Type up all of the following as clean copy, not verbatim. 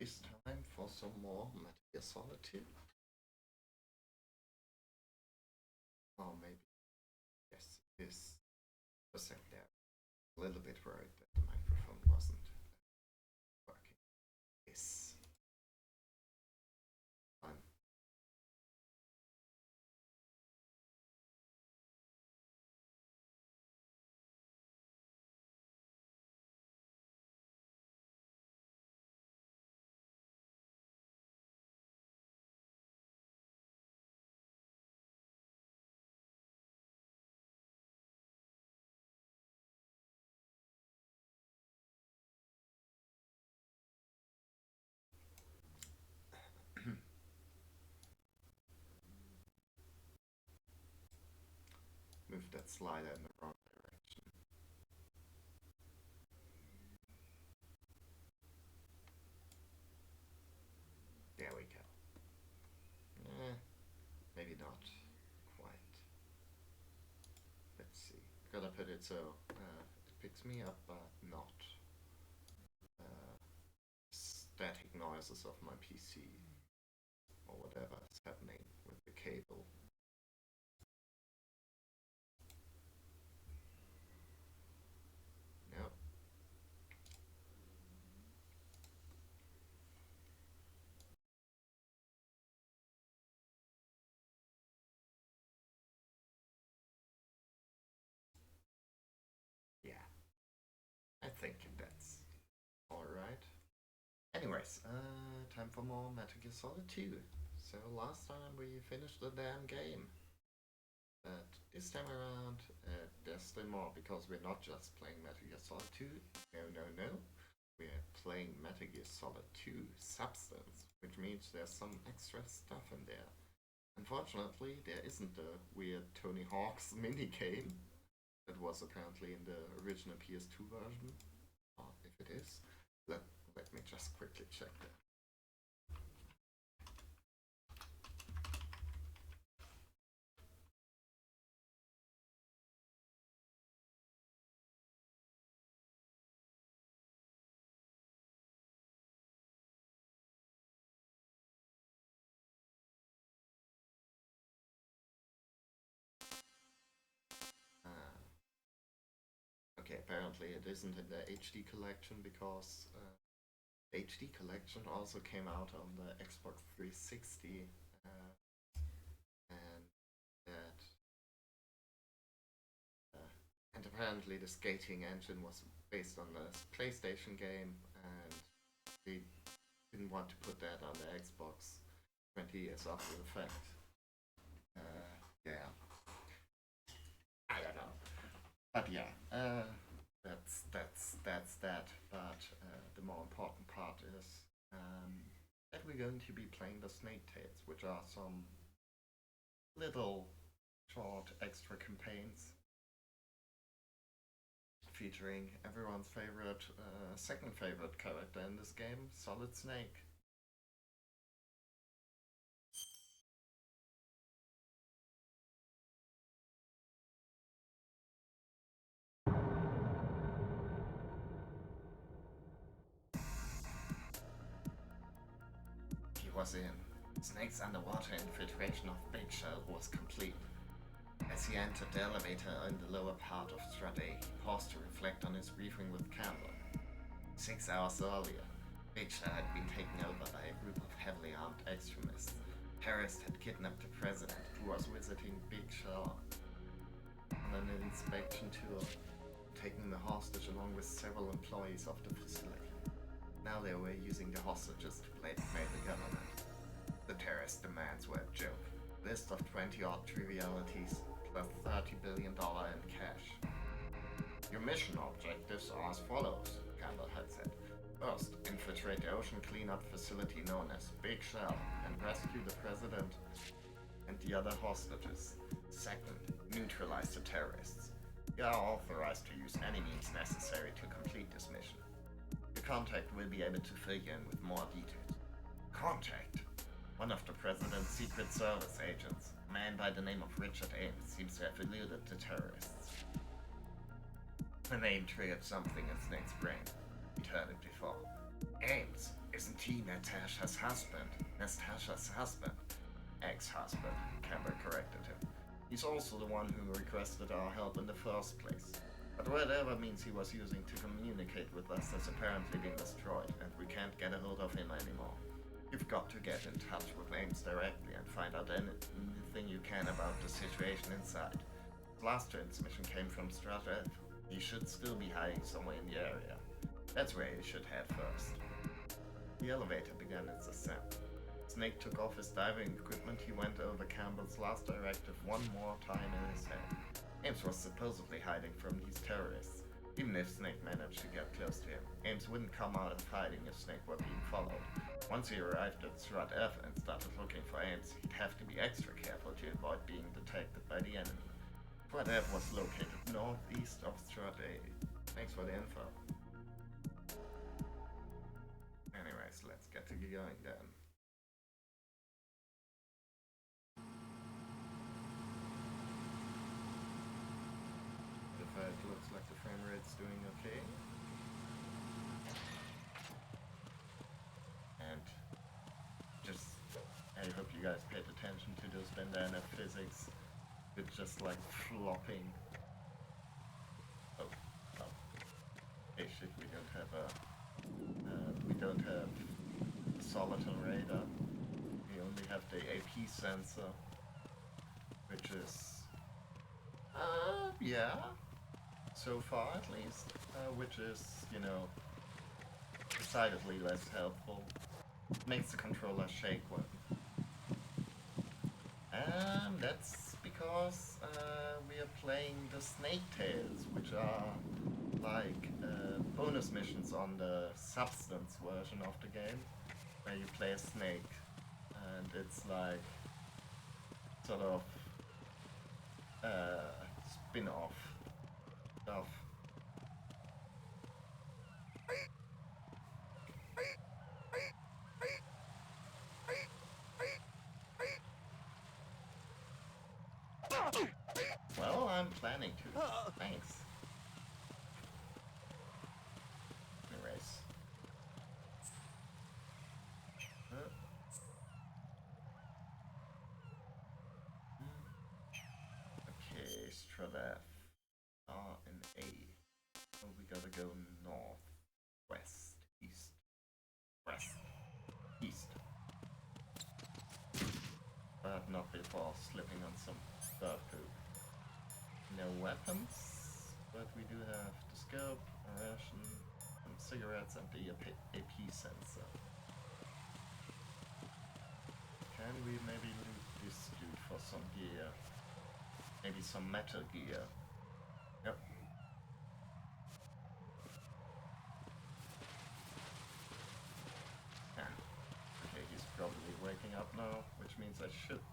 it's time for some more Metal Gear Solid 2. Or maybe, yes, it is. For a second there, a little bit worried that the microphone wasn't working. Yes. Fine. Move that slider in the wrong direction. There we go. Maybe not quite. Let's see. Gotta put it so it picks me up, but not uh, static noises of my PC or whatever is happening with the cable. Yep. Yeah, I think that's alright. Anyways, time for more Metal Gear Solid 2. So last time we finished the damn game. But this time around, there's still more because we're not just playing Metal Gear Solid 2. No, no, no. We're playing Metal Gear Solid 2 Substance, which means there's some extra stuff in there. Unfortunately, there isn't the weird Tony Hawk's mini game that was apparently in the original PS2 version. Or if it is, let me just quickly check that. Uh, okay, apparently it isn't in the HD collection because HD collection also came out on the Xbox 360, and that and apparently the skating engine was based on the PlayStation game, and they didn't want to put that on the Xbox 20 years after the fact. Yeah, I don't know, but yeah, that's that. But the more important part is that we're going to be playing the Snake Tales, which are some little short extra campaigns featuring everyone's favorite, second favorite character in this game, Solid Snake. He was in. Snake's underwater infiltration of Big Shell was complete. As he entered the elevator in the lower part of Strade, he paused to reflect on his briefing with Campbell. 6 hours earlier, Big Shell had been taken over by a group of heavily armed extremists. Terrorists had kidnapped the president, who was visiting Big Shell on an inspection tour, taking the hostage along with several employees of the facility. Now they were using the hostages to blackmail the government. The terrorist demands were a joke. List of 20 odd trivialities plus $30 billion in cash. Your mission objectives are as follows, Campbell had said. First, infiltrate the ocean cleanup facility known as Big Shell and rescue the president and the other hostages. Second, neutralize the terrorists. You are authorized to use any means necessary to complete this mission. Your contact will be able to fill you in with more details. Contact? One of the President's Secret Service agents, a man by the name of Richard Ames, seems to have eluded the terrorists. The name triggered something in Snake's brain. He'd heard it before. Ames? Isn't he Natasha's husband? Natasha's husband? Ex-husband, Campbell corrected him. He's also the one who requested our help in the first place. But whatever means he was using to communicate with us has apparently been destroyed, and we can't get a hold of him anymore. You've got to get in touch with Ames directly and find out anything you can about the situation inside. His last transmission came from Strata F. He should still be hiding somewhere in the area. That's where you should head first. The elevator began its ascent. Snake took off his diving equipment. He went over Campbell's last directive one more time in his head. Ames was supposedly hiding from these terrorists. Even if Snake managed to get close to him, Ames wouldn't come out of hiding if Snake were being followed. Once he arrived at Strat F and started looking for Ames, he'd have to be extra careful to avoid being detected by the enemy. Strat F was located northeast of Strat A. Thanks for the info. Anyways, let's get to going then. It looks like the frame rate's doing okay. And just, I hope you guys paid attention to those bandana physics. It's just like flopping. Oh. Hey shit, we don't have a Soliton radar. We only have the AP sensor, which is, yeah. So far, at least, which is, decidedly less helpful. Makes the controller shake when. And that's because we are playing the Snake Tales, which are like bonus missions on the Substance version of the game, where you play a snake, and it's like sort of spin-off stuff. Well, I'm planning to. Thanks. Anyways. Okay, Strat F. R and A. Oh, we gotta go north, west, east, west, east. But not before slipping on some bird poop. No weapons, but we do have the scope, a ration, some cigarettes, and the AP sensor. Can we maybe loot this dude for some gear? Maybe some metal gear. Yep. Okay, he's probably waking up now, which means I should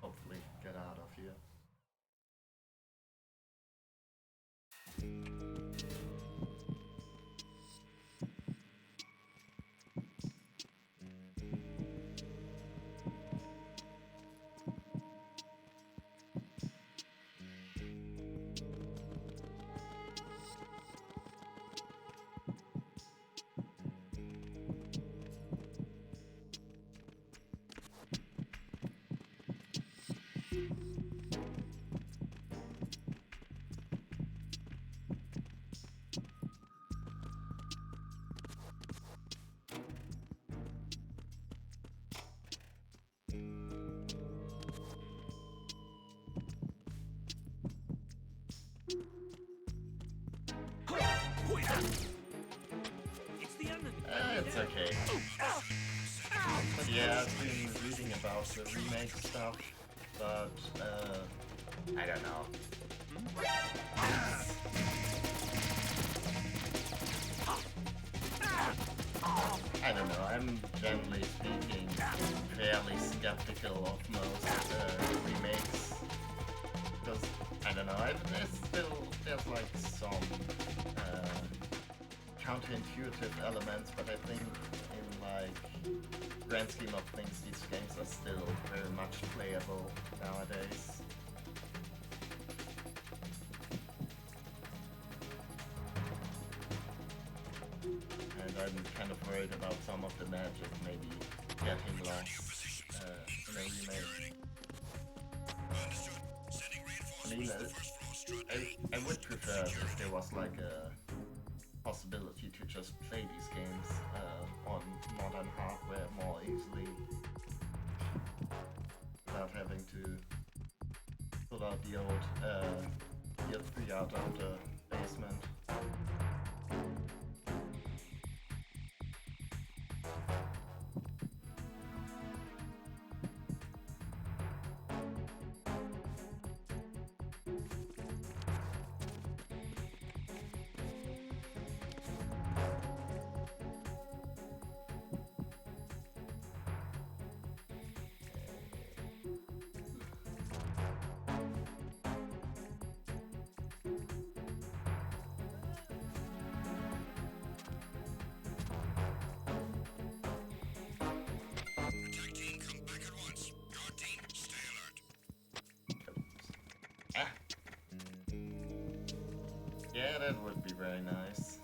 hopefully get out of here. It's okay. But yeah, I've been reading about the remake stuff, but I don't know. I don't know, I'm generally speaking fairly skeptical of most remakes. Because, I don't know, there's like some counterintuitive elements, but I think in like grand scheme of things, these games are still very much playable nowadays. And I'm kind of worried about some of the magic maybe getting lost in a remake. I mean, I would prefer if there was like a possibility to just play these games on modern hardware more easily without having to pull out the old PS3 out of the basement. Yeah, that would be very nice.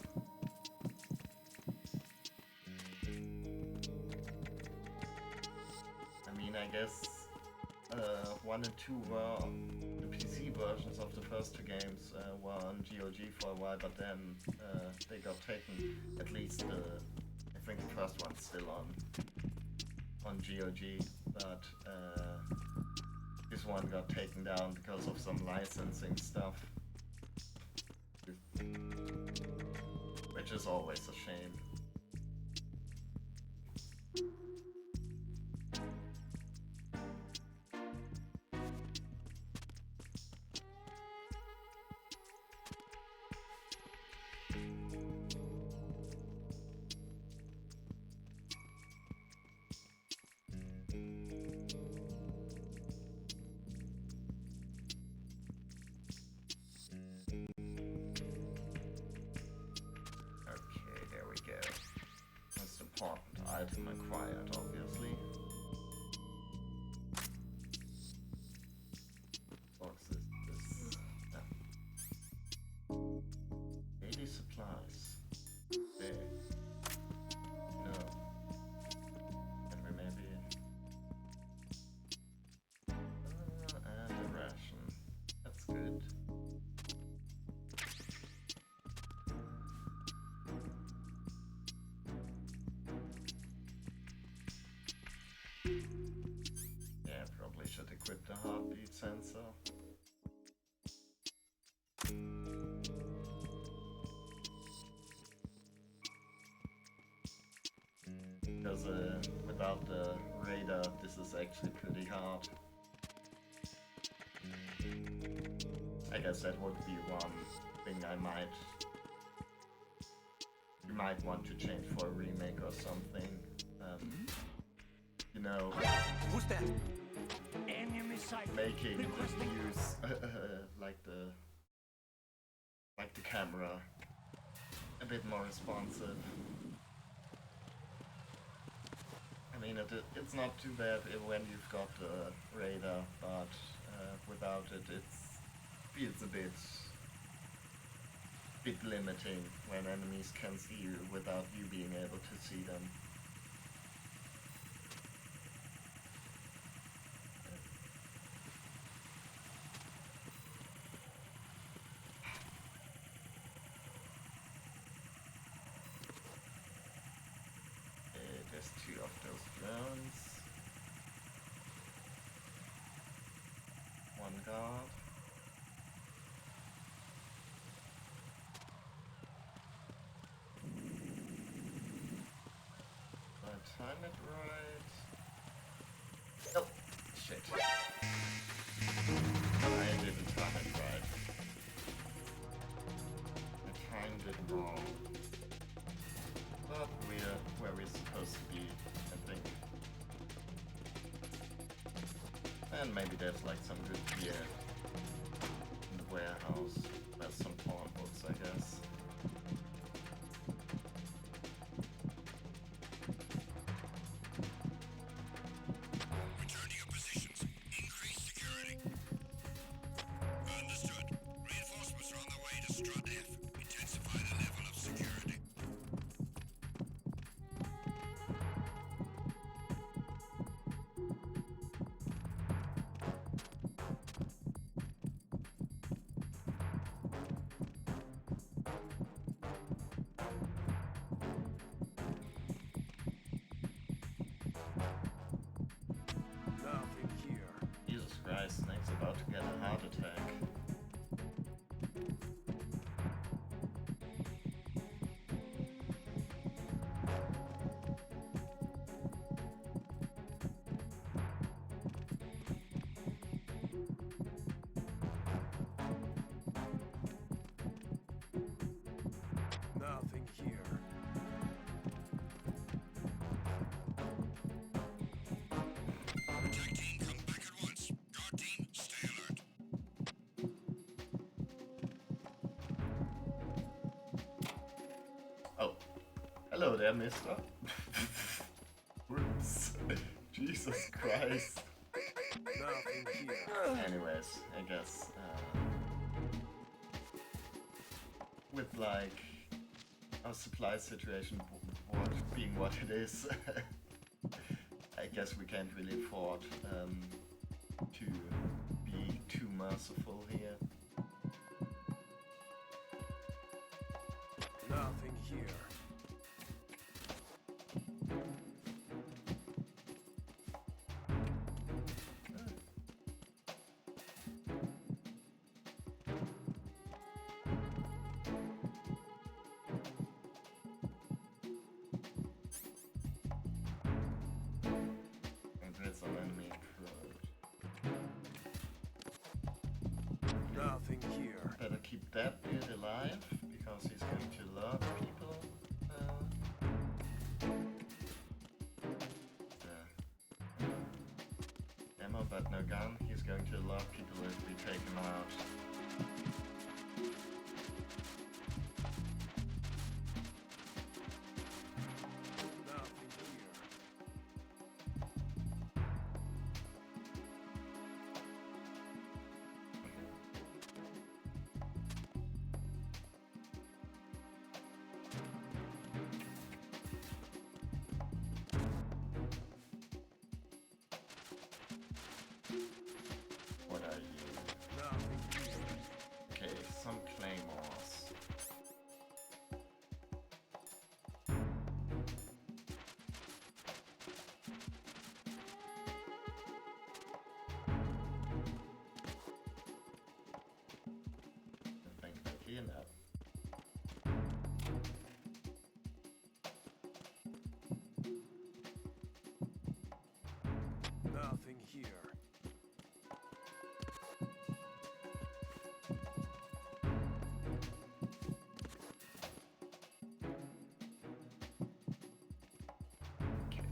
I mean, I guess 1 and 2 were the PC versions of the first two games were on GOG for a while, but then they got taken. At least I think the first one's still on GOG, but this one got taken down because of some licensing stuff. Which is always a shame. Item acquired, obviously. Box is this. Yeah. Daily supplies. Okay. No. Can we maybe... and a ration. That's good. Yeah, probably should equip the heartbeat sensor. Because without the radar, this is actually pretty hard. I guess that would be one thing you might want to change for a remake or something. You know, who's that? Enemy sight. Making use like the camera a bit more responsive. I mean, it's not too bad when you've got the radar, but without it, it feels a bit limiting when enemies can see you without you being able to see them. There's 2 of those drones. 1 guard. Did I time it right? Oh, shit. I didn't time it right. I timed it wrong. But we're where we're supposed to be, I think. And maybe there's like some good gear in the warehouse. There's some pawn books, I guess. Return to your positions. Increase security. Understood. Reinforcements are on the way to Strut F. Intensify the level of security. Hello there, mister. Oops. Jesus Christ. Nothing here. Anyways, I guess, with like our supply situation being what it is, I guess we can't really afford to be too merciful here. Nothing here. And there's an enemy crowd. Nothing here. Better keep that dude alive, because he's going to love people. Ammo but no gun. He's going to love people if we take him out. Nothing here. What are you? Nothing here. Okay, some claymores. Nothing back here now. Nothing here. Okay.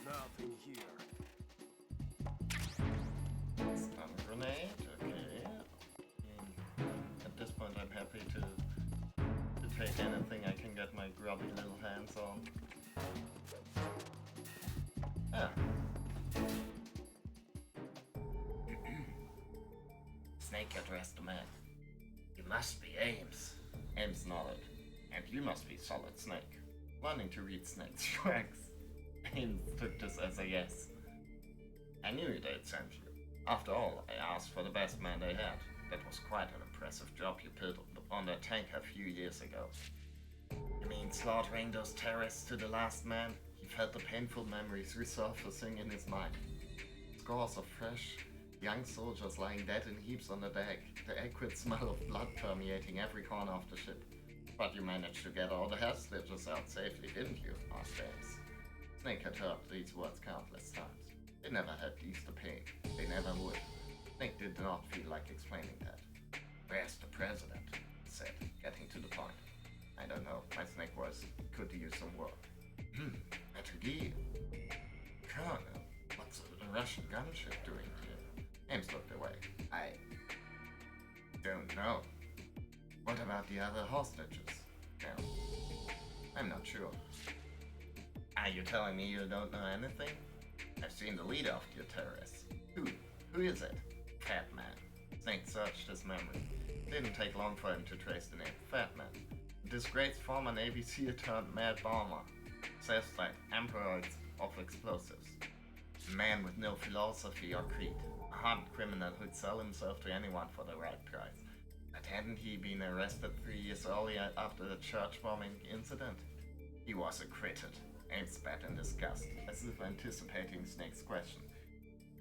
Nothing here. Stun grenade, okay. At this point I'm happy to take anything I can get my grubby little hands on. Ah. Snake addressed the man. You must be Ames. Ames nodded. And you must be Solid Snake. Learning to read Snake's tracks. Ames took this as a yes. I knew they'd send you. After all, I asked for the best man they had. That was quite an impressive job you pulled on that tank a few years ago. You mean slaughtering those terrorists to the last man? He felt the painful memories resurfacing in his mind. Scores of fresh, young soldiers lying dead in heaps on the deck, the acrid smell of blood permeating every corner of the ship. But you managed to get all the hostages out safely, didn't you? Asked Ames. Snake had heard these words countless times. They never had eased the pain. They never would. Snake did not feel like explaining that. Where's the president? He said, getting to the point. I don't know. My Snake voice could use some work. Metagee. Colonel, what's a Russian gunship doing here? Ames looked away. I don't know. What about the other hostages? No. I'm not sure. Are you telling me you don't know anything? I've seen the leader of the terrorists. Who is it? Fat Man. Snake searched his memory. It didn't take long for him to trace the name. Fat Man. A disgraced former Navy SEAL turned mad bomber. Says like emperor of explosives. A man with no philosophy or creed. A hardened criminal who'd sell himself to anyone for the right price. But hadn't he been arrested 3 years earlier after the church bombing incident? He was acquitted. Ames spat in disgust, as if anticipating Snake's question.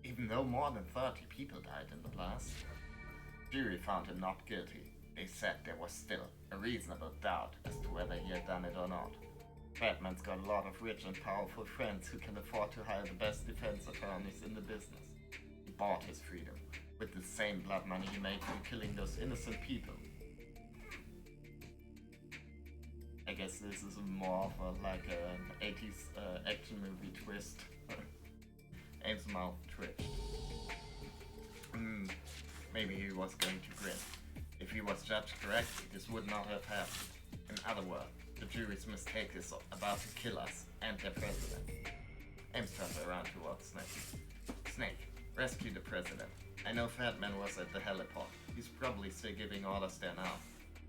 Even though more than 30 people died in the blast. Jury found him not guilty. They said there was still a reasonable doubt as to whether he had done it or not. Batman's got a lot of rich and powerful friends who can afford to hire the best defense attorneys in the business. He bought his freedom with the same blood money he made from killing those innocent people. I guess this is more of like an 80s action movie twist. Ames' mouth twitched. Maybe he was going to grin. If he was judged correctly, this would not have happened. In other words, the jury's mistake is about to kill us and their president. Ames turned around towards Snake. Snake, rescue the president. I know Fatman was at the helipod. He's probably still giving orders there now.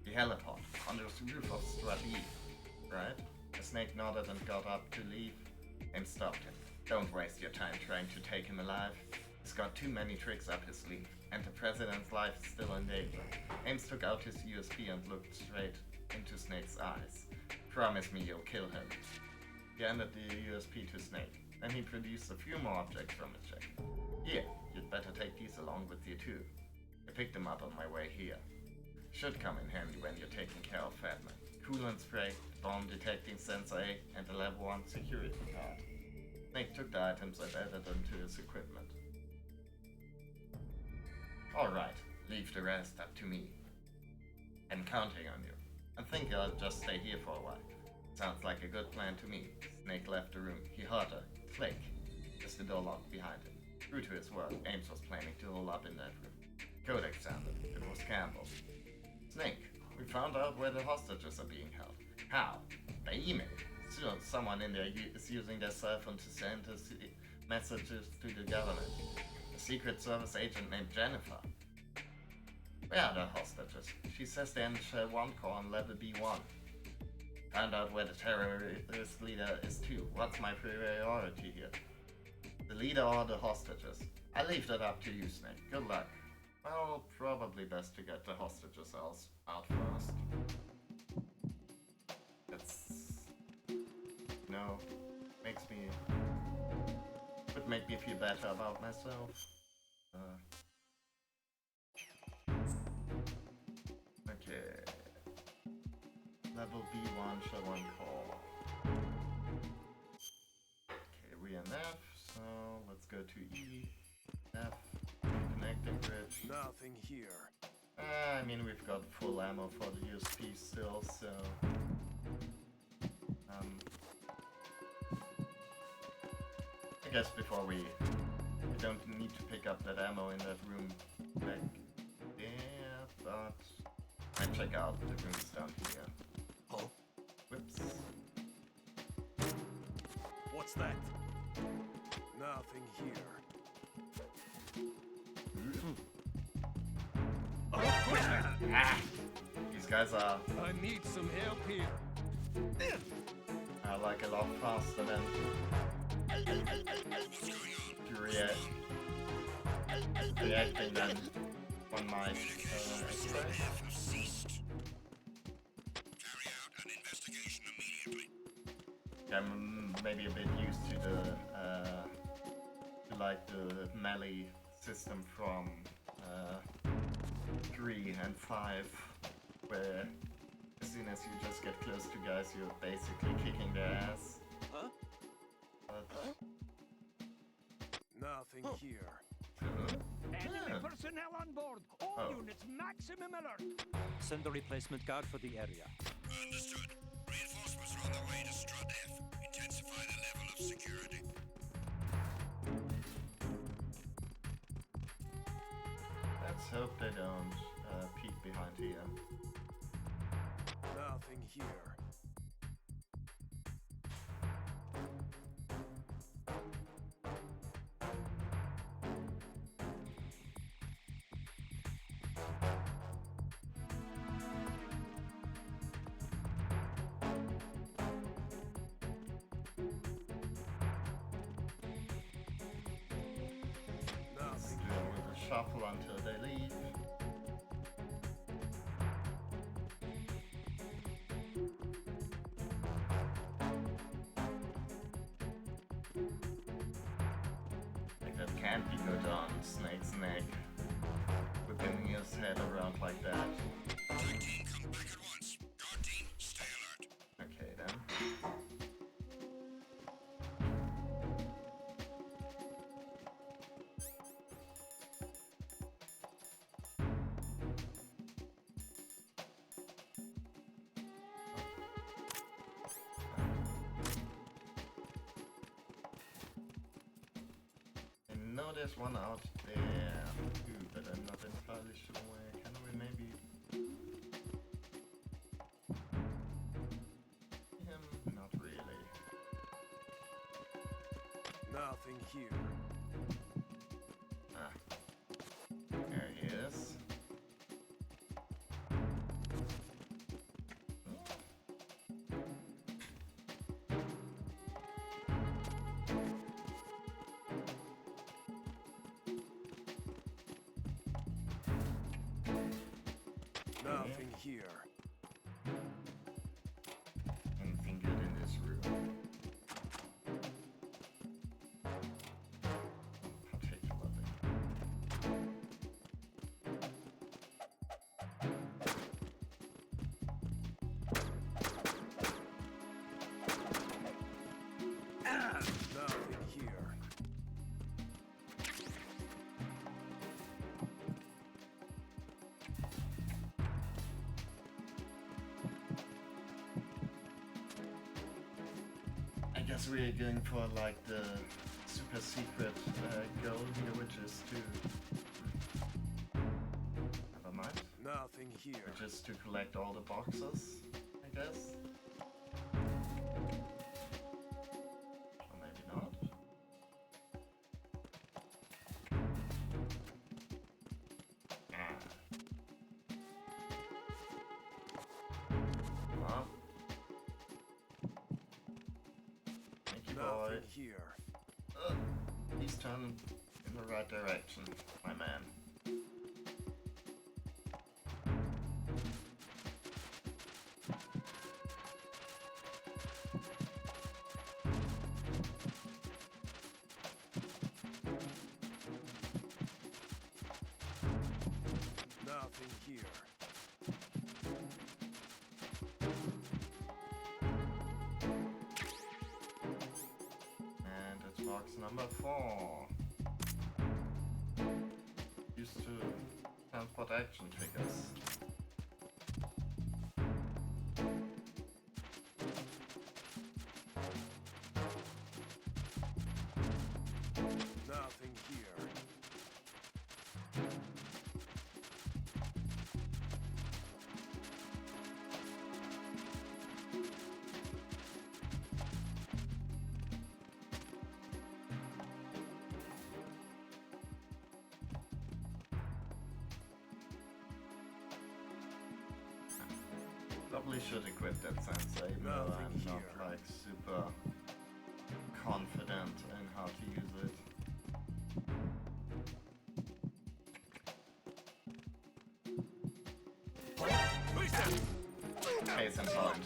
The helipod, on the roof of Strat E, right? The Snake nodded and got up to leave. Ames stopped him. Don't waste your time trying to take him alive. He's got too many tricks up his sleeve, and the president's life is still in danger. Ames took out his USB and looked straight into Snake's eyes. Promise me you'll kill him. He handed the USB to Snake. Then he produced a few more objects from his check. Here, you'd better take these along with you too. I picked them up on my way here. Should come in handy when you're taking care of Fatman. Coolant spray, bomb detecting sensor A, and a level 1 security card. Snake took the items and added them to his equipment. Alright, leave the rest up to me. I'm counting on you. I think I'll just stay here for a while. Sounds like a good plan to me. Snake left the room. He heard a click as the door locked behind him. True to his word, Ames was planning to hole up in that room. Codex sounded. It was Campbell. Snake, we found out where the hostages are being held. How? By email. Still, someone in there is using their cell phone to send messages to the government. A Secret Service agent named Jennifer. Where are the hostages? She says they're in Shell 1 core on level B1. Found out where the terrorist leader is too. What's my priority here? The leader or the hostages? I leave that up to you, Snake. Good luck. Well, probably best to get the hostages out first. Would make me feel better about myself. Okay. Level B1, Shell 1 core. Okay, we are in F, so let's go to E. F. Connecting bridge. Nothing here. I mean, we've got full ammo for the USP still, so... I guess before we don't need to pick up that ammo in that room back there, but I check out the rooms down here. Oh, Whoops. What's that? Nothing here. Ah! These guys are I need some help here. like a lot faster than to reacting than one might expect. have ceased. Carry out an investigation immediately. I'm maybe a bit used to the melee system from 3 and 5, where as soon as you just get close to guys, you're basically kicking their ass. Huh? But, Nothing here. Enemy Yeah. personnel on board. All Oh. units maximum alert. Send a replacement guard for the area. Understood. Reinforcements are on their way to Strut F. Intensify the level of security. Let's hope they don't peek behind here. Nothing here. Let's Nothing do a little shuffle until they leave. Like that can't be good on Snake's neck. Whipping his head around like that. Tag team, come back at once. Guard team, stay alert. Okay then. I know there's one out there too, but I'm not entirely Nothing here. Ah. There he is. Nothing here. Anything good in this room? Particularly. Nothing here. I guess we're going for like the super secret goal here, which is to. Never mind. Nothing here. Which is to collect all the boxes, I guess. Or maybe not. Ah. Come on. Thank you, boy. Nothing here. He's turning in the right direction, my man. Nothing here. And it's box number 4. Used to transport action figures. Nothing here. Probably should equip that sensei, even though Nothing I'm not here. like super confident in how to use it. Case in point.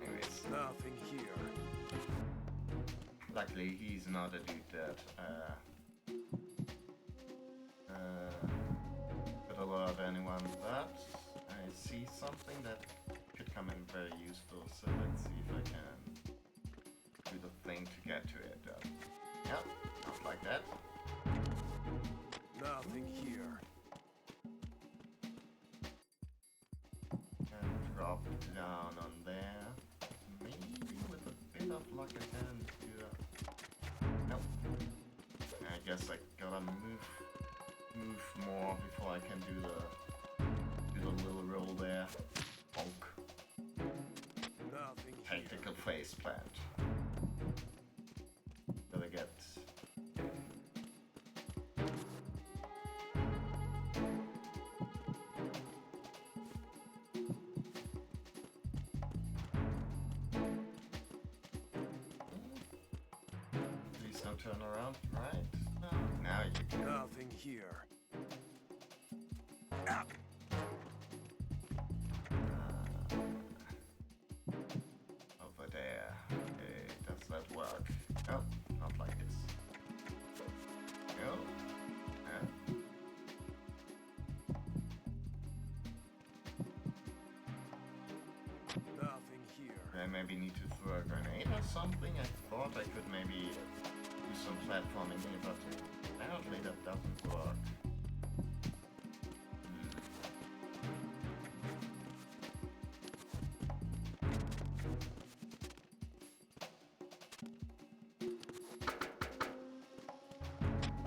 Anyways, Nothing here. luckily he's not a dude that could alert anyone, but I see something that could come in very useful, so let's see if I can do the thing to get to it. Yep, not like that. Nothing here. And drop down on there. Maybe with a bit of luck I can do that. Nope. I guess I gotta move more before I can do the little roll there. Bonk. Nothing here. Tactical face plant. Gotta get. Please don't turn around, right? No. Now you can. Nothing here. Over there. Okay, does that work? No, not like this. No. No. Nothing here. I maybe need to throw a grenade or something. I thought I could maybe do some platforming here, but apparently that doesn't work.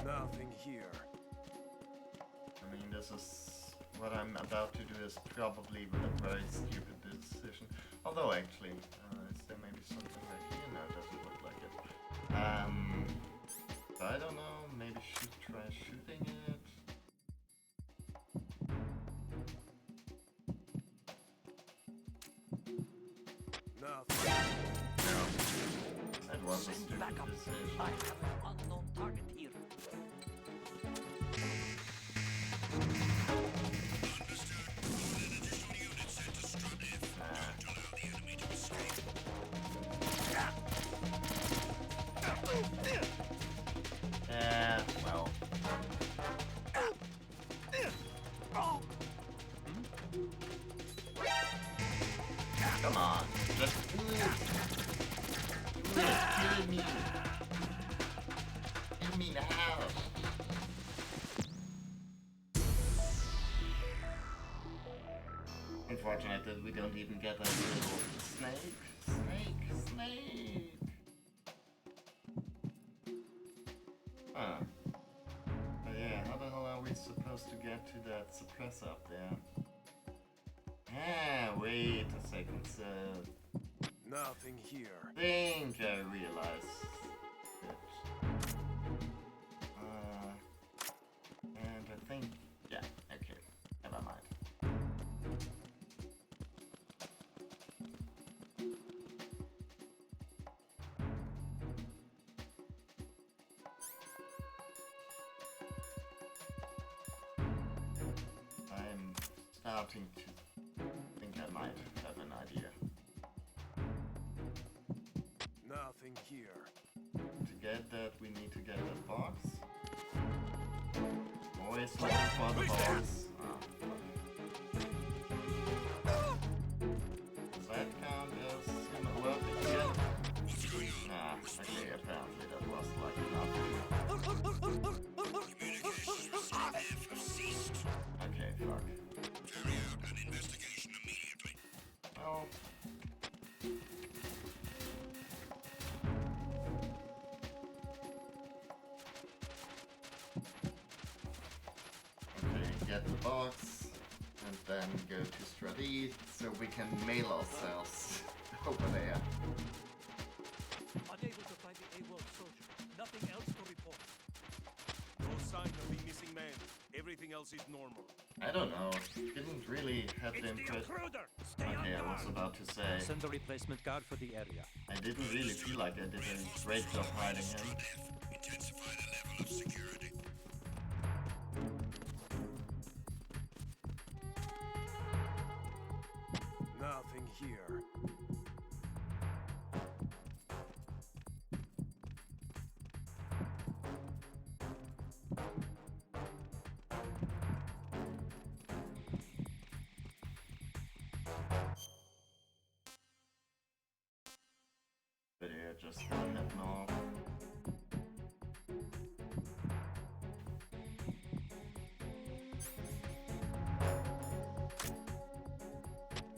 Nothing here. I mean, this is what I'm about to do is probably a very stupid decision. Although actually, is there maybe something right here? No, it doesn't look like it. I don't know, maybe should try shooting it. Nothing. That was a Send stupid backup. decision. I have an unknown target here. Yeah, well. Come on, just do it. Do it, kill me. Kill me now. Unfortunate that we don't even get a little snake. Snake. Huh. But yeah, how the hell are we supposed to get to that suppressor up there? Ah, wait a second, so... Nothing here. think I realized it. And I think... yeah, okay, never mind. I'm starting to think I might have an idea. Nothing here. To get that, we need to get that box. Always looking for the box. Does that count as him working again? Nah, okay, apparently that was like enough. Communications with Strut F have ceased. Okay, fuck. Carry out an investigation immediately. Well... okay, get the box, and then go to Stradi, so we can mail ourselves over there. Unable to find the AWOL soldier. Nothing else to report. No sign of the missing man. Everything else is normal. I don't know, didn't really have the It's the impression... intruder. Stay on Okay, I was guard. about to say, Send a replacement guard for the area. I didn't really feel like I did a great job hiding him. Strut F, intensify the level of security. Nothing here. But yeah, just go ahead now.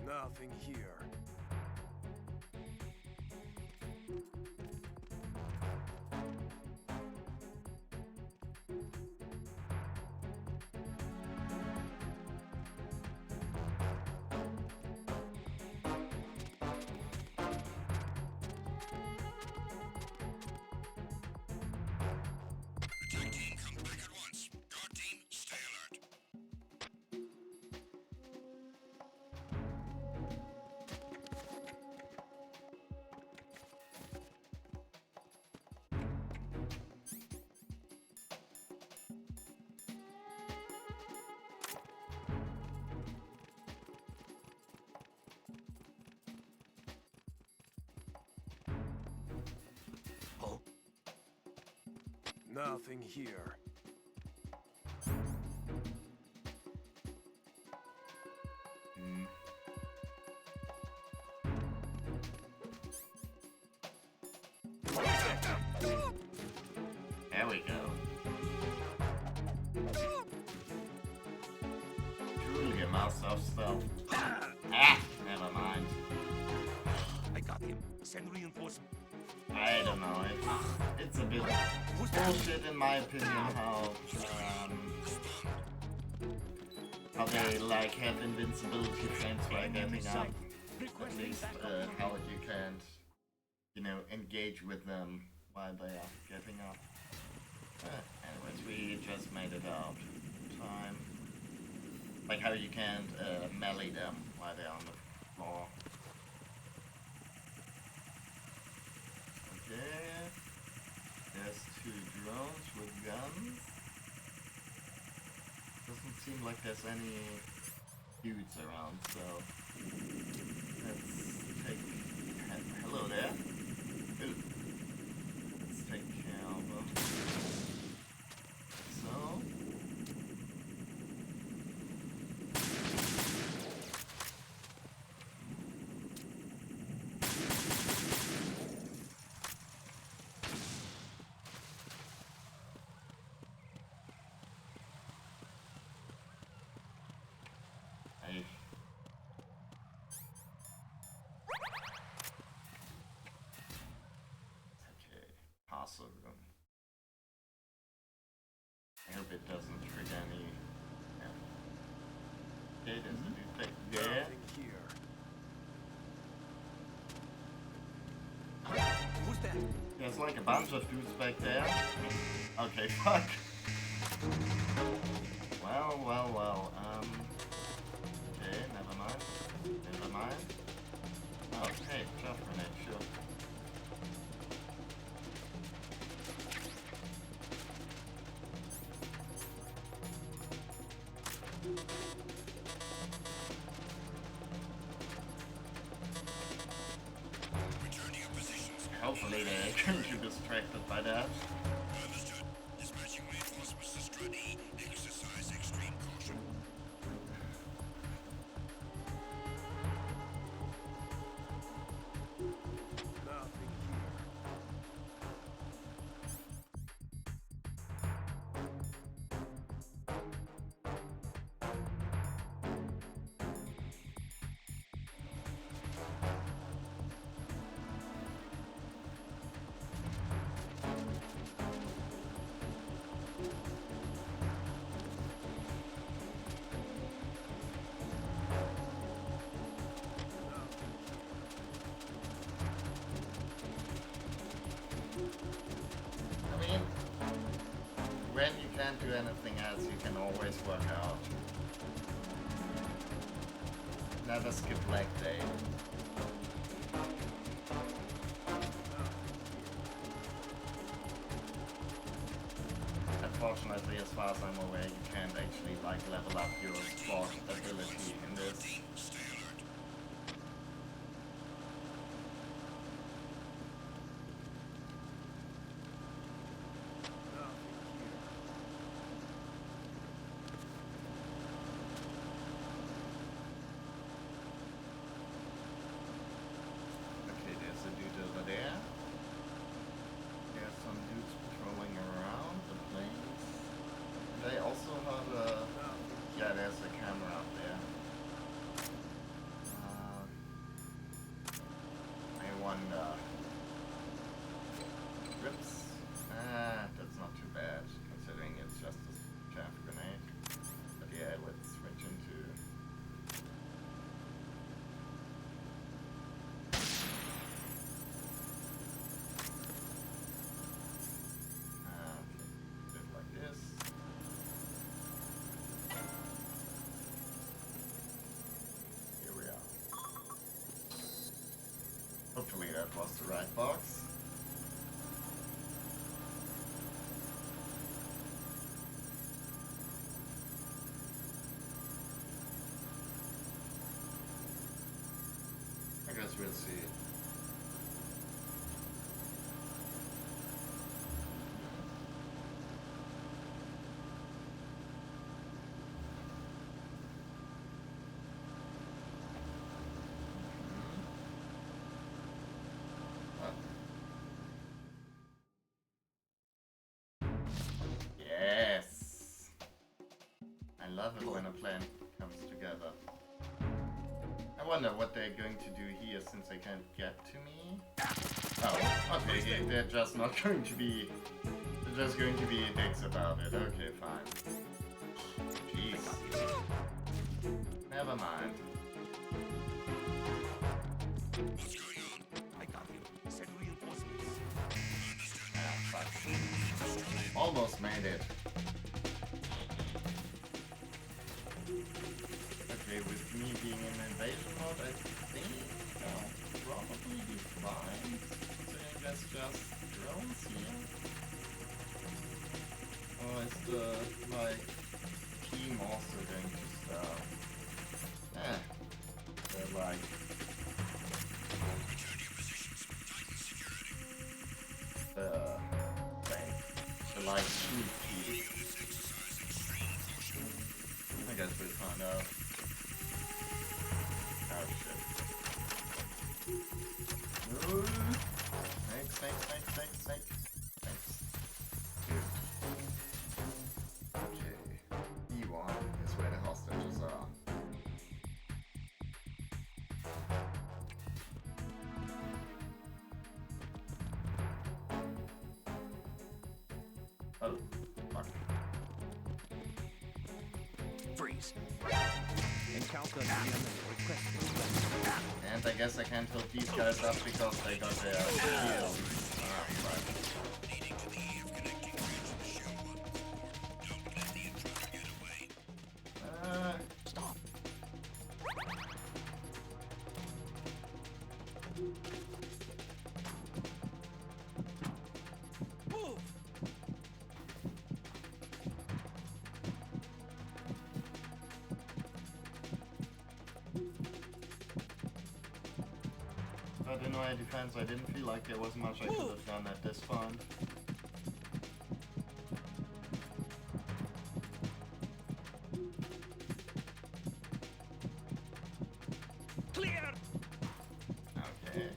Nothing here. Attack team, come back at once. Guard team, stay alert. Nothing here. Hmm. There we go. Truly a master of stealth. Ah, never mind. I got him. Send reinforcements. I don't know, it's a bit bullshit in my opinion how they like have invincibility frames by getting up. at least how you can't, you know, engage with them while they are getting up. Anyways, we just made it out. Time. Like how you can't melee them while they're on the floor. Okay. There's 2 drones with guns. Doesn't seem like there's any dudes around, so let's take... Hello there. Ooh. Let's take care of them. So... Okay, parcel room. I hope it doesn't trigger any. Okay, there's a dude back there. Who's that? There's like a bunch of dudes back there. Okay, fuck. Well. Okay, never mind. Oh, hey, chaff grenade, sure. Return to your positions. Hopefully they're going to be distracted by that. Understood. Dispatching reinforcements to Strut E. Exercise extreme caution. Nothing here. I mean, when you can't do anything else, you can always work out. Never skip leg day. Unfortunately, as far as I'm aware, you can't actually like level up your sport ability in this. Stay alert. Okay, there's a dude over there. There's some dudes patrolling around the planes. They also have a... Yeah, there's a camera up there. I wonder... Rips? That's not too bad, considering it's just a chaff grenade. But yeah, let's switch into... do it like this. Here we are. Hopefully that was the right box. I guess we'll see. Yes! I love it when a plan comes together. I wonder what they're going to do here since they can't get to me. Oh, okay, they're just not going to be... They're just going to be dicks about it. Okay, fine. Jeez. Never mind. What's going on? I got him. Send reinforcements. Ah, fuck. Almost made it. Okay, with me being in invasion mode, I think I'll probably be fine. Considering there's just drones here. Or is the, like, team also going to start? They're like... Return to your positions. Tighten security. thing. The like shoot key. Units exercise extreme caution. I guess we'll find out. Oh shit. Ooh. Snake. Thanks. Okay. E1 is where the hostages are. Oh, fuck. Freeze. Encounter near requesting. And I guess I can't help these guys up because they got their shields. Ah, fuck. Leading to the EF connecting bridge with Show 1 core. Don't let the intruder get away. Stop. Move. I didn't know I had defense. I didn't feel like there was much I could have done at this point. Clear. Okay.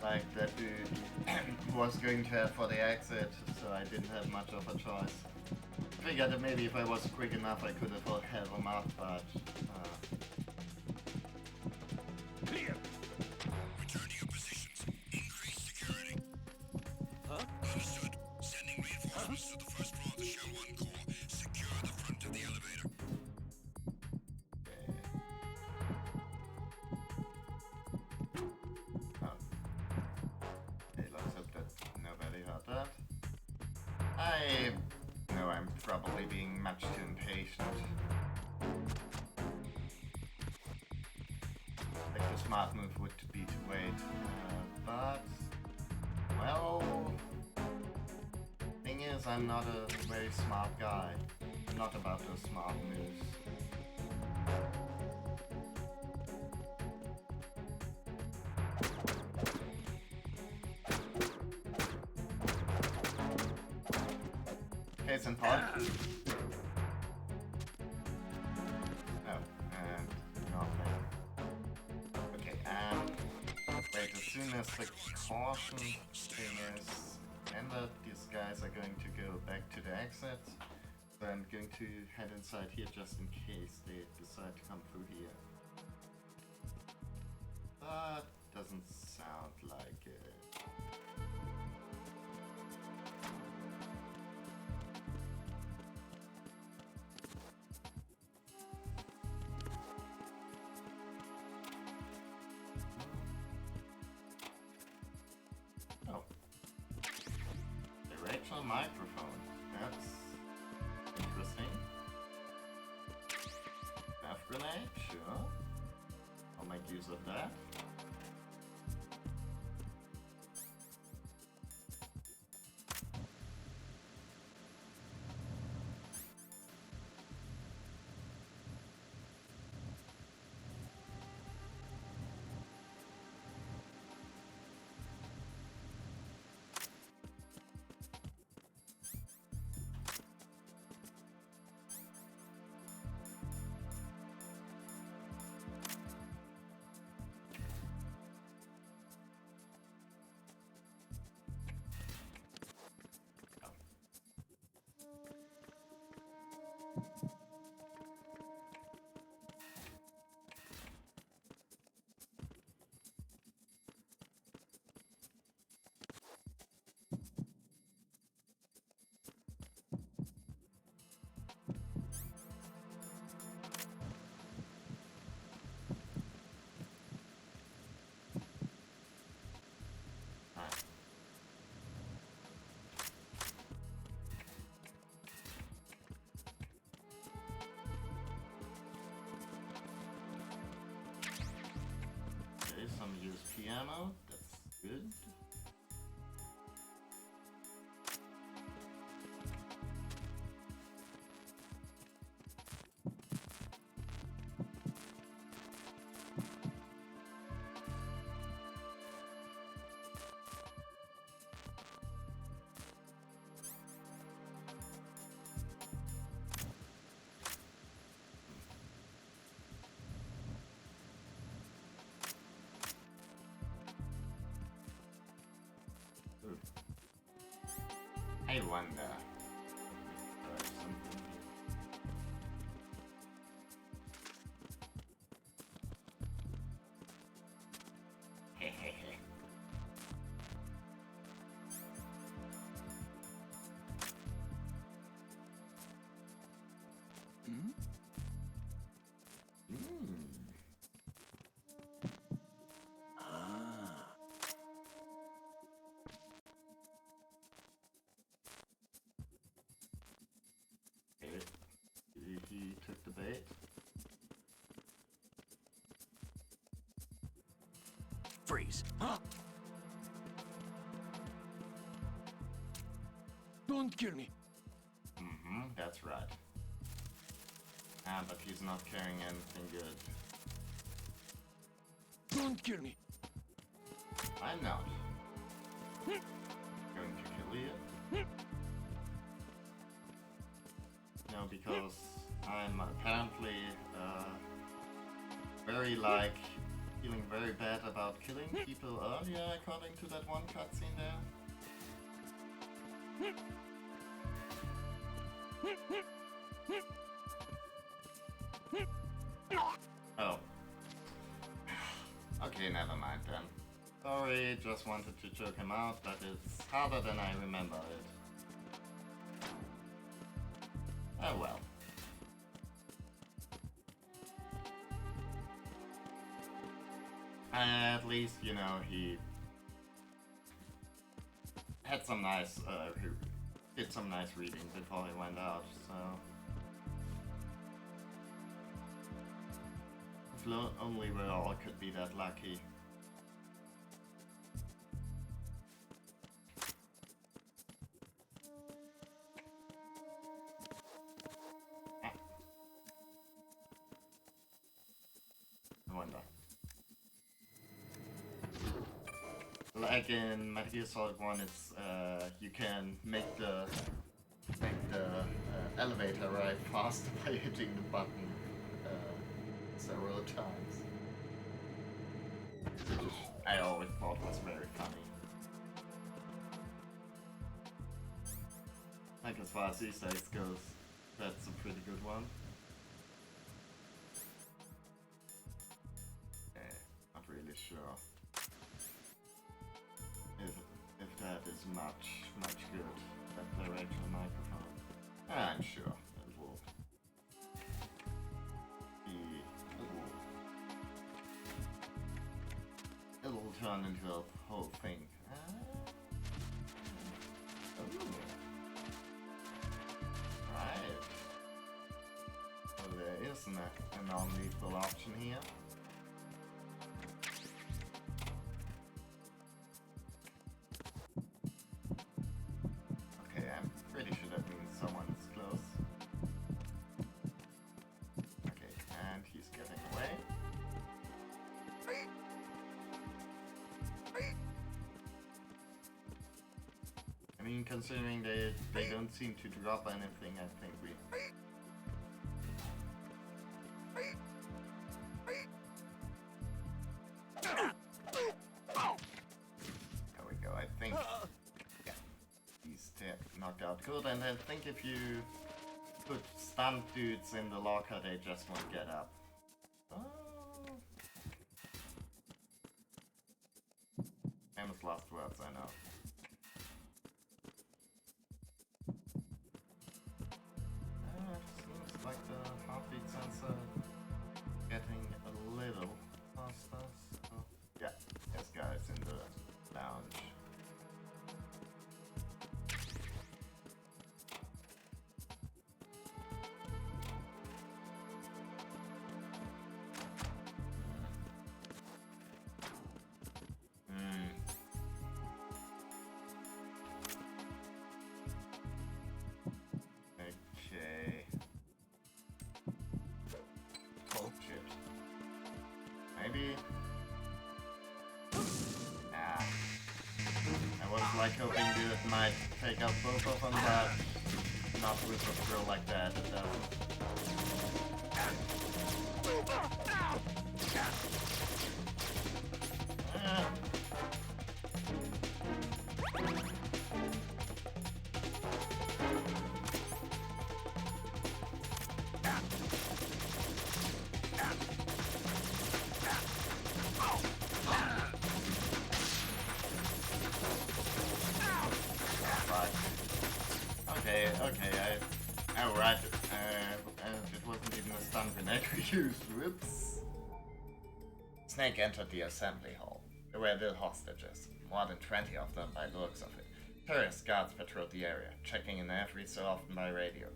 Like that dude was going to head for the exit, so I didn't have much of a choice. Figured that maybe if I was quick enough I could have held him up, but Clear. Return to your positions. Increase security. Huh? Understood. Sending reinforcements to the first floor of the Show 1 core. Secure the front of the elevator. Hey, let's hope that nobody heard that. I know I'm probably being much too impatient. Like the smart move would be to wait, but well, thing is, I'm not a very smart guy. I'm not about those smart moves. Case in point. Oh, and nothing. Okay, wait, as soon as the caution thing is ended, these guys are going to go back to the exit. So I'm going to head inside here just in case they decide to come through here. That doesn't sound like it. Oh. Directional microphone. That's interesting. Death grenade, sure. I'll make use of that. the ammo. That's good. I wonder. There's something here. Hehehe. He took the bait. Freeze. Huh? Don't kill me. That's right. Ah, but he's not carrying anything good. Don't kill me. I'm not. Going to kill you. No, because I'm apparently feeling very bad about killing people earlier, according to that one cutscene there. Oh. Okay, never mind then. Sorry, just wanted to choke him out, but it's harder than I remember it. Oh well. At least, you know, he had some nice, did some nice reading before he went out, so... If only we all could be that lucky. I wonder. Like in Metal Gear Solid 1, it's you can make the elevator ride faster by hitting the button several times, which I always thought was very funny. Like as far as Easter eggs goes, that's a pretty good one. Not really sure if that is much good, that directional microphone. I'm sure it will be, it will turn into a whole thing. Right. So there is a non-lethal option here. Okay, I'm pretty sure that means someone is close. Okay, and he's getting away. I mean, considering they don't seem to drop anything, I think we... There we go, I think... Yeah, he's knocked out good, and I think if you put stunned dudes in the locker, they just won't get up. Oh. Famous last words, I know. Seems like the heartbeat sensor getting a little faster. So yeah, there's guys in the lounge. like hoping it might take out both of them, but not with a thrill like that, it doesn't. Okay, alright, it wasn't even a stun grenade we used, whoops. Snake entered the assembly hall. There were little hostages, more than 20 of them by the looks of it. Tourist guards patrolled the area, checking in every so often by radio.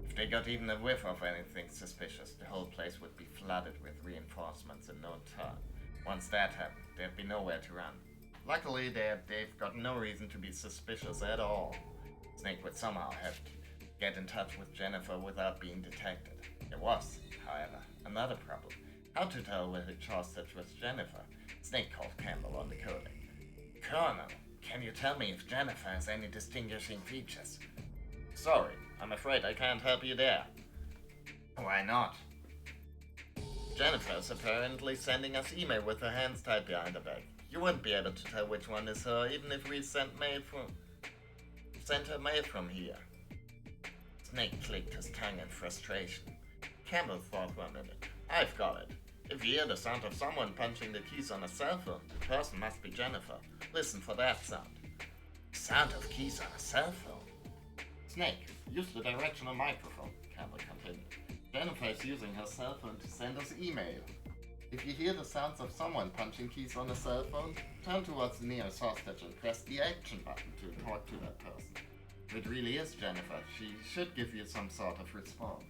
If they got even a whiff of anything suspicious, the whole place would be flooded with reinforcements in no time. Once that happened, there'd be nowhere to run. Luckily, they've got no reason to be suspicious at all. Snake would somehow have to get in touch with Jennifer without being detected. There was, however, another problem. How to tell which hostage was Jennifer? Snake called Campbell on the codec. Colonel, can you tell me if Jennifer has any distinguishing features? Sorry, I'm afraid I can't help you there. Why not? Jennifer's apparently sending us email with her hands tied behind her back. You wouldn't be able to tell which one is her, even if we sent her mail from here. Snake clicked his tongue in frustration. Campbell thought 1 minute. I've got it. If you hear the sound of someone punching the keys on a cell phone, the person must be Jennifer. Listen for that sound. Sound of keys on a cell phone? Snake, use the directional microphone, Campbell continued. Jennifer is using her cell phone to send us email. If you hear the sounds of someone punching keys on a cell phone, turn towards the nearest hostage and press the action button to talk to that person. If it really is Jennifer, she should give you some sort of response.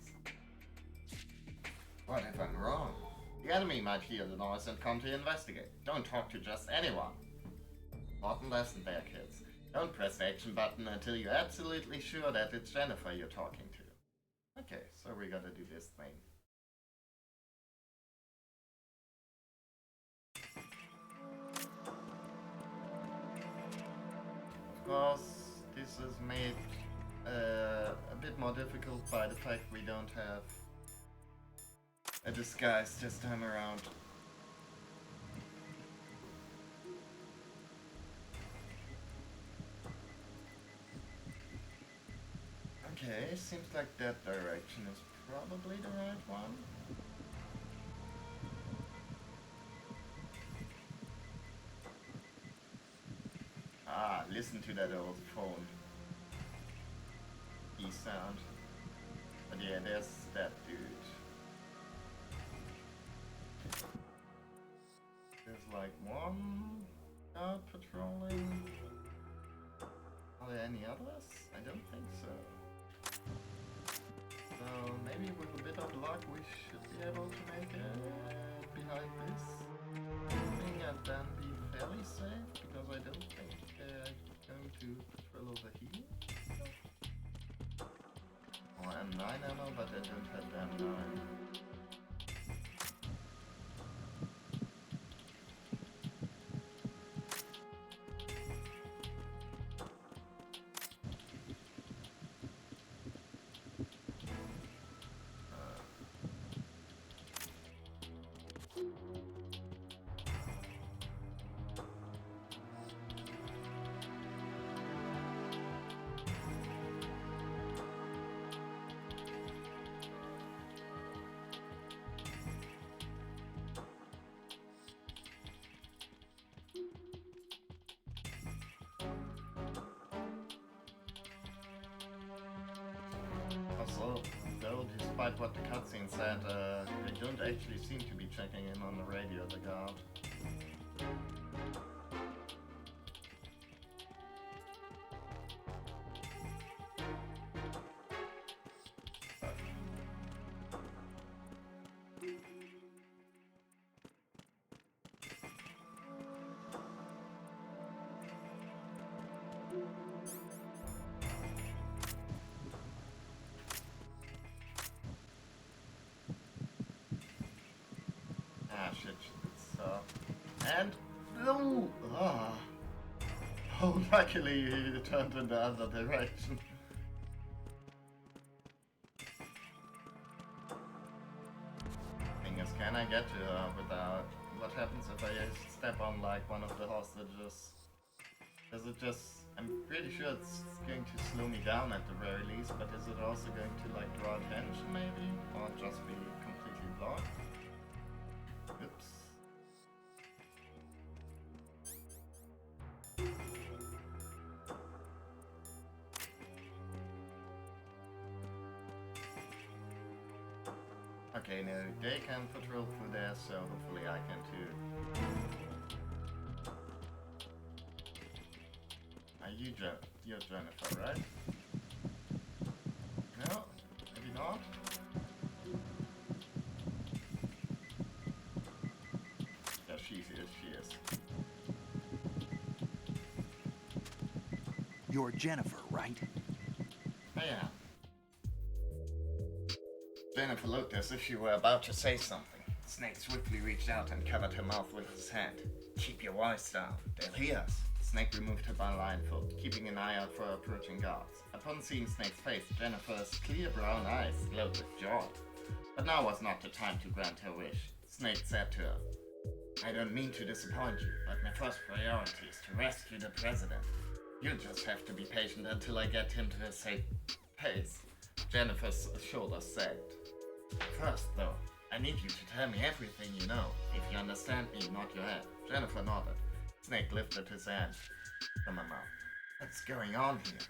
What if I'm wrong? The enemy might hear the noise and come to investigate. Don't talk to just anyone. Important lesson there, kids. Don't press the action button until you're absolutely sure that it's Jennifer you're talking to. Okay, so we gotta do this thing. Of course, this is made a bit more difficult by the fact we don't have a disguise this time around. Okay, seems like that direction is probably the right one. Ah, listen to that old phone key sound. But yeah, there's that dude. There's like one guard patrolling. Are there any others? I don't think so. So maybe with a bit of luck we should be able to make it behind this thing and then be fairly safe, because I don't think they're going to patrol over here. Or M9 ammo, but I don't have M9. Also, though, despite what the cutscene said, they don't actually seem to be checking in on the radio, the guard. Ah, shit, so... And... Oh! Oh, luckily he turned in the other direction. Thing is, can I get to her without... What happens if I step on like one of the hostages? Is it just... I'm pretty sure it's going to slow me down at the very least, but is it also going to like draw attention maybe? Or just be completely blocked? Oops. Okay, now they can patrol through there, so hopefully I can too. You're Jennifer, right? No? Maybe not? Yeah, she is. You're Jennifer, right? I am. Jennifer looked as if she were about to say something. Snake swiftly reached out and covered her mouth with his hand. Keep your voice down. They'll hear us. Snake removed her blindfold, keeping an eye out for approaching guards. Upon seeing Snake's face, Jennifer's clear brown eyes glowed with joy. But now was not the time to grant her wish. Snake said to her, I don't mean to disappoint you, but my first priority is to rescue the president. You'll just have to be patient until I get him to a safe place. Jennifer's shoulders sagged. First, though, I need you to tell me everything you know. If you understand me, nod your head. Jennifer nodded. Snake lifted his hand from her mouth. What's going on here?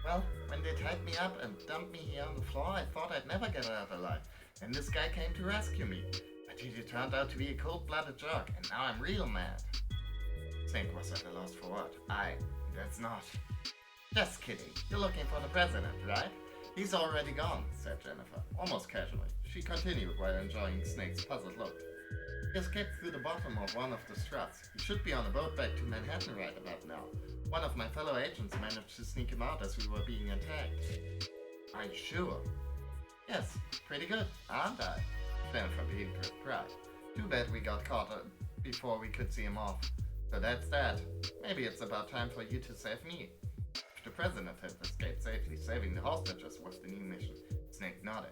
Well, when they tied me up and dumped me here on the floor, I thought I'd never get out alive. And this guy came to rescue me. But he turned out to be a cold-blooded jerk, and now I'm real mad. Snake was at a loss for word. That's not. Just kidding. You're looking for the president, right? He's already gone, said Jennifer, almost casually. She continued while enjoying Snake's puzzled look. He escaped through the bottom of one of the struts. He should be on a boat back to Manhattan right about now. One of my fellow agents managed to sneak him out as we were being attacked. Are you sure? Yes, pretty good, aren't I? Jennifer beamed with pride. Too bad we got caught before we could see him off. So that's that. Maybe it's about time for you to save me. The president had escaped safely, saving the hostages was the new mission. Snake nodded.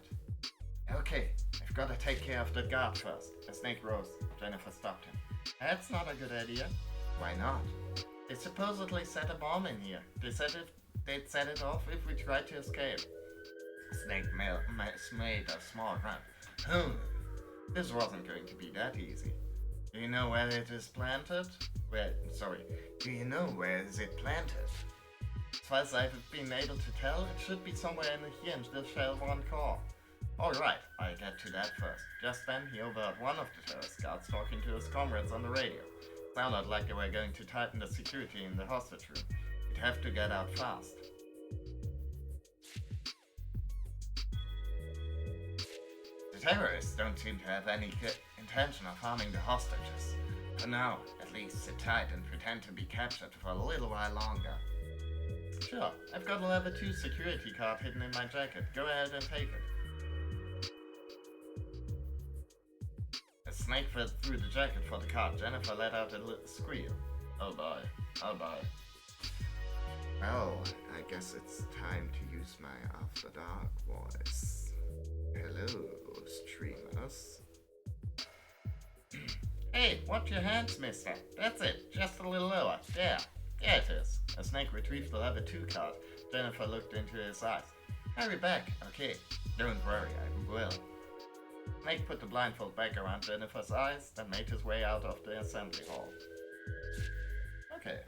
Okay, I've got to take care of the guard first. As Snake rose, Jennifer stopped him. That's not a good idea. Why not? They supposedly set a bomb in here. They said they'd set it off if we tried to escape. Snake made a small grunt. This wasn't going to be that easy. Do you know where it is planted? Do you know where is it planted? As far as I've been able to tell, it should be somewhere in here in the Shell 1 core. Alright, I'll get to that first. Just then, he overheard one of the terrorist guards talking to his comrades on the radio. Sounded like they were going to tighten the security in the hostage room. We'd have to get out fast. The terrorists don't seem to have any intention of harming the hostages. For now, at least, sit tight and pretend to be captured for a little while longer. Sure, I've got a level 2 security card hidden in my jacket. Go ahead and take it. As Snake fell through the jacket for the card, Jennifer let out a little squeal. Oh boy. Well, I guess it's time to use my After Dark voice. Hello, streamers. Hey, watch your hands, mister. That's it, just a little lower. There it is. As Snake retrieved the level 2 card, Jennifer looked into his eyes. Hurry back, okay. Don't worry, I will. Snake put the blindfold back around Jennifer's eyes, then made his way out of the assembly hall. Okay.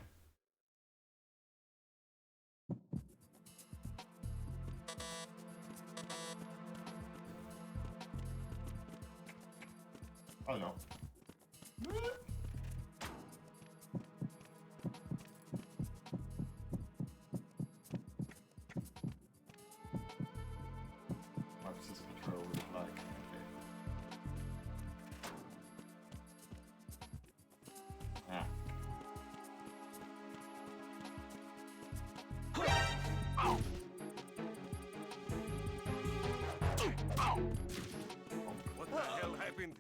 Oh no. What does this control look like? Okay. Ah. What the hell happened?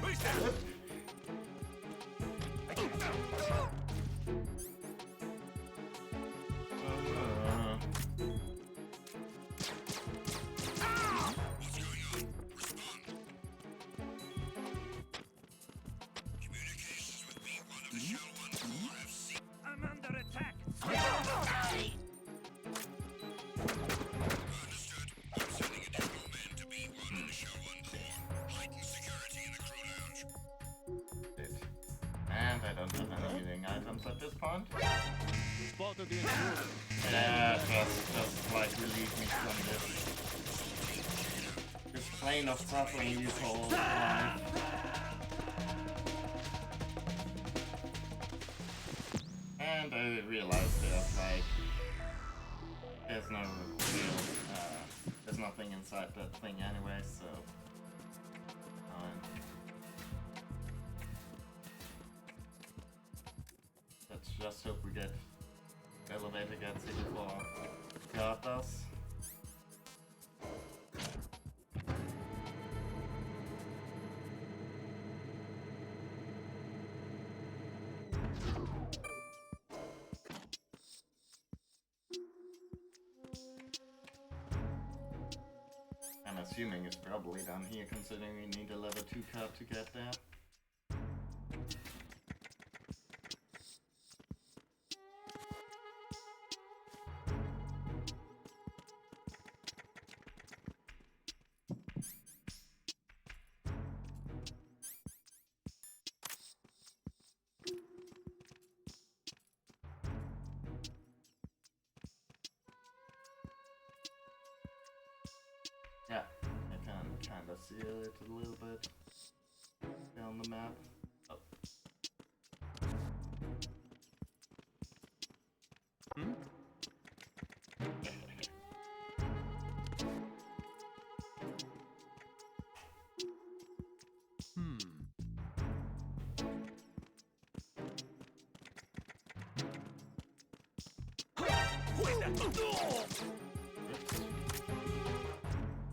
Who's that? out of the intruder. Yeah, just like relieve me from this plane of suffering you call life. And I realized there's no real, there's nothing inside that thing anyway, so let's just hope we get the elevator gets in before God does. I'm assuming it's probably down here, considering we need a level 2 card to get there. Yeah, I can kind of see it a little bit down the map. Oh. Hmm?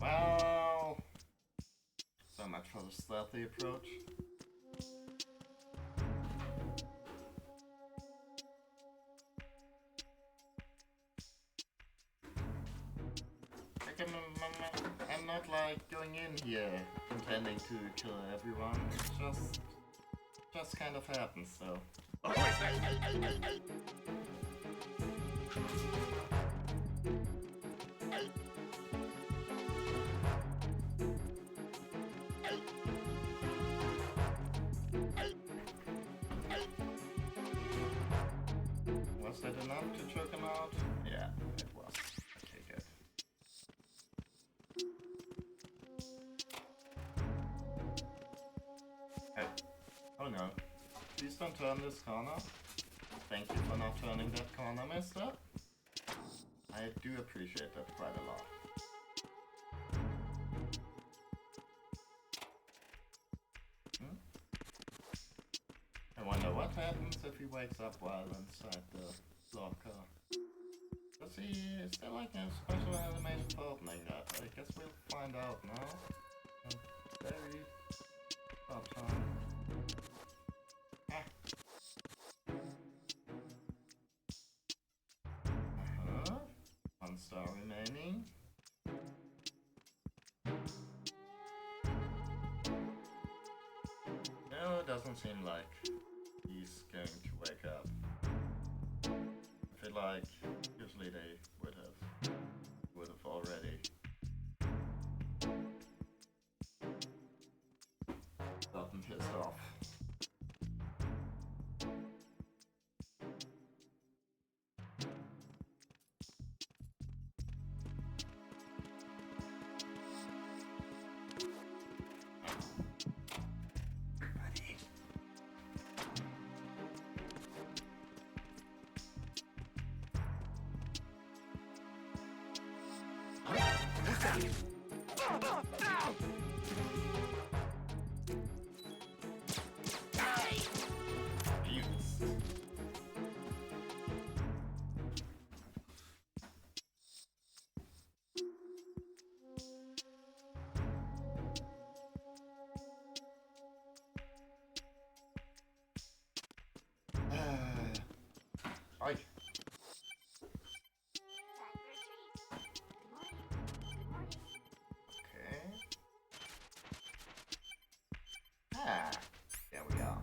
Well, so much for the stealthy approach. Like, I'm not like going in here intending to kill everyone. It just kind of happens, so. Was that enough to choke him out? Yeah, it was. Okay, good. Hey. Oh no. Please don't turn this corner. Thank you for not turning that corner, mister. I do appreciate that quite a lot. I wonder what happens if he wakes up while inside the locker. Is there like a special animation for opening that? I guess we'll find out now. Very short time. Uh-huh. 1 star remaining. No, it doesn't seem like he's going to wake up. I feel like usually they would have already gotten pissed off. Hi. Okay. Ah, there we are.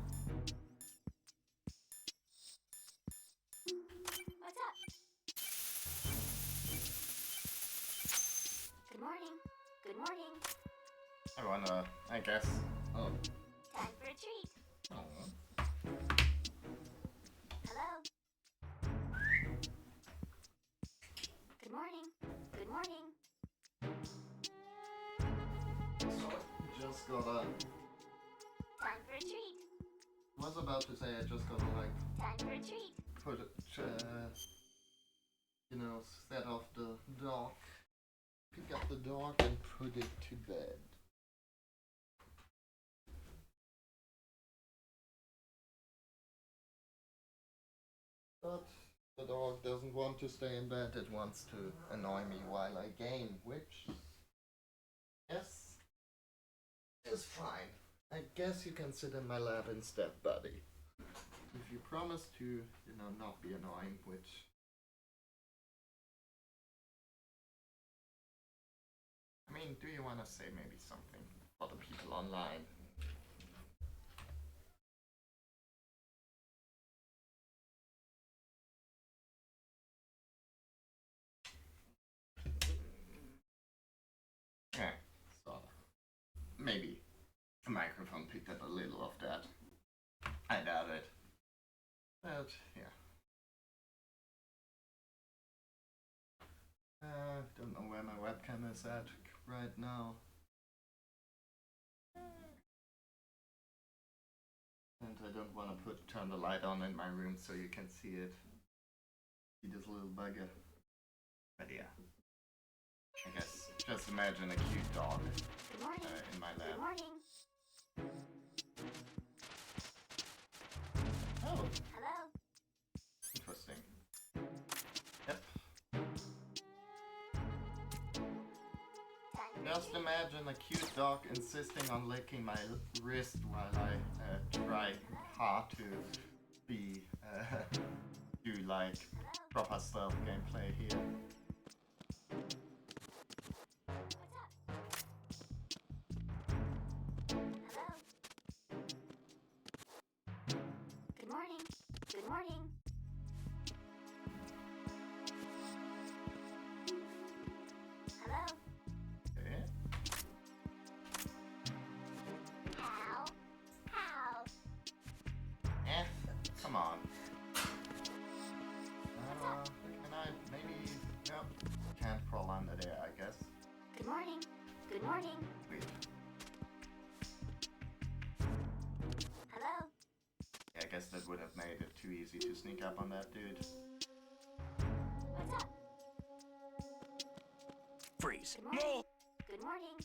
What's up? Good morning. Good morning. I guess. Oh. Time for a treat. Oh. Hello. just gotta. Time for a treat. I was about to say I just gotta like Time for a treat. put it, set off the dog, pick up the dog and put it to bed. But the dog doesn't want to stay in bed, it wants to annoy me while I game, which, yes, is fine. I guess you can sit in my lap instead, buddy. If you promise to, not be annoying, which... I mean, do you want to say maybe something for the people online? Okay, so maybe the microphone picked up a little of that. I doubt it. But, yeah. Don't know where my webcam is at right now. And I don't want to turn the light on in my room so you can see it. See this little bugger. But yeah. I guess just imagine a cute dog Good morning. in my Good lap. morning. Oh, Hello. interesting. Yep. Time for Just a treat. imagine a cute dog insisting on licking my wrist while I try hard to be do like proper stealth gameplay here. What's up? Hello. Good morning. Good morning. Hello. Okay. How? How? Come on. Can I maybe? Nope. Can't crawl under there, I guess. Good morning. Good morning. Wait. Hello. Yeah, I guess that would have made it too easy to sneak up on that dude. What's up? Freeze. Good morning. No! Good morning.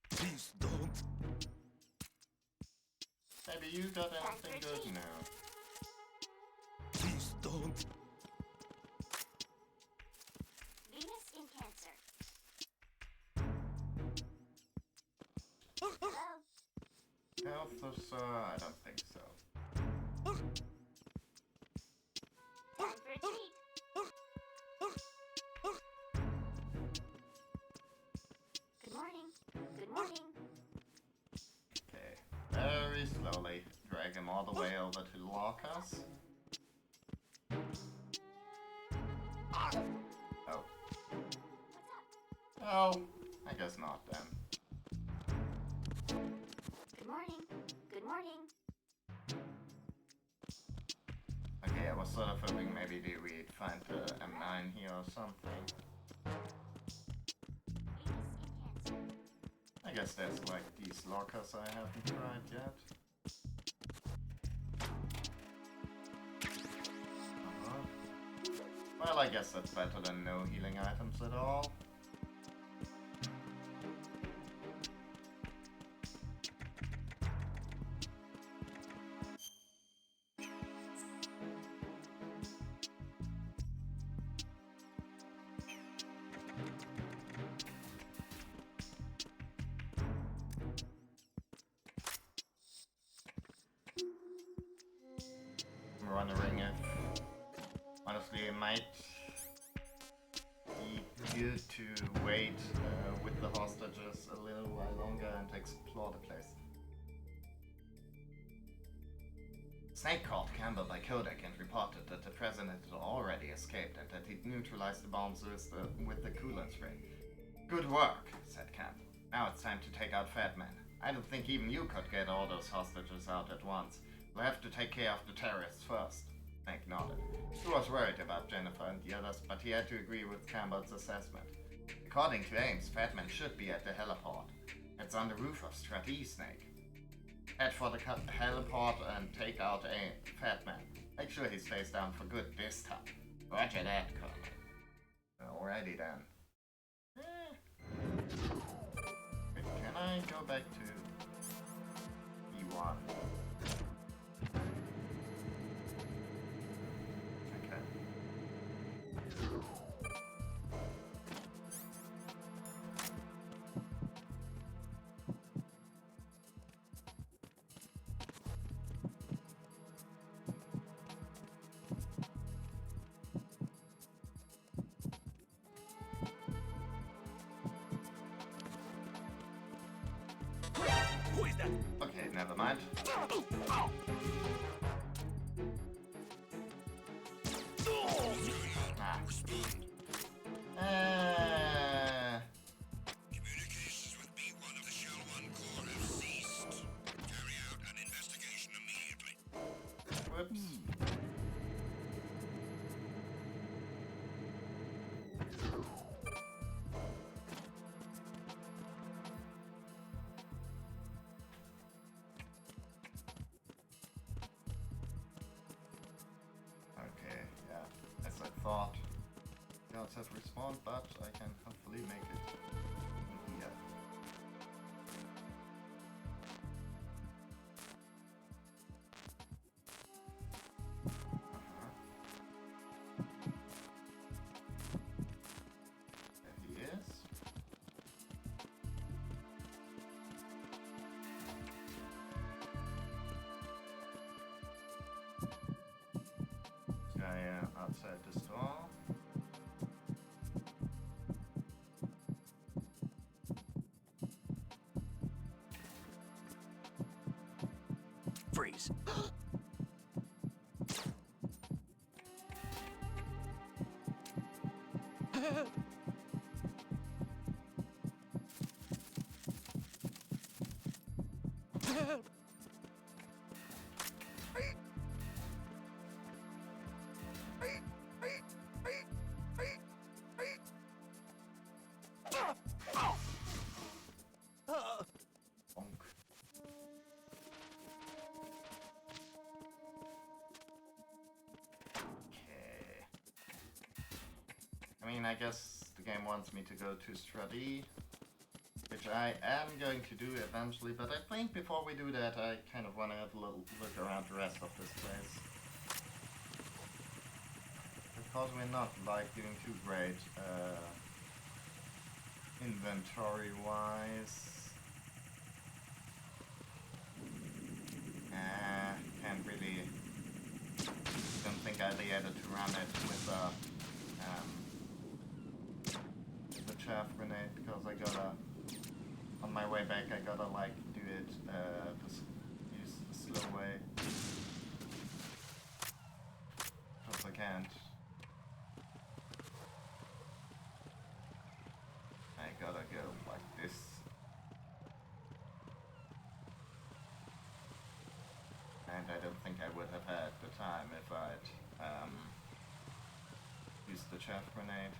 Please don't. Maybe you got anything good now. Please don't. Venus in Cancer. Hello. Health or so? I don't think so. Time for a treat. Good morning. Good morning. Okay. Very slowly drag him all the way over to Locus. Oh. What's up? Well, I guess not then. Good morning. Good morning. Okay, I was sort of hoping maybe we'd find the M9 here or something. Venus in Cancer. I guess there's like these lockers I haven't tried yet. Well, I guess that's better than no healing items at all. I'm wondering if, honestly, it might be good to wait with the hostages a little while longer and explore the place. Snake called Campbell by Kodak and reported that the president had already escaped and that he'd neutralized the bombs with the coolant spray. Good work, said Campbell. Now it's time to take out Fatman. I don't think even you could get all those hostages out at once. We'll have to take care of the terrorists first. Hank nodded. He was worried about Jennifer and the others, but he had to agree with Campbell's assessment. According to Ames, Fatman should be at the heliport. It's on the roof of Stratee, Snake. Head for the heliport and take out a fat man. Make sure he stays down for good this time. Roger that, Colonel. Alrighty then. Wait, can I go back to E1? Okay. Who is that? Okay, never mind. Ah. Communications with B1 of the Shell 1 Corps have ceased. Carry out an investigation immediately. Whoops. Okay, yeah, as I thought. Guards have respawned, but I can hopefully make it in here. There he is. Guy outside this door. Freeze. Bonk. Okay. I mean, I guess the game wants me to go to Stratee, which I am going to do eventually, but I think before we do that, I kind of want to have a little look around the rest of this place. Because we're not, like, doing too great, inventory-wise. Can't really, don't think I'll be able to run it with the chaff grenade, because I gotta, on my way back, I gotta, like, do it, use the slow way. Because I can't. I gotta go like this. And I don't think I would have had the time if I'd used the chaff grenade.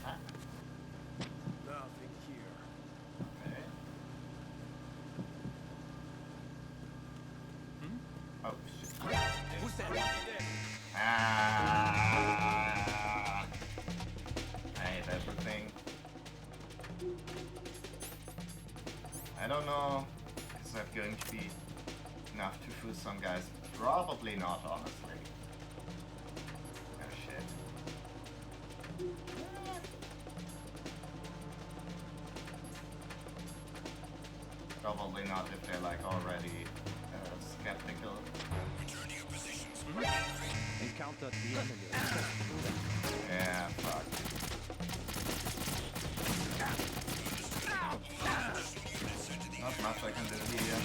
Ah, Nothing here. okay. Oh, shit. Who's that? Ah, I hate everything. I don't know, is that going to be enough to fool some guys? Probably not, honestly. Oh shit. Probably not if they're like already skeptical. Return to your positions. Encountered the enemy. Request pullback. Yeah, fuck. Not much I can do here.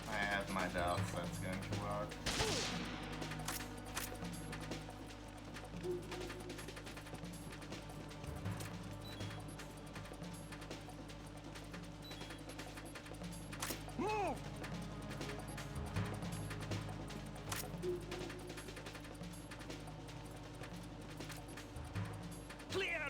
I have my doubts that's going to work. Move! Clear!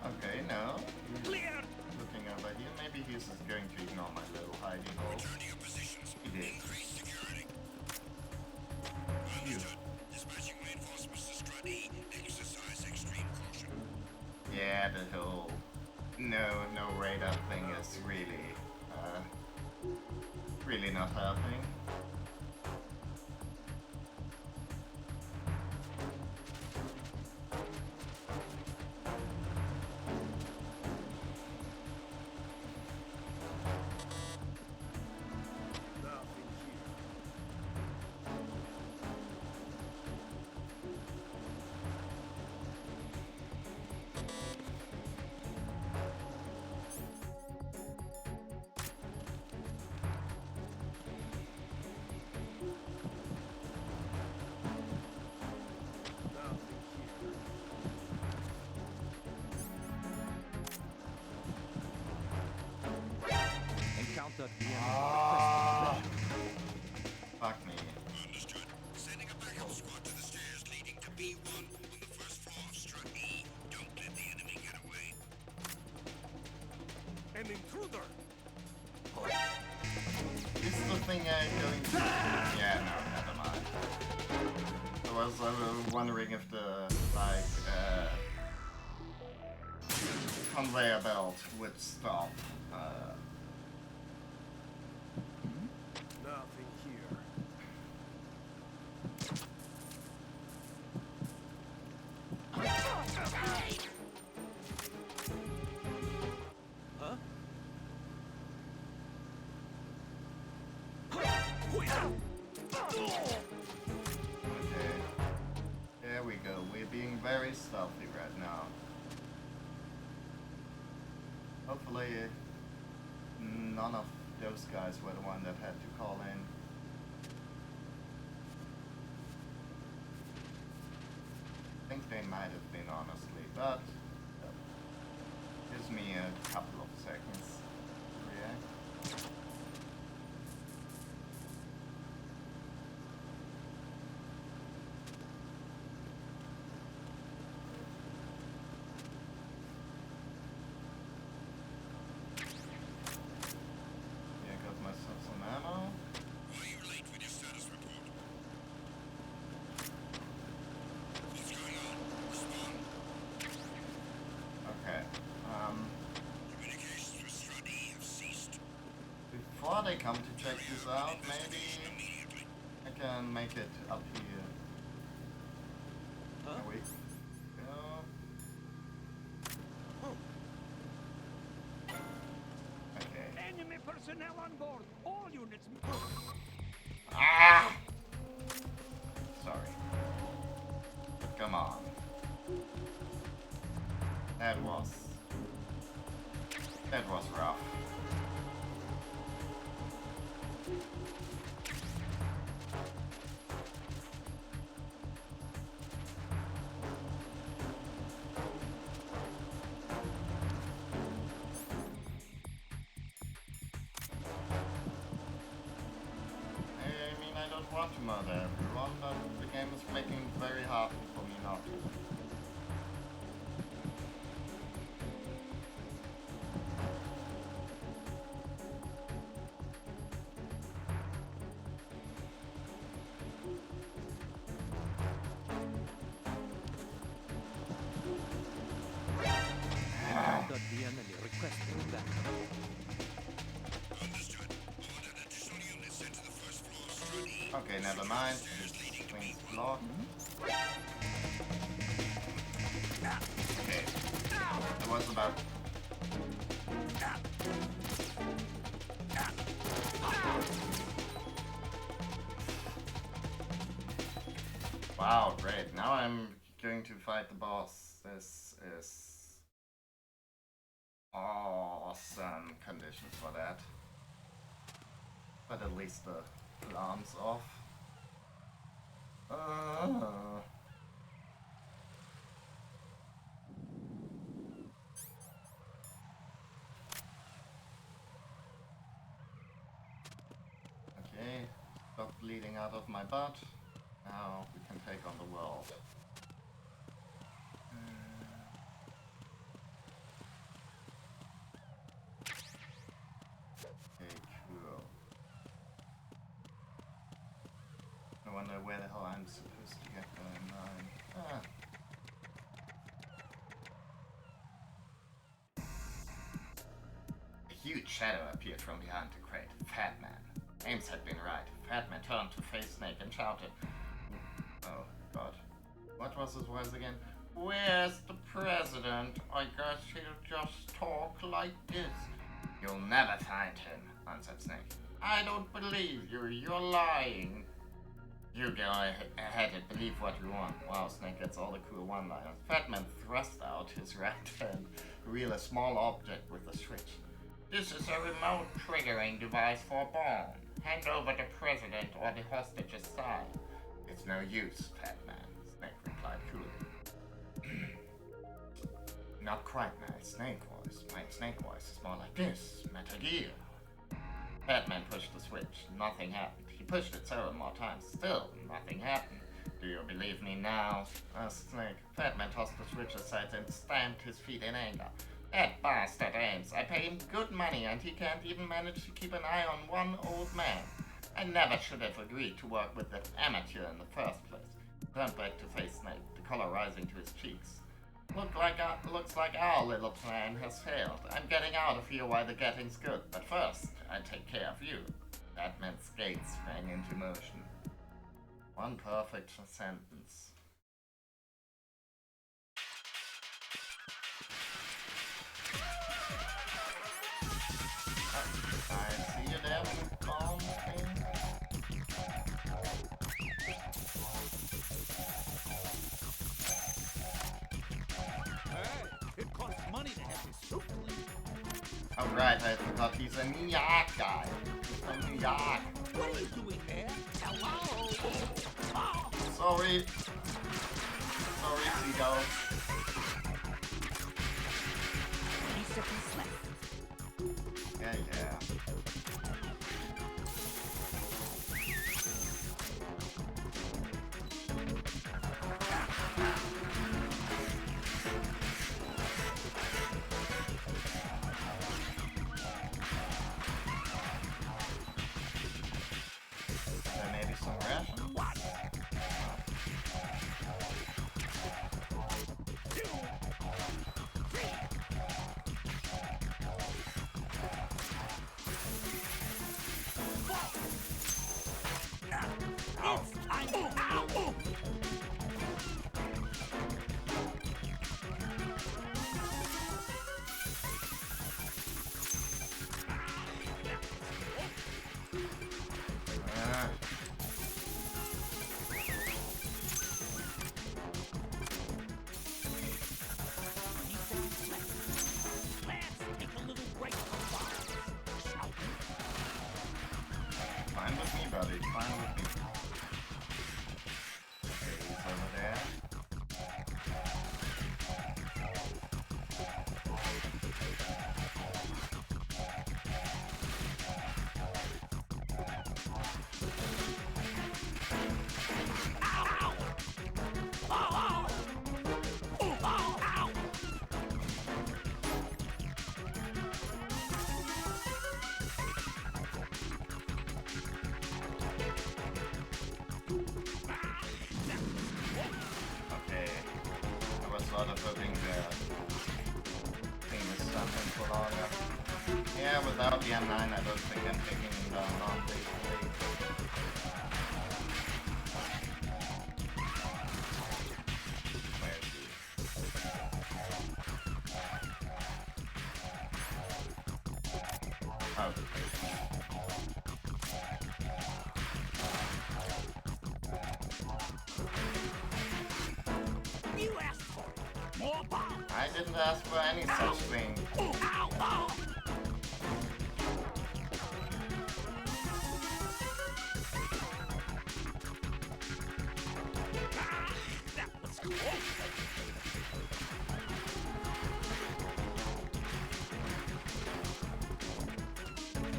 Okay, no. He's Clear! looking over here. Maybe he's just going to ignore my little hidey hole. Return to your positions. He did. Increase security. Understood. Dispatching reinforcements to Strut E. Exercise extreme caution. Yeah, the whole no radar thing is really not helping. Nothing here. Nothing here. Encountered the enemy. Ah, fuck me. Understood. Sending a backup squad to the stairs leading to B1 on the first floor of Strut E. Don't let the enemy get away. An intruder! Is the thing going to... Yeah, no, never mind. I was wondering if the, conveyor belt would stop. Nothing here. Huh? Okay. There we go. We're being very stealthy right now. Hopefully, none of those guys were the one that had to call in. I think they might have been, honestly, but gives me a couple of seconds to react. Yeah, got myself some ammo. Why are you late with your status report? What's going on? Respond. Okay. Communications with Strut E have ceased. Before they come to check this out, maybe Immediately. I can make it up here. Huh? There we go. Okay. Enemy personnel on board! All units... Ah! Sorry. Come on. That was rough. I mean, I don't want to murder everyone, but the game is making it very hard for me not to. Encountered the enemy. Requesting backup. Understood. Ordered additional units sent to the first floor of Strut E. Okay, never mind. This thing's blocked. Okay. That was about... Wow, great. Now I'm going to fight the boss. This is awesome conditions for that. But at least the alarm's off. Okay, stop bleeding out of my butt. Now we can take on the world. Okay, cool. I wonder where the hell I'm supposed to get going on. A huge shadow appeared from behind the crate. Fat Man. Ames had been right. Fat Man turned to face Snake and shouted. Oh, God. What was his voice again? Where's the president? I guess he'll just talk like this. You'll never find him, answered Snake. I don't believe you. You're lying. You go ahead and believe what you want. Wow, Snake gets all the cool one-liners. Fatman thrust out his right hand, revealed a small object with a switch. This is a remote triggering device for a bomb. Hand over the president or the hostage's side. It's no use, Fatman, Snake replied coolly. Not quite my Snake voice. My Snake voice is more like this. Metal Gear. Fatman pushed the switch. Nothing happened. He pushed it several more times. Still, nothing happened. Do you believe me now? Asked Snake. Fatman tossed the switch aside and stamped his feet in anger. That bastard Ames. I pay him good money and he can't even manage to keep an eye on one old man. I never should have agreed to work with that amateur in the first place. He turned back to face Snake, the color rising to his cheeks. Looks like our little plan has failed. I'm getting out of here while the getting's good, but first, I take care of you. That meant skates sprang into motion. One perfect sentence. I see you there with the bomb thing. It costs money to have this soup cleaned. Oh right, I forgot he's a New York guy. He's from New York. What are you doing there? Hello? Sorry. Sorry, Seagull. 30 seconds left. Yeah. There may be some ration. Fine with me, buddy. Fine with me. Okay, he's over there. Okay, I was sort of hoping the thing was something for longer. Yeah, without the M9, I don't think I'm taking him down long basically. Oh. You asked for it. More bombs. I didn't ask for any such thing. Ow, ow. That was close.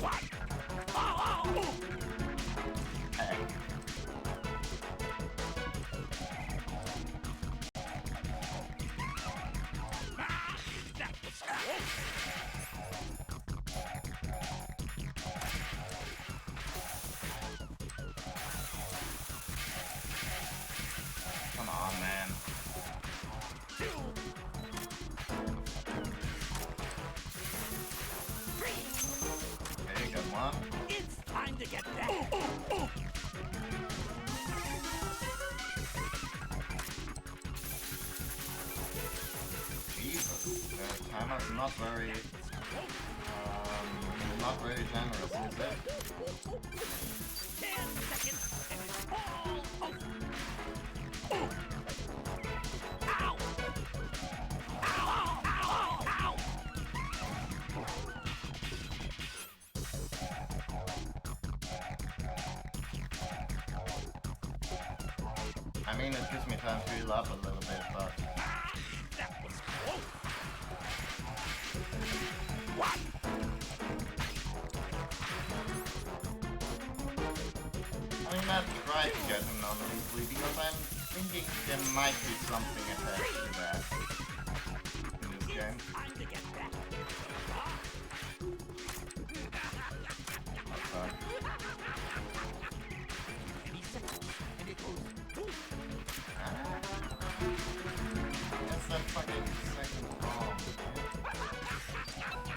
What? Oh, oh. Hey. That was close. Come on, man. Very good one. It's time to get that. Jesus, the timer's not very generous, is it? 10 seconds and it's all over. Ow! Ow, ow, ow, ow, I mean, it gives me time to heal up a little bit, but that was close. What? I mean, I tried to get him non-lethally because I'm thinking there might be something attached to that in this game. It's time to get that. Okay. Any second, and it goes boom. That's that fucking second bomb.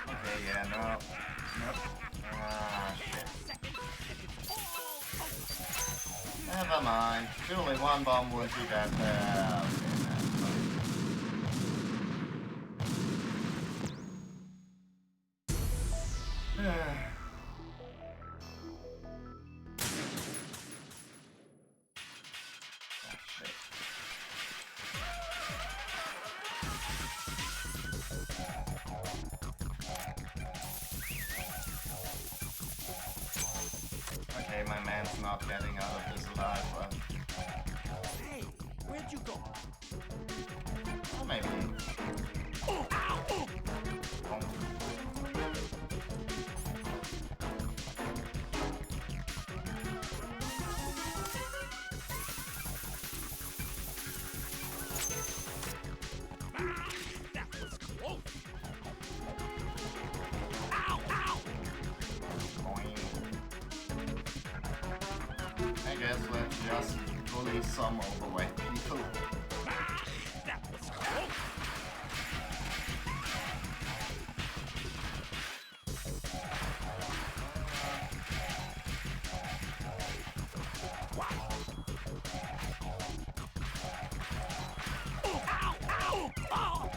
Okay, yeah, no. Nope. Ah, shit. Never mind. Surely one bomb would be that bad. Okay, Okay, my man's not getting out of this alive, but Hey, where'd you go? well, maybe. Oh, ow! Oh. That was close. Ow, ow! Boing. I guess let's just bully some overweight people. That was close. Oh, ow, ow! Oh.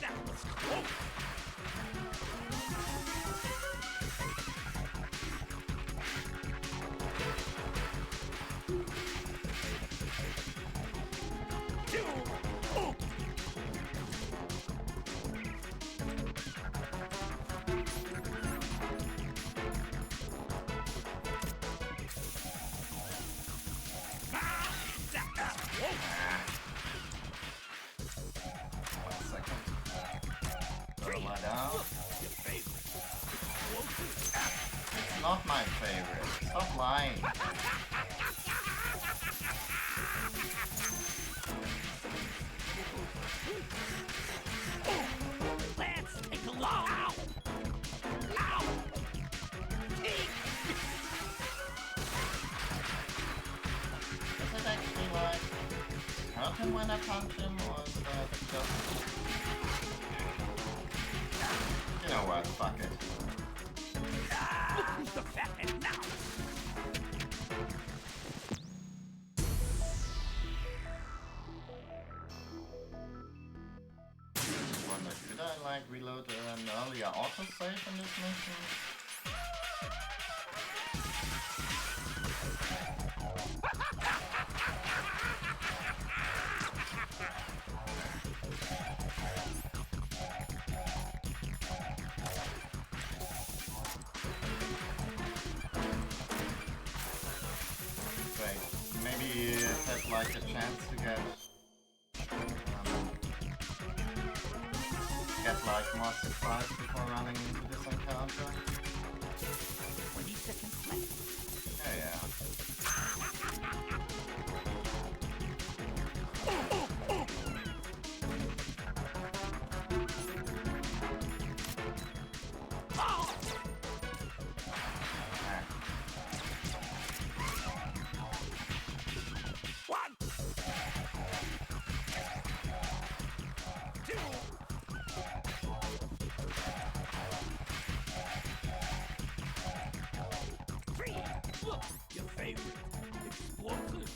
That was close. Oh. That was close. 1 second. Throw my down. Your favorite. It's not my favorite. Stop lying. Let's take a look. Ow! Ow! Eek! Does it actually like hurt him when I punch him, or is that just... You know what, fuck it. Who's the fathead now? like reload an earlier autosave in this mission? Wait, maybe it has like a chance to get like more surprise before running into this encounter. 20 seconds left. Yeah. One, two, three. Look, your favorite explosive.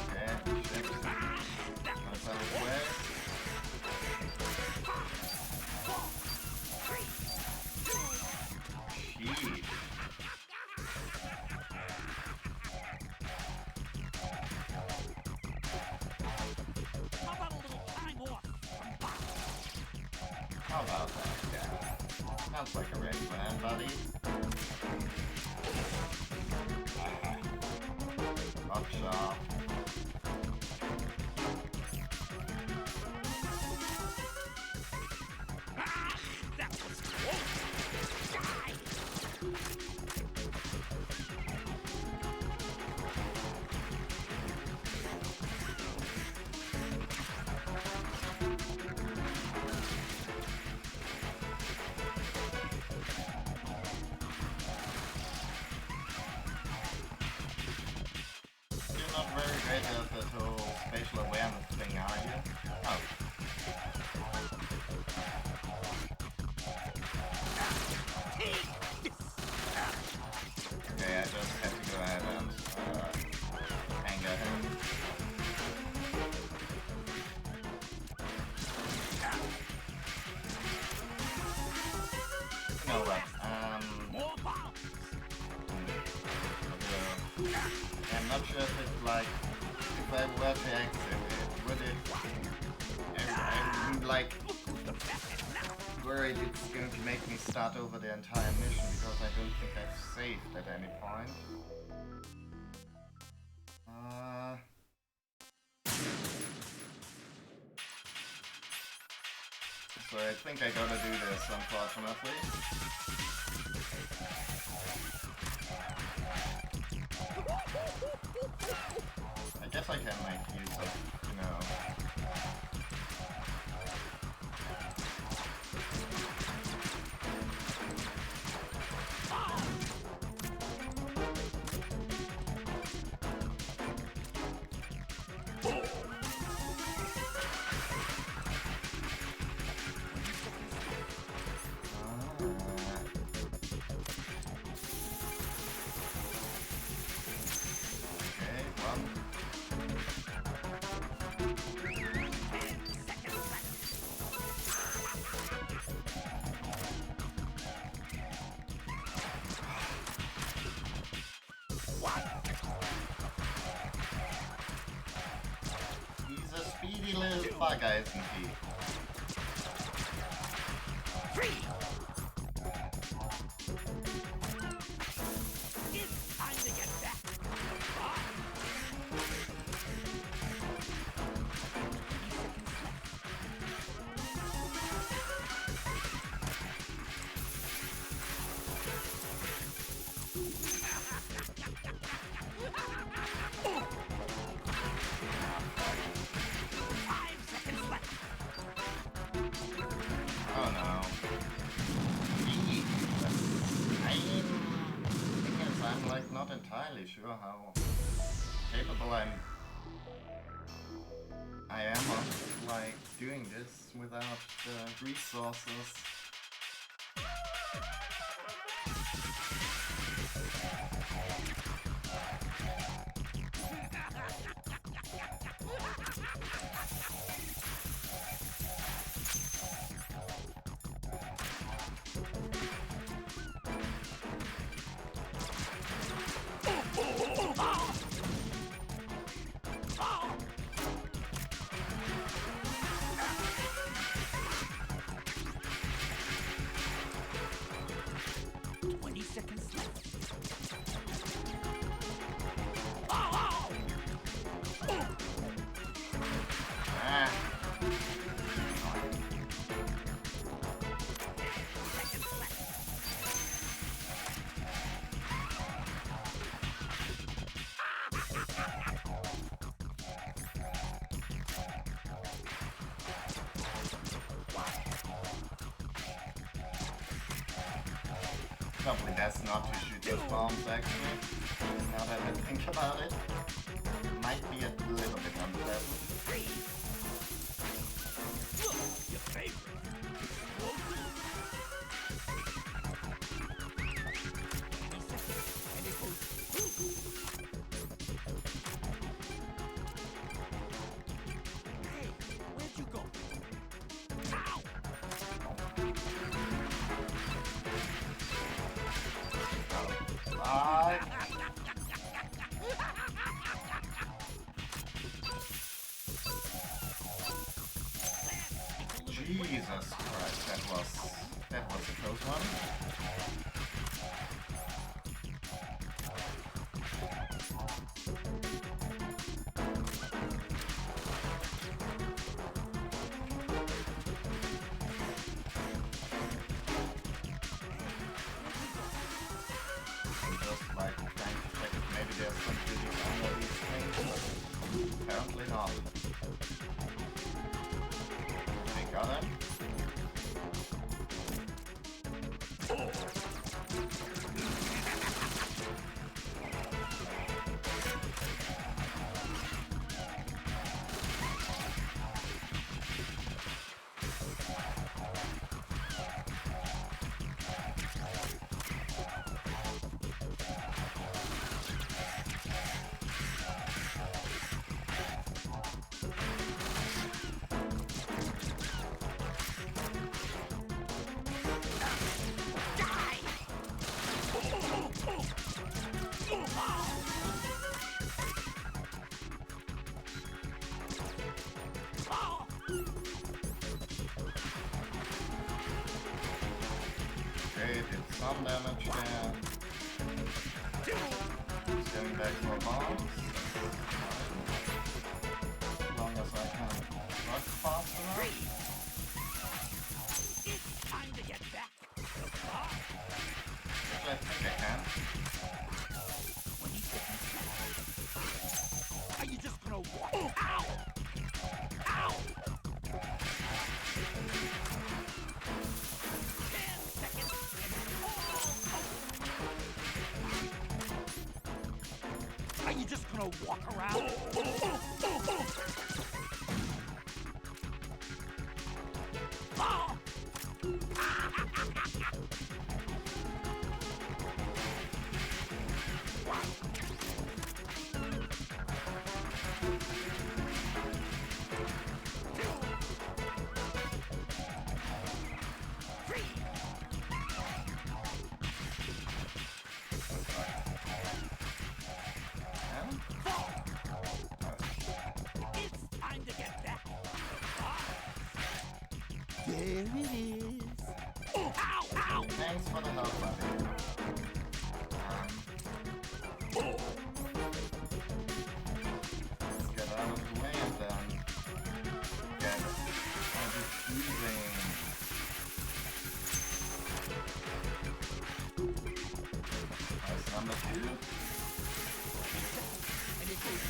Okay, shit. Comes out of the way. Sheesh. How about a little time off? How about that? Yeah. Sounds like a great plan, buddy. Up sharp. That was close. Die. You're not very great at the whole spatial awareness thing, are you? Oh. Okay, I just have to go ahead and anger him. You know what? More bombs. I'm not sure if it's like, if I were to exit it, would it, I'm like worried it's going to make me start over the entire mission because I don't think I've saved at any point. So I think I gotta do this, unfortunately. I guess I can make use of, you know... Okay, one. He's a speedy little bugger, isn't he? Three. It's time to get back. Oh no. Jeez. I'm like not entirely sure how capable I am of like doing this without the resources. Probably best not to shoot those bombs actually. Now that I think about it. Might be a little bit unpleasant. Your favorite. Hey, where'd you go? Ow! Jesus Christ, that was a close one. I'm just like trying to check if maybe there's some goodies under these things. Apparently not. Okay, got him. Okay, did some damage there. He's getting back more bombs. As long as I can run fast enough. It's time to get back. Which I think I can. 20 seconds left. Are you just gonna walk? Ow! Ow! 10 seconds and it's all over. Are you just gonna walk around? Oh! It's time to get back. There it is. Ow! Ow! Thanks for the help, buddy. Let's get out of the way and then get defusing. That's number 2. And it goes.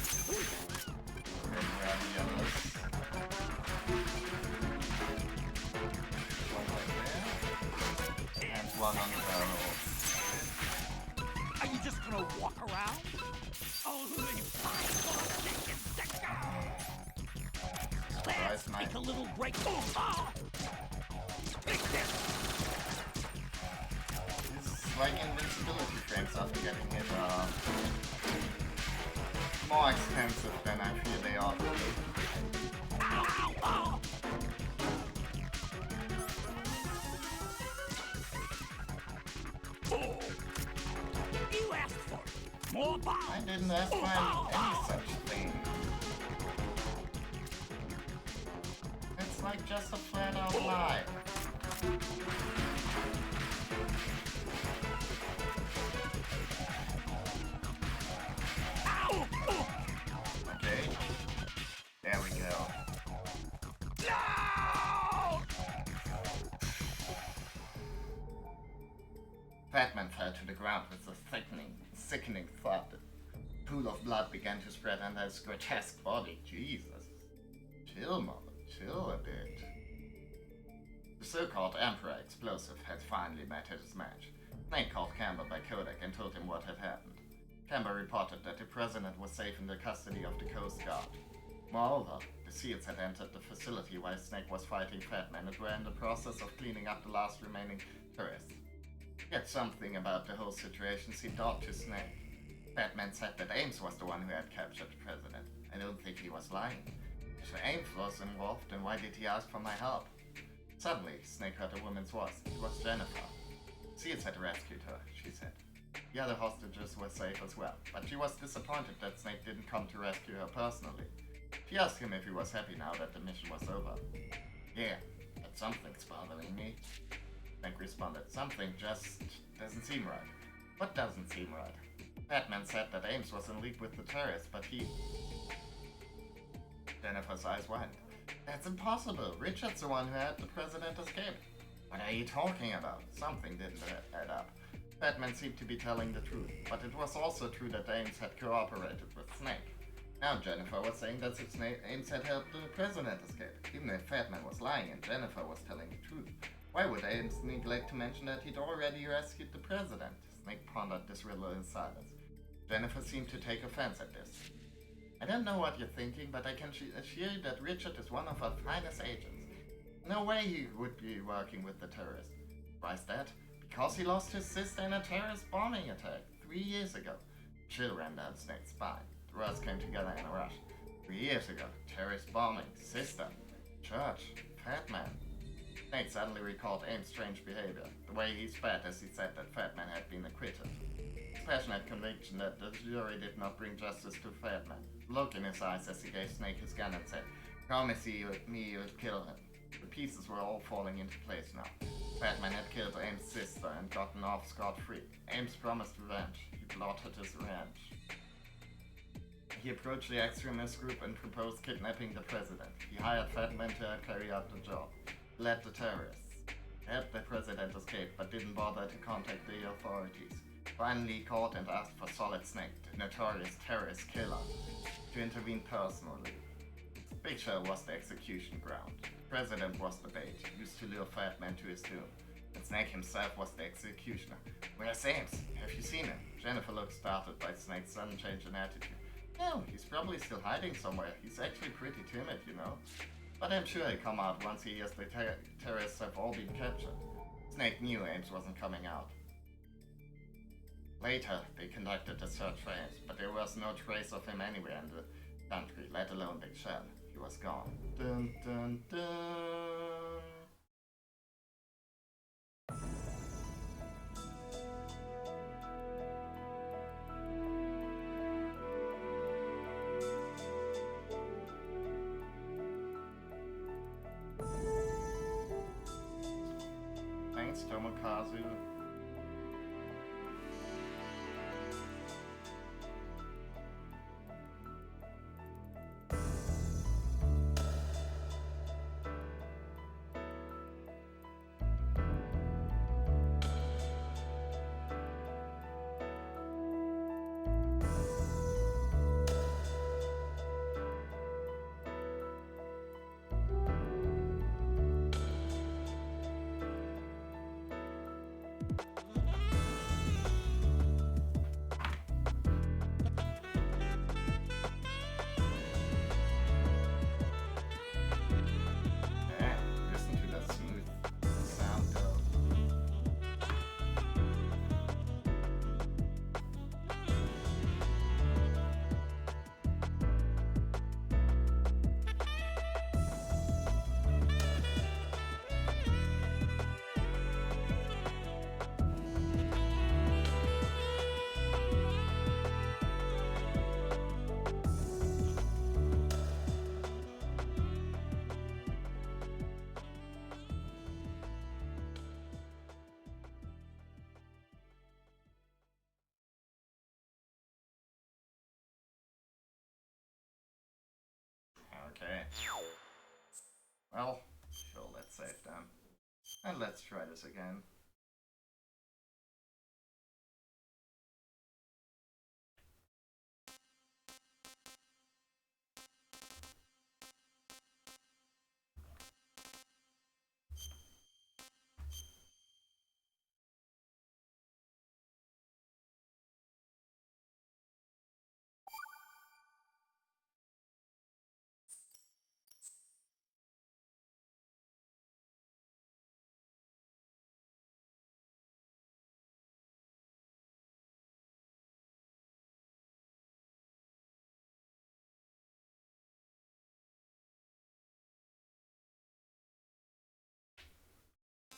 And where are the others? One right there. And one on the barrel. Are you just gonna walk around? Only fire! just my- take a little break. Oh! Take this! These like invincibility frames after getting hit are more expensive than I feel they ought to be. Ow! Oh! Oh! You asked for it. More bombs! I didn't ask for any such thing. It's like just a flat out lie. Ow! Oh! Okay. There we go. No! Fatman fell to the ground with a sickening thud. A pool of blood began to spread under his grotesque body. Jesus. Chill, mother. Chill a bit. The so-called Emperor Explosive had finally met his match. Snake called Camber by Kodak and told him what had happened. Camber reported that the president was safe in the custody of the Coast Guard. Moreover, the SEALs had entered the facility while Snake was fighting Fatman and were in the process of cleaning up the last remaining tourists. Yet something about the whole situation seemed odd to Snake. Fatman said that Ames was the one who had captured the president. I don't think he was lying. If Ames was involved, then why did he ask for my help? Suddenly, Snake heard a woman's voice. It was Jennifer. SEALs had rescued her, she said. The other hostages were safe as well, but she was disappointed that Snake didn't come to rescue her personally. She asked him if he was happy now that the mission was over. Yeah, but something's bothering me. Snake responded, something just doesn't seem right. What doesn't seem right? Batman said that Ames was in league with the terrorists, but he... Jennifer's eyes widened. That's impossible. Richard's the one who had the president escape. What are you talking about? Something didn't add up. Batman seemed to be telling the truth, but it was also true that Ames had cooperated with Snake. Now Jennifer was saying that Ames had helped the president escape, even if Batman was lying and Jennifer was telling the truth. Why would Ames neglect to mention that he'd already rescued the president? Snake pondered this riddle in silence. Jennifer seemed to take offense at this. I don't know what you're thinking, but I can assure you that Richard is one of our finest agents. No way he would be working with the terrorists. Why is that? Because he lost his sister in a terrorist bombing attack 3 years ago. Chill ran down Snake's spine. The words came together in a rush. 3 years ago, terrorist bombing, sister, church, Fatman. Snake suddenly recalled Ames' strange behavior, the way he spat as he said that Fatman had been acquitted. His passionate conviction that the jury did not bring justice to Fatman. Look in his eyes as he gave Snake his gun and said, "Promise me you'll kill him." The pieces were all falling into place now. Fatman had killed Ames' sister and gotten off scot-free. Ames promised revenge. He plotted his revenge. He approached the extremist group and proposed kidnapping the president. He hired Fatman to carry out the job. He led the terrorists. He helped the president escape, but didn't bother to contact the authorities. Finally, he called and asked for Solid Snake, the notorious terrorist killer, to intervene personally. Big Show was the execution ground. The president was the bait, used to lure Fatman to his doom. And Snake himself was the executioner. Where's Ames? Have you seen him? Jennifer looked startled by Snake's sudden change in attitude. No, he's probably still hiding somewhere. He's actually pretty timid, you know. But I'm sure he'll come out once he hears the terrorists have all been captured. Snake knew Ames wasn't coming out. Later, they conducted a search for Ames, but there was no trace of him anywhere in the country, let alone Big Shell. He was gone. Dun dun dun! Thanks, Tomokazu. Okay. Well, sure, let's save them. And let's try this again.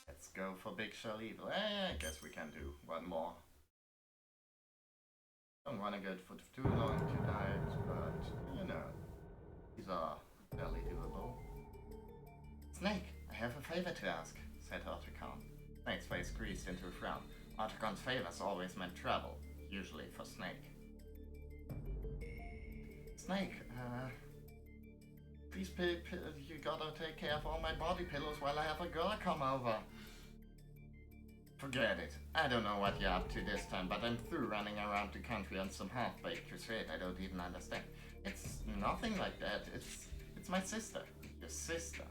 Let's go for Big Shell Evil. I guess we can do one more. Don't want to go for too long tonight, but you know, these are fairly doable. Snake, I have a favor to ask, said Otacon. Snake's face creased into a frown. Otacon's favors always meant trouble, usually for Snake. Snake, please you gotta take care of all my body pillows while I have a girl come over. Forget it. I don't know what you're up to this time, but I'm through running around the country on some half-baked crusade I don't even understand. It's nothing like that. It's my sister. Your sister.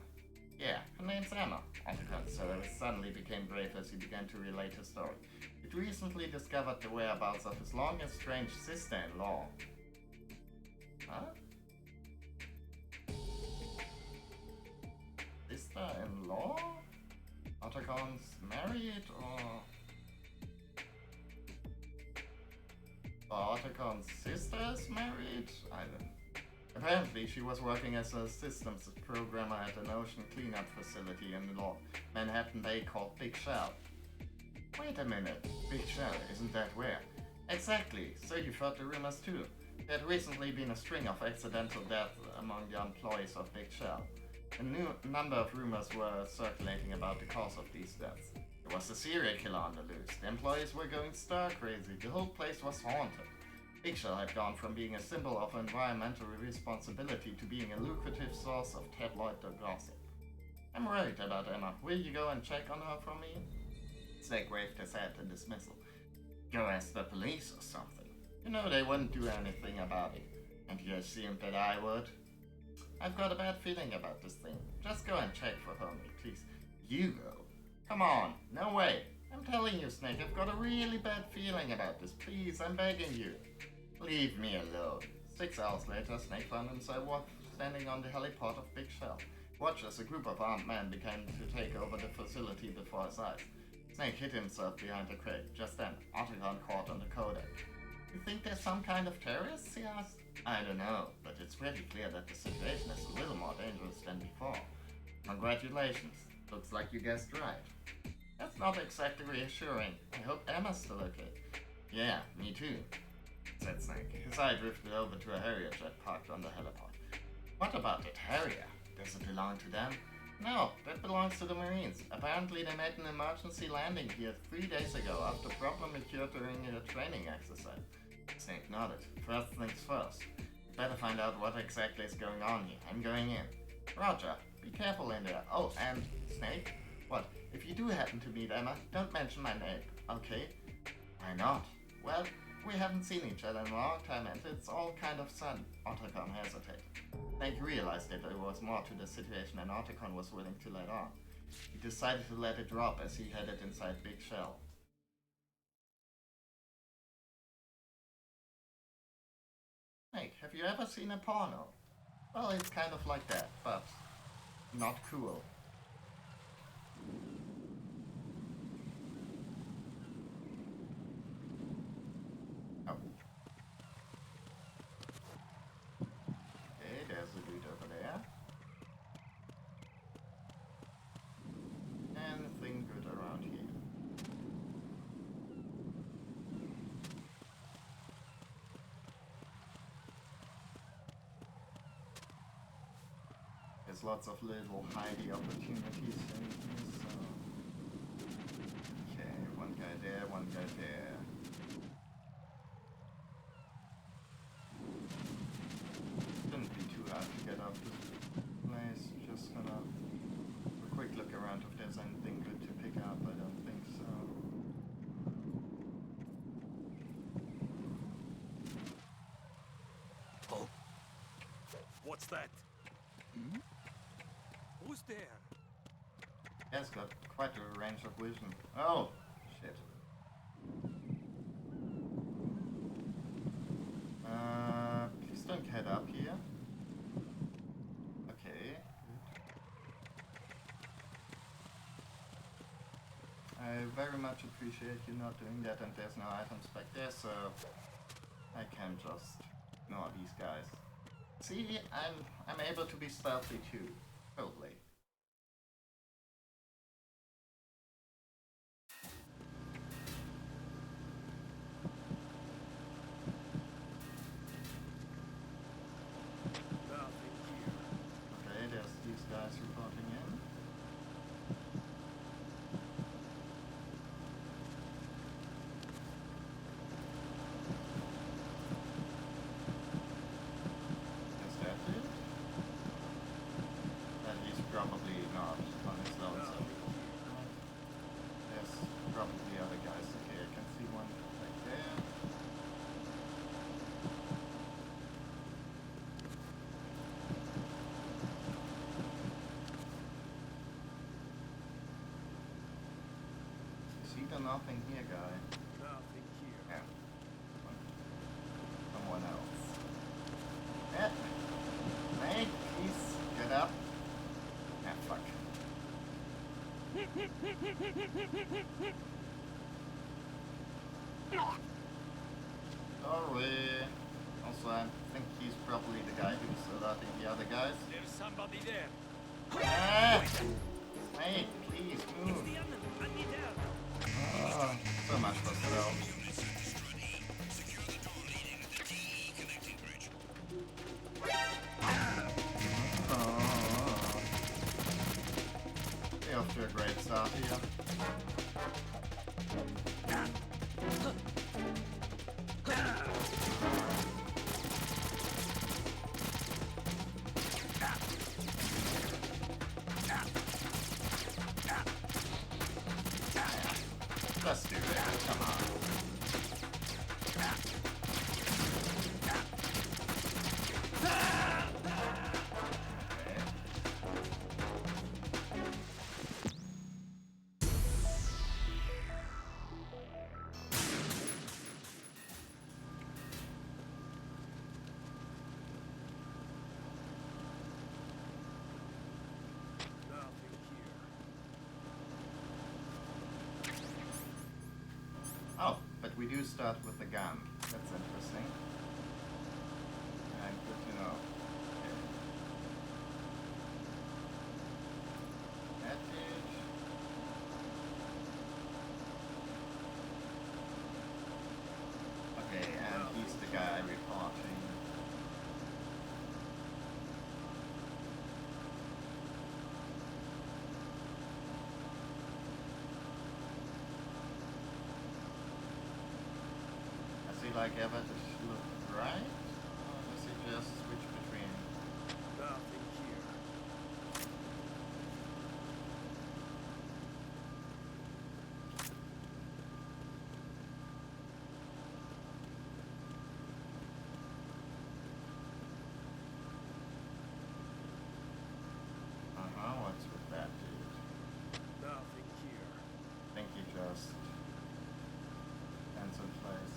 Yeah, her name's Emma. Otacon suddenly became brave as he began to relate his story. He'd recently discovered the whereabouts of his long-estranged sister-in-law. Huh? Sister-in-law? Otacon's married, or Otacon's sister's married? I don't know. Apparently, she was working as a systems programmer at an ocean cleanup facility in Manhattan Bay called Big Shell. Wait a minute, Big Shell, isn't that where? Exactly, so you've heard the rumors too. There had recently been a string of accidental deaths among the employees of Big Shell. A number of rumors were circulating about the cause of these deaths. There was a serial killer on the loose. The employees were going stir crazy. The whole place was haunted. Big Shell had gone from being a symbol of environmental responsibility to being a lucrative source of tabloid gossip. I'm worried about Emma. Will you go and check on her for me? Snake waved his head in dismissal. Go ask the police or something. You know they wouldn't do anything about it. And you assumed that I would? I've got a bad feeling about this thing. Just go and check for her, please. You go. Come on. No way. I'm telling you, Snake, I've got a really bad feeling about this. Please, I'm begging you. Leave me alone. 6 hours later, Snake found himself standing on the helipad of Big Shell. Watch as a group of armed men began to take over the facility before his eyes. Snake hid himself behind a crate. Just then, Otacon caught on the codec. You think there's some kind of terrorist? He asked. I don't know, but it's pretty clear that the situation is a little more dangerous than before. Congratulations. Looks like you guessed right. That's not exactly reassuring. I hope Emma's still okay. Yeah, me too, said Snake. His eye drifted over to a Harrier jet parked on the helipad. What about that Harrier? Does it belong to them? No, that belongs to the Marines. Apparently they made an emergency landing here 3 days ago after a problem occurred during a training exercise. Snake nodded. First things first. Better find out what exactly is going on here. I'm going in. Roger. Be careful in there. Oh, and Snake? What? If you do happen to meet Emma, don't mention my name, okay? Why not? Well, we haven't seen each other in a long time and it's all kind of sudden. Otacon hesitated. Snake realized that there was more to the situation than Otacon was willing to let on. He decided to let it drop as he headed inside Big Shell. Snake, have you ever seen a porno? Well, it's kind of like that, but not cool. Oh. Okay, there's a dude over there. Anything good around here? There's lots of little hidey opportunities in here, so... Okay, one guy there, one guy there. Shouldn't be too hard to get up this. What's that? Who's there? He's got quite a range of vision. Oh, shit. Please don't head up here. Okay. I very much appreciate you not doing that, and there's no items back there, so I can just ignore these guys. See, I'm able to be stealthy too. Totally. Nothing here. Okay, there's these guys reporting in. Is that it? That he's probably not on his lonesome. There's probably other guys. Okay, I can see one back there. See the nothing here, guy. Nothing here. Yeah. Someone else. Mate, please get up. Ah, fuck. Sorry. Also, I think he's probably the guy who's alerting the other guys. There's somebody there. Ah! Mate, please move. The enemy. I need help. Oh, so much for stealth. Units at Strut E. Secure the door leading to the DE connecting bridge. Oh. We're off to a great start here. Let's do it. Come on. Okay. Nothing here. Oh, but we do start with the gun. That's interesting. And good to know. Okay. Advantage. Okay, and he's the guy reporting. Does he like ever to look right? Or does he just switch between? Nothing here. What's with that dude? Nothing here. I think he just ends in place.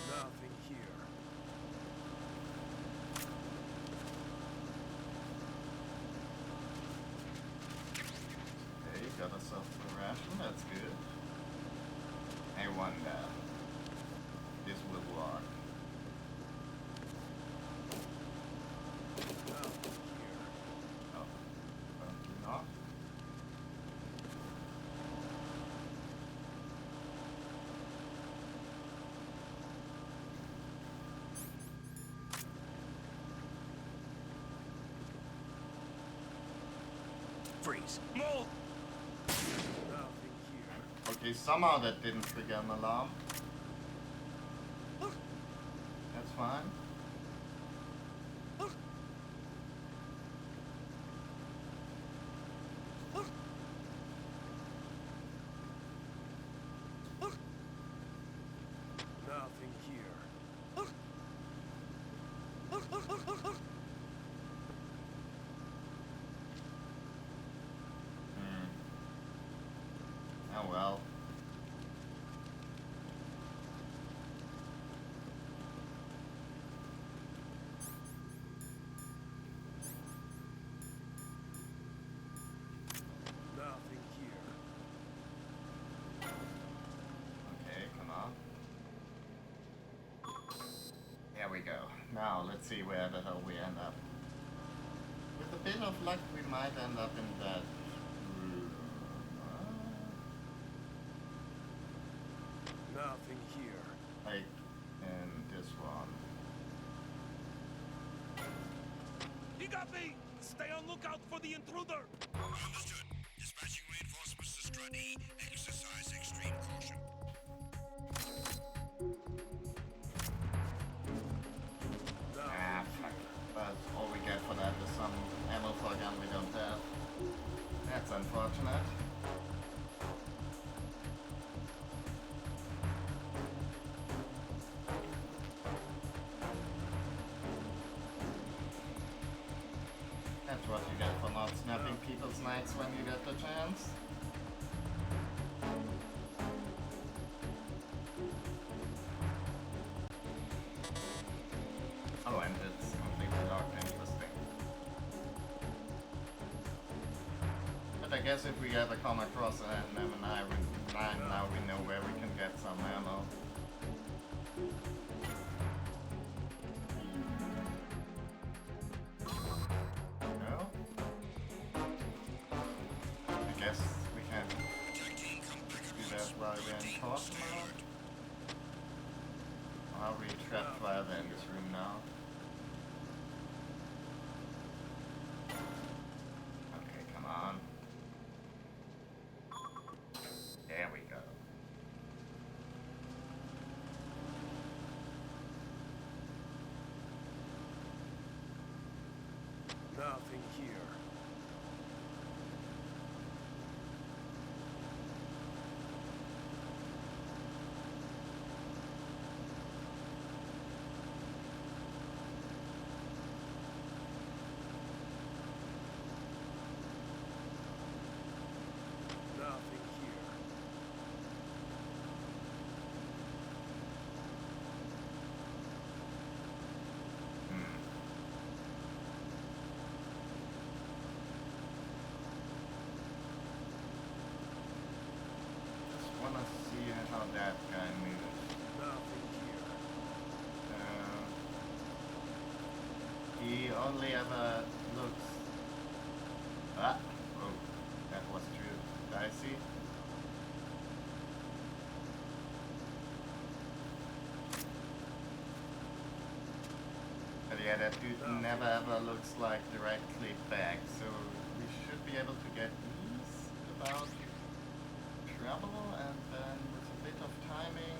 Nothing here. Okay, you got yourself a ration, that's good. I wonder. This will work. Nothing here. Oh, apparently not. Freeze. Move. Nothing here. Okay, somehow that didn't trigger an alarm. That's fine. Oh well. Nothing here. Okay, come on. There we go. Now, let's see where the hell we end up. With a bit of luck, we might end up in that room. Nothing here. Like, in this one. He got me! Stay on lookout for the intruder! Understood. Dispatching reinforcements to Strut E. Exercise extreme caution. Ah, fuck. But all we get for that is some ammo for a gun we don't have. That's unfortunate. That's what you get for not snapping people's necks when you get the chance. Oh, and it's completely locked. Interesting. But I guess if we ever come across an M9, now we know where we can get some ammo. No? I guess we can do that while we're in court mode. Are we trapped further in this room now? Okay, come on. There we go. Nothing here. Nothing here. Just wanna see how that guy moves. Nothing here. He only ever looks. Ah! Oh, that was too dicey. But yeah, that dude never ever looks like directly back, so we should be able to get these without trouble, and then with a bit of timing.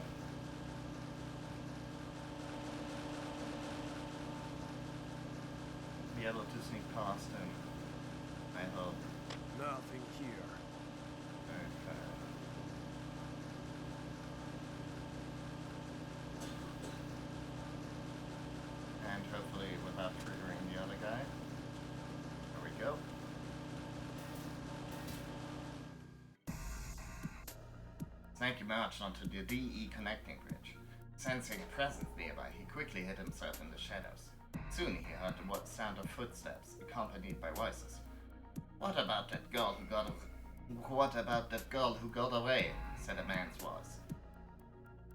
Be able to sneak past him. I hope. Nothing here. Okay. And hopefully without triggering the other guy. There we go. Snake emerged onto the DE connecting bridge. Sensing a presence nearby, he quickly hid himself in the shadows. Soon he heard the sound of footsteps, accompanied by voices. What about that girl who got away? Said a man's voice.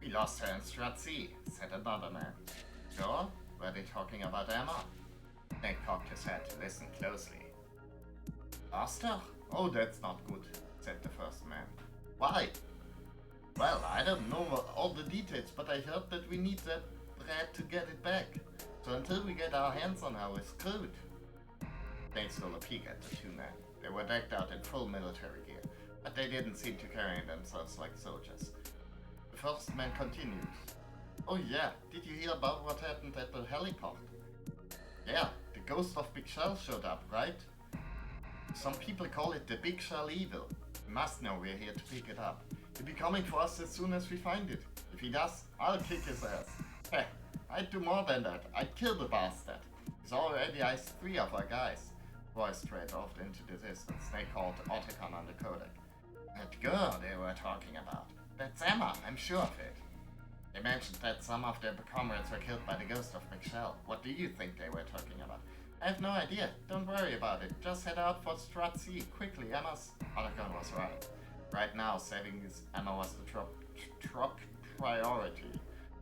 We lost her in Strat C, said another man. Girl? Were they talking about Emma? Snake cocked his head to listen closely. Lost her? Oh, that's not good, said the first man. Why? Well, I don't know all the details, but I heard that we need that rat to get it back. So until we get our hands on her, we're screwed. Snake stole a peek at the two men. They were decked out in full military gear, but they didn't seem to carry themselves like soldiers. The first man continued. Oh yeah, did you hear about what happened at the heliport? Yeah, the ghost of Big Shell showed up, right? Some people call it the Big Shell Evil. You must know we're here to pick it up. He'll be coming for us as soon as we find it. If he does, I'll kick his ass. Heh, I'd do more than that. I'd kill the bastard. He's already iced 3 of our guys. Voice straight off into the distance. They called Otacon on the codec. That girl they were talking about. That's Emma, I'm sure of it. They mentioned that some of their comrades were killed by the ghost of Michelle. What do you think they were talking about? I have no idea. Don't worry about it. Just head out for Strat C. Quickly, Emma's... Otacon was right. Right now, saving Emma was the top priority.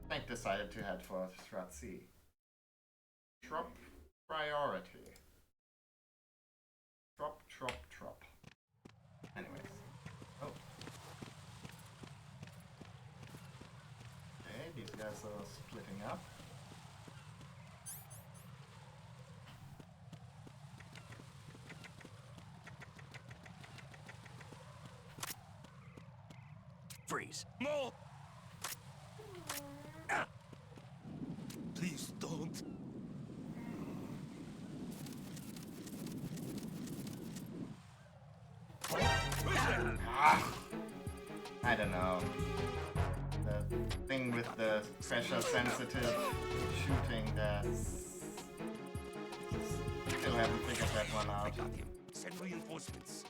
Frank decided to head for Strat C. Trop priority. Trop. Anyways. Oh. Okay, these guys are splitting up. Freeze. No! Ah. Please don't. I don't know. The thing with the pressure sensitive shooting that's... Still haven't figured that one I out. got him. Send reinforcements.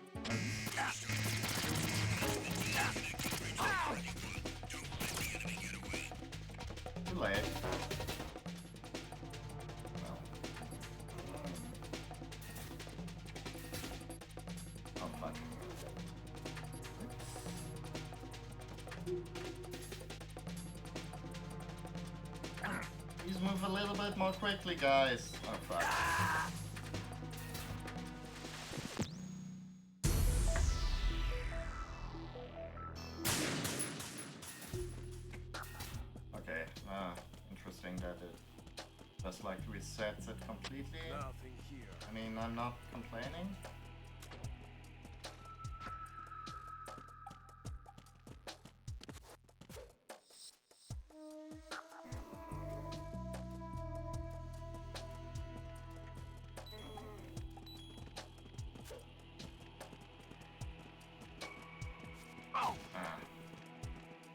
Too late. Well. Oh fuck. Please move a little bit more quickly, guys. Oh fuck. Okay, interesting that it just like resets it completely. Nothing here. I mean, I'm not complaining.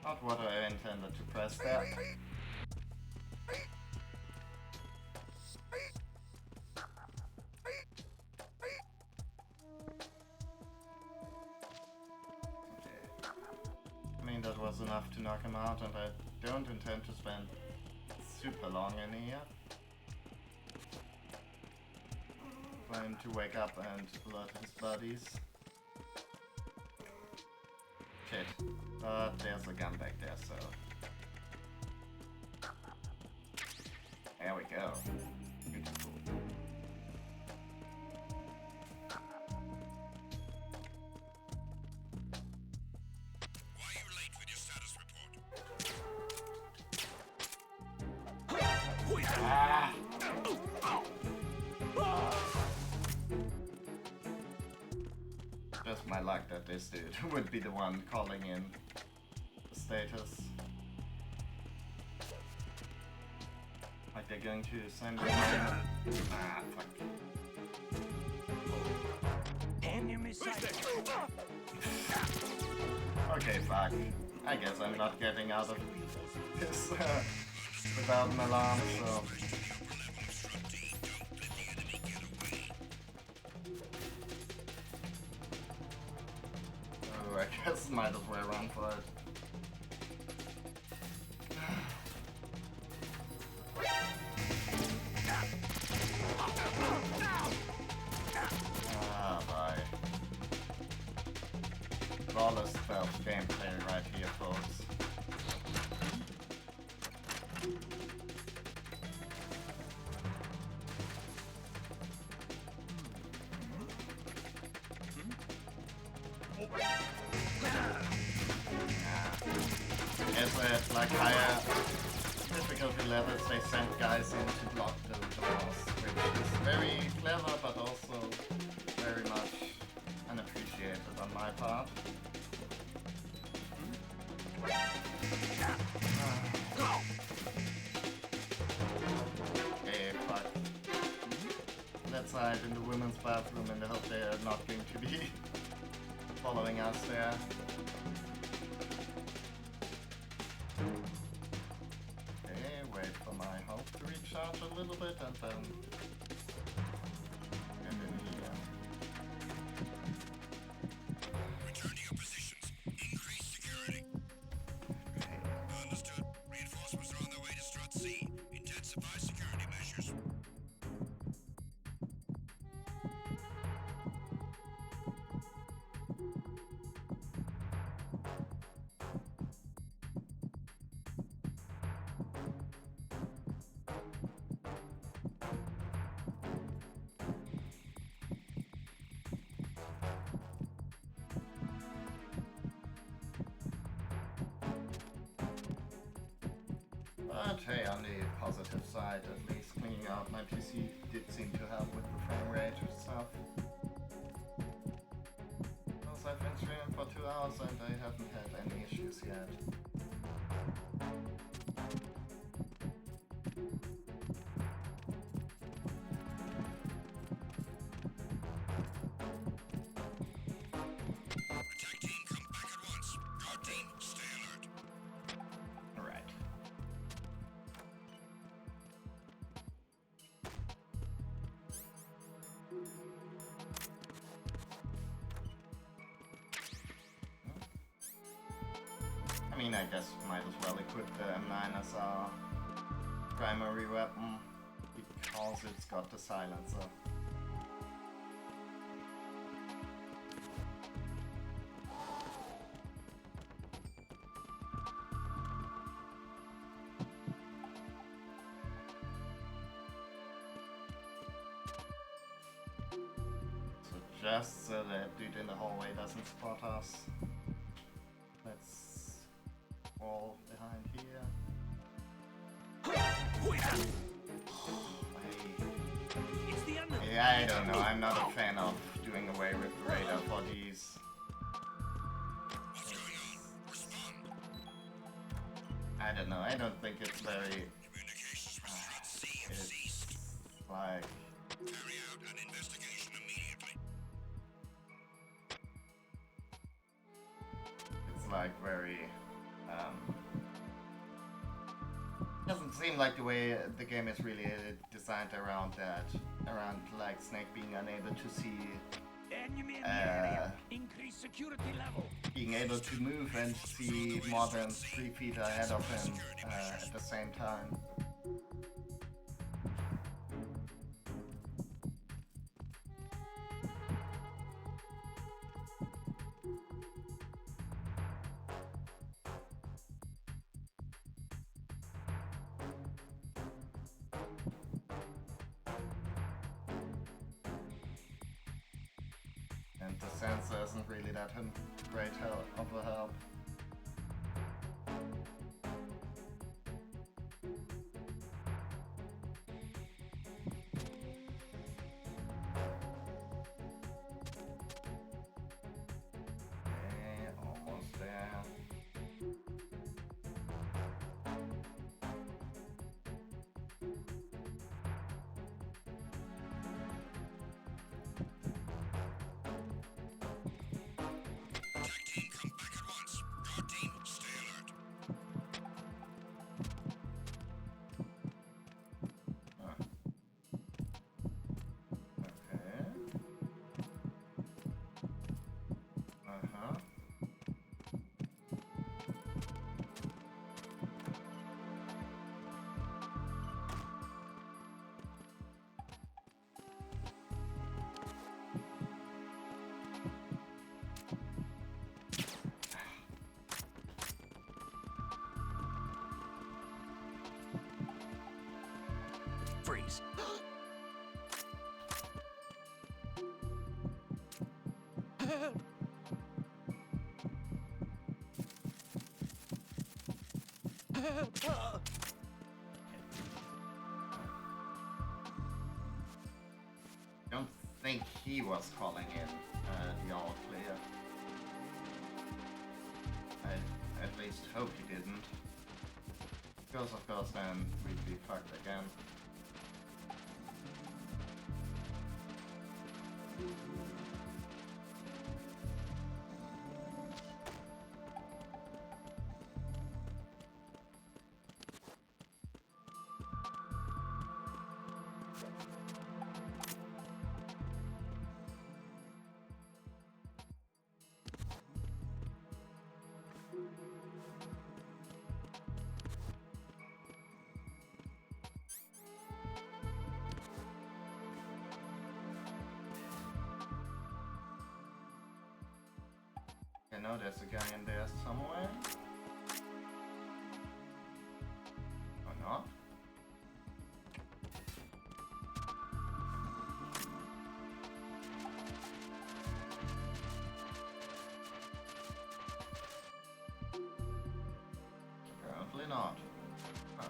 Not what I intended to press there. I mean, that was enough to knock him out, and I don't intend to spend super long in here. For him to wake up and alert his buddies. Shit. But there's a gun back there, so... There we go. Beautiful. Why are you late with your status report? Ah! Just my luck that this dude would be the one calling in the status. Like they're going to send him in. Ah, fuck. Enemy sighted. Okay, fuck. I guess I'm not getting out of this without an alarm, so... Oh, I guess might as well run for it. Ah, bye. Flawless 12 gameplay right here, folks. As at like higher difficulty levels, they send guys in to block the doors, which is very clever, but also very much unappreciated on my part. Okay, fuck. Let's hide in the women's bathroom in the hope they are not going to be following us there. Okay, wait for my help. a little bit and then here. Return to your positions. Increase security. Understood. Reinforcements are on their way to Strut C. Intensify security measures. But hey, on the positive side, at least cleaning out my PC did seem to help with the frame rate and stuff. Because I've been streaming for 2 hours and I haven't had any issues yet. Attack team, come back at once. Guard team, stay alert. Alright. I mean, I guess might as well equip the M9 as our primary weapon because it's got the silencer. So just so that dude in the hallway doesn't spot us. Let's wall behind here. It's the enemy. Yeah, I don't know. I'm not a fan of doing away with the radar for these. What's going on? Respond. I don't know. I don't think it's very. Communications with Strut C have It's ceased. like. Carry out an investigation immediately. It's like very. Doesn't seem like the way the game is really designed around that. Around like Snake being unable to see. Enemy in the area. Uh, Increase security level. being able to move and see more than 3 feet ahead of him at the same time. And the sensor isn't really that great of a help. Okay, almost there. Attack team, come back at once. Guard team, stay alert. Okay. Uh-huh. Freeze. Don't think he was calling in the all clear. I at least hope he didn't. Because of course then we'd be fucked again. I know there's a guy in there somewhere. Or not? Apparently not. Huh.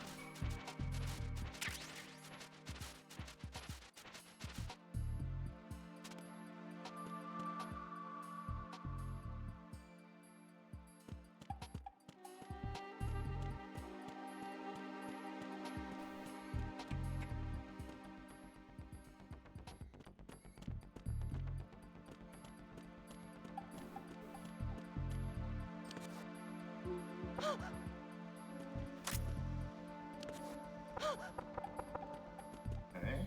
Okay.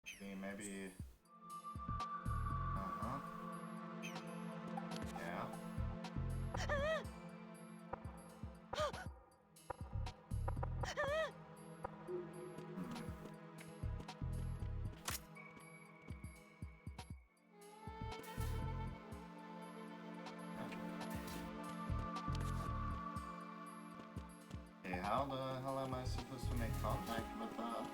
Okay, maybe. Uh-huh. Yeah. Okay, how the hell am I supposed to make contact with that?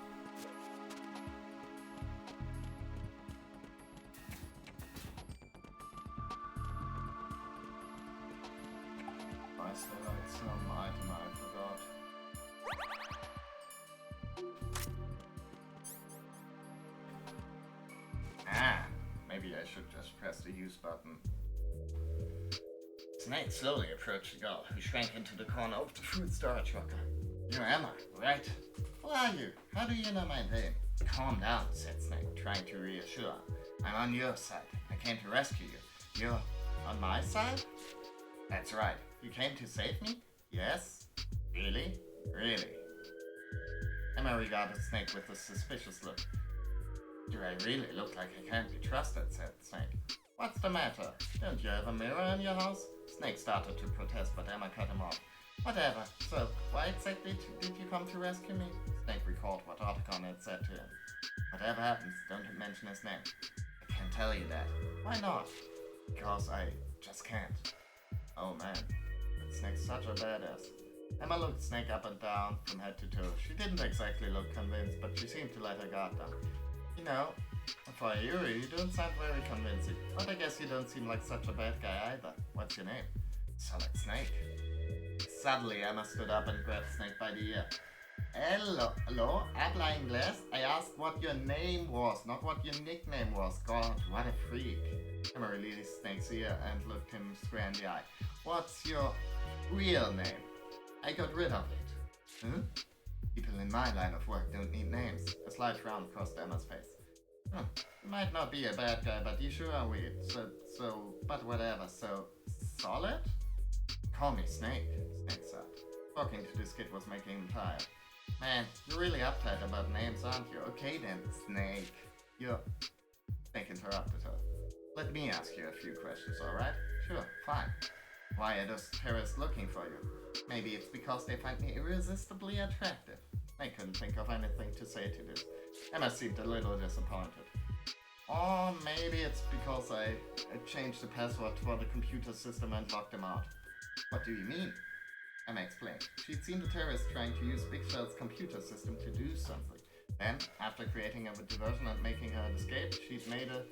I still like some item I forgot. Ah, maybe I should just press the use button. Snake slowly approached the girl, who shrank into the corner of the food storage locker. You're Emma, right? Who are you? How do you know my name? Calm down, said Snake, trying to reassure. I'm on your side. I came to rescue you. You're on my side? That's right. You came to save me? Yes? Really? Really? Emma regarded Snake with a suspicious look. Do I really look like I can't be trusted? Said Snake. What's the matter? Don't you have a mirror in your house? Snake started to protest, but Emma cut him off. Whatever. So, why exactly did you come to rescue me? Snake recalled what Otacon had said to him. Whatever happens, don't mention his name. I can't tell you that. Why not? Because I just can't. Oh man, that Snake's such a badass. Emma looked Snake up and down from head to toe. She didn't exactly look convinced, but she seemed to let her guard down. You know, for a Yuri, you don't sound very convincing. But I guess you don't seem like such a bad guy either. What's your name? Solid Snake. Suddenly, Emma stood up and grabbed Snake by the ear. Hello, habla inglés? I asked what your name was, not what your nickname was. God, what a freak. Emma released Snake's ear and looked him square in the eye. What's your real name? I got rid of it. Huh? People in my line of work don't need names. A slight frown crossed Emma's face. You might not be a bad guy, but you sure are weird. But whatever. So, Solid? Call me Snake, Snake said. Talking to this kid was making him tired. Man, you're really uptight about names, aren't you? Okay then, Snake. Snake interrupted her. Let me ask you a few questions, alright? Sure, fine. Why are those terrorists looking for you? Maybe it's because they find me irresistibly attractive. I couldn't think of anything to say to this. Emma seemed a little disappointed. Or maybe it's because I changed the password for the computer system and locked them out. What do you mean? Emma explained. She'd seen the terrorists trying to use Big Shell's computer system to do something. Then, after creating a diversion and making her escape, she'd made a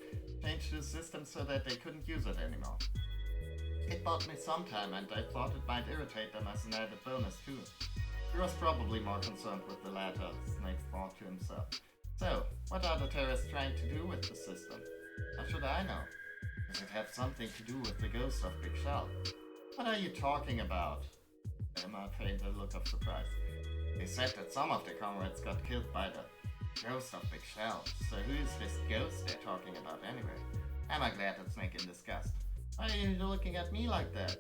change to the system so that they couldn't use it anymore. It bought me some time, and I thought it might irritate them as an added bonus too. He was probably more concerned with the latter, Snake thought to himself. So, what are the terrorists trying to do with the system? How should I know? Does it have something to do with the ghost of Big Shell? What are you talking about? Emma feigned a look of surprise. They said that some of their comrades got killed by the ghost of Big Shell. So who is this ghost they're talking about anyway? Emma glared at Snake in disgust. Why are you looking at me like that?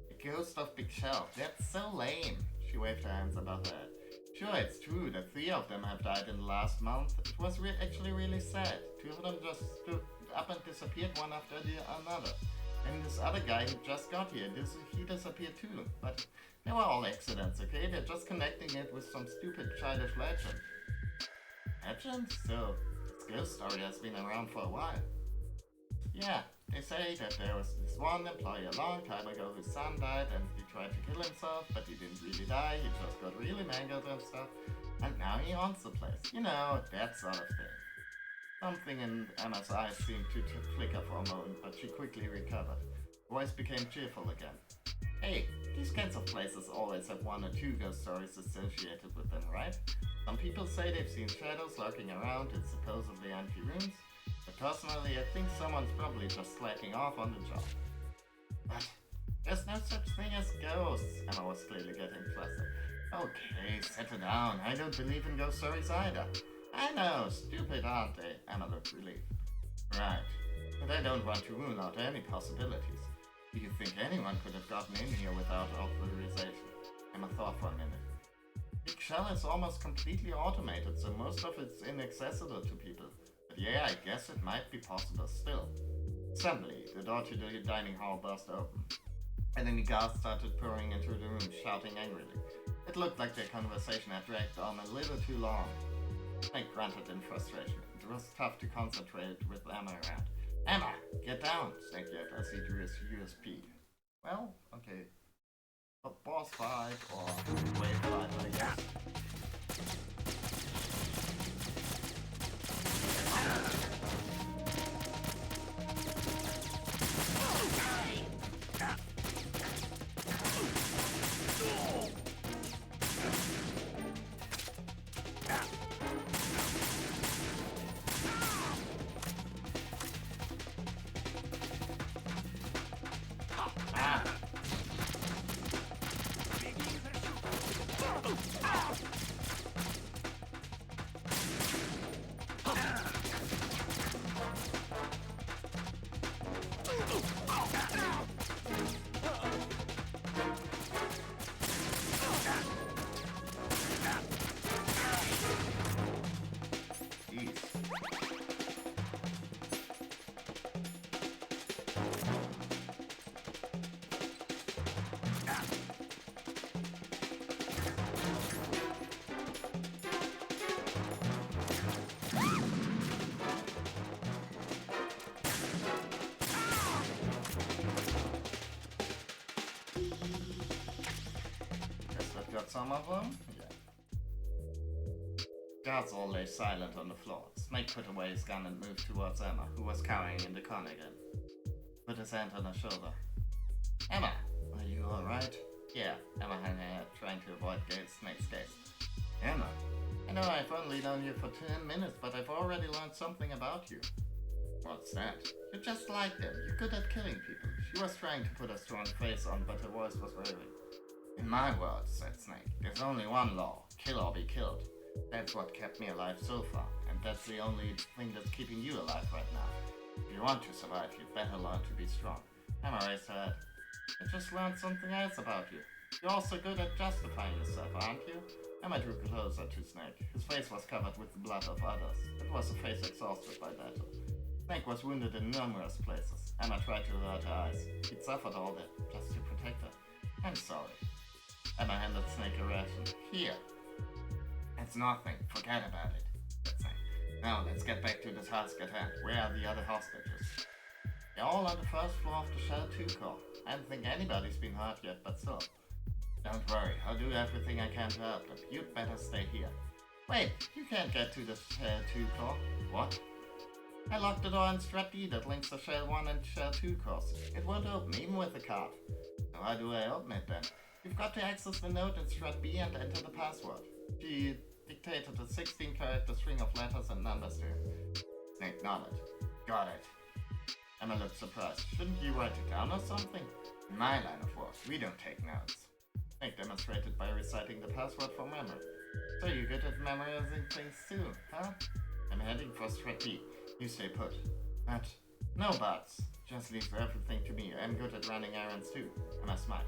The ghost of Big Shell. That's so lame. She waved her hands above her head. Sure, it's true that 3 of them have died in the last month. It was actually really sad. 2 of them just stood up and disappeared one after another. And this other guy who just got here, he disappeared too. But they were all accidents, okay? They're just connecting it with some stupid childish legend. Legend? So, this ghost story has been around for a while. Yeah, they say that there was this one employee a long time ago whose son died and he tried to kill himself, but he didn't really die, he just got really mangled and stuff. And now he owns the place. You know, that sort of thing. Something in Emma's eyes seemed to flicker for a moment, but she quickly recovered. Voice became cheerful again. Hey, these kinds of places always have one or two ghost stories associated with them, right? Some people say they've seen shadows lurking around in supposedly empty rooms, but personally I think someone's probably just slacking off on the job. But there's no such thing as ghosts, Emma was clearly getting flustered. Okay, settle down, I don't believe in ghost stories either. I know, stupid aren't they? Emma looked relieved. Right, but I don't want to rule out any possibilities. Do you think anyone could have gotten in here without authorization? Emma thought for a minute. Big Shell is almost completely automated, so most of it's inaccessible to people. But yeah, I guess it might be possible still. Suddenly, the door to the dining hall burst open. And then the guards started pouring into the room, shouting angrily. It looked like their conversation had dragged on a little too long. Snake grunted in frustration. It was tough to concentrate with Emma around. Emma, get down, Snake yelled as he drew his USP. Well, okay. A boss fight or wave fight, I guess. Got some of them? Yeah. Guards all lay silent on the floor. Snake put away his gun and moved towards Emma, who was cowering in the corner again. Put his hand on her shoulder. Emma, are you alright? Yeah, Emma hung her head, trying to avoid Snake's gaze. Emma, I know I've only known you for 10 minutes, but I've already learned something about you. What's that? You're just like them. You're good at killing people. She was trying to put a strong face on, but her voice was wavering. In my words, said Snake, there's only one law, kill or be killed. That's what kept me alive so far, and that's the only thing that's keeping you alive right now. If you want to survive, you'd better learn to be strong. Emma raised her head. I just learned something else about you. You're also good at justifying yourself, aren't you? Emma drew closer to Snake. His face was covered with the blood of others. It was a face exhausted by battle. Snake was wounded in numerous places. Emma tried to avert her eyes. He'd suffered all that just to protect her. I'm sorry. Emma handed Snake a ration. Here. It's nothing. Forget about it, said Snake. Now let's get back to the task at hand. Where are the other hostages? They're all on the first floor of the Shell 2 core. I don't think anybody's been hurt yet, but still. Don't worry, I'll do everything I can to help them. You'd better stay here. Wait, you can't get to the Shell 2 core. What? I locked the door in Strat D that links the Shell 1 and Shell 2 cores. It won't open, even with the card. So how do I open it then? You've got to access the node in Strat B and enter the password. She dictated a 16-character string of letters and numbers to him. Snake nodded. Got it. Emma looked surprised. Shouldn't you write it down or something? In my line of work, we don't take notes. Snake demonstrated by reciting the password from memory. So you're good at memorizing things too, huh? I'm heading for Strat B. You stay put. But no buts. Just leave everything to me. I'm good at running errands too. Emma smiled.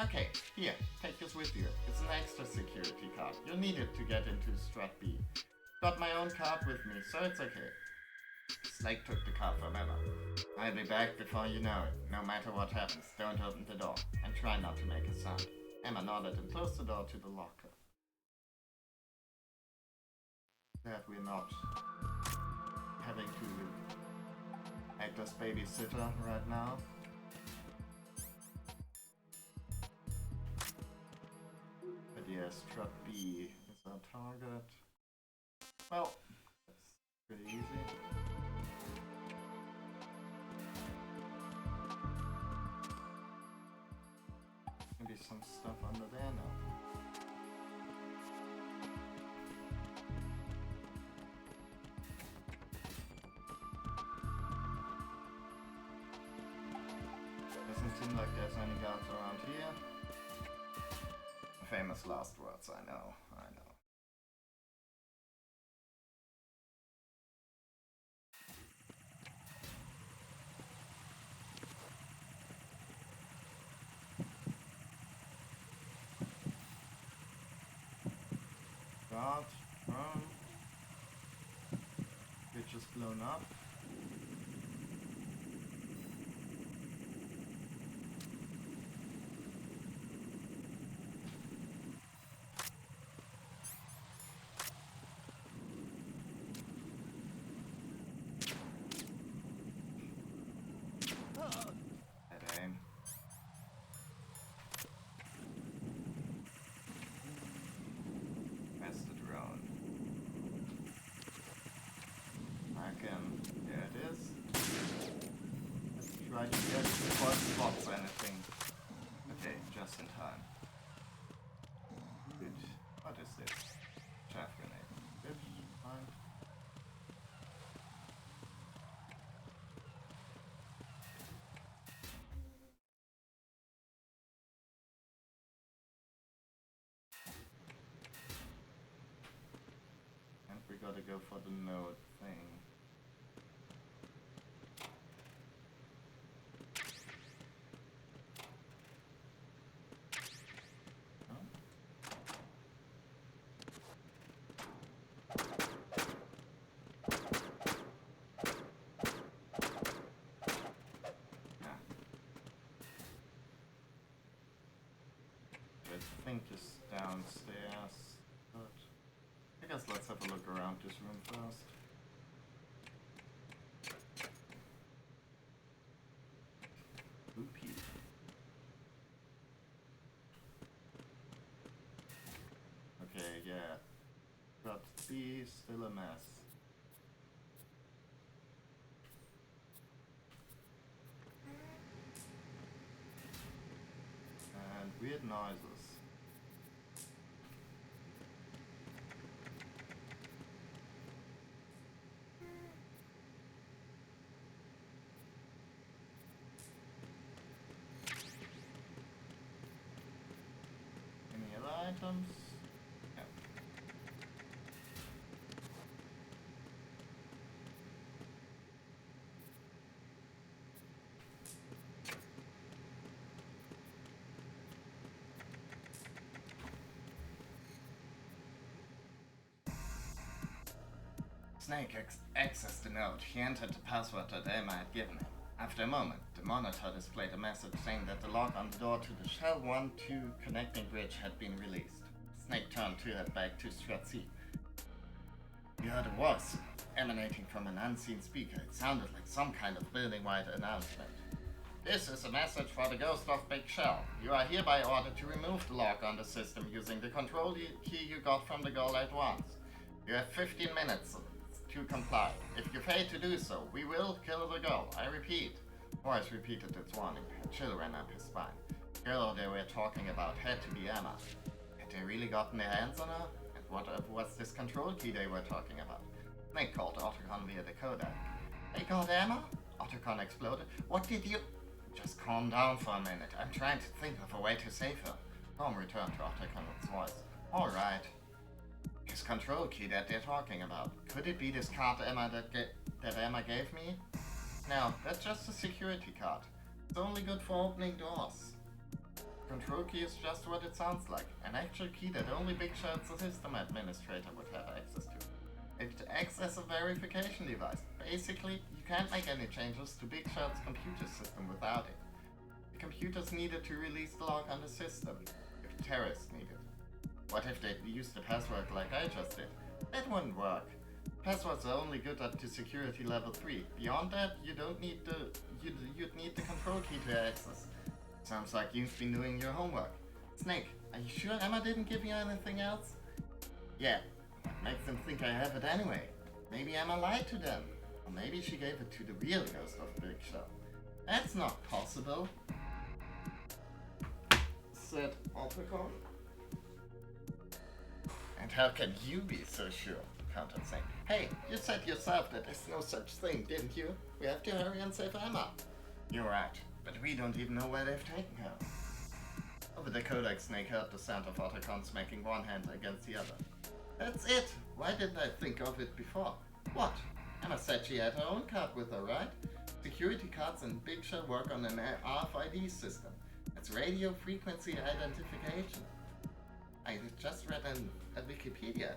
Okay, here, take this with you. It's an extra security card. You'll need it to get into Strat B. Got my own card with me, so it's okay. Snake took the card from Emma. I'll be back before you know it. No matter what happens, don't open the door, and try not to make a sound. Emma nodded and closed the door to the locker. That we're not having to act as babysitter right now. But yeah, strut B is our target. Well, that's pretty easy. Maybe some stuff under there now. Doesn't seem like there's any guards around here. Famous last words, I know. Guard, run. Bridge is blown up. Dead aim. Where's the drone? There it is. Let's try to get before it spots anything. Okay, just in time. Good. What is this? Chaff grenade. Good, fine. And we gotta go for the node thing. I think is downstairs, but I guess let's have a look around this room first. Oopie. Okay, yeah. But B is still a mess. And weird noises. Any other items? Yep. Snake accessed the node. He entered the password that Emma had given him. After a moment, the monitor displayed a message saying that the lock on the door to the Shell 1-2 connecting bridge had been released. Snake turned to head back to Strat C. He heard a voice emanating from an unseen speaker. It sounded like some kind of building-wide announcement. This is a message for the Ghost of Big Shell. You are hereby ordered to remove the lock on the system using the control key you got from the girl at once. You have 15 minutes to comply. If you fail to do so, we will kill the girl. I repeat. Voice repeated its warning. A chill ran up his spine. The girl they were talking about had to be Emma. Had they really gotten their hands on her? And what was this control key they were talking about? Snake called Otacon via the codec. They got Emma? Otacon exploded. What did you... Just calm down for a minute. I'm trying to think of a way to save her. Tom returned to Otacon's voice. Alright. His control key that they're talking about. Could it be this card that Emma gave me? No, that's just a security card. It's only good for opening doors. Control key is just what it sounds like. An actual key that only Big Shell's system administrator would have access to. It acts as a verification device. Basically, you can't make any changes to Big Shell's computer system without it. The computers needed to release the lock on the system, if the terrorists needed. What if they used the password like I just did? That wouldn't work. Passwords are only good up to security level 3. Beyond that, you don't need you'd need the control key to access. Sounds like you've been doing your homework. Snake, are you sure Emma didn't give you anything else? Yeah, what makes them think I have it anyway? Maybe Emma lied to them. Or maybe she gave it to the real ghost of Big Shot. That's not possible, said Otacon. And how can you be so sure? Countered Snake. Hey, you said yourself that there's no such thing, didn't you? We have to hurry and save Emma. You're right, but we don't even know where they've taken her. Over the codec, Snake heard the sound of Otacon smacking one hand against the other. That's it! Why didn't I think of it before? What? Emma said she had her own card with her, right? Security cards in Big Shell work on an RFID system. It's radio frequency identification. I just read a Wikipedia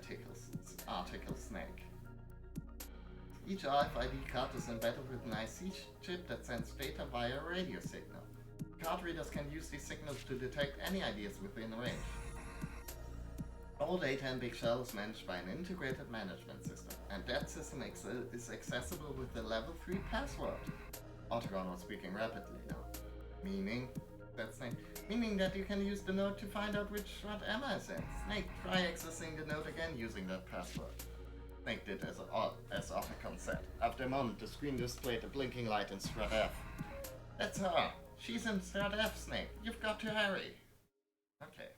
article, Snake. Each RFID card is embedded with an IC chip that sends data via a radio signal. Card readers can use these signals to detect any IDs within range. All data in Big Shell is managed by an integrated management system, and that system is accessible with the level 3 password. Otacon was speaking rapidly now. Meaning? That's Snake. Meaning that you can use the node to find out which shot Emma is in. Snake, try accessing the node again using that password. Snake did as Otacon said. After a moment, the screen displayed a blinking light in Strat F. That's her. She's in Strat F, Snake. You've got to hurry. Okay.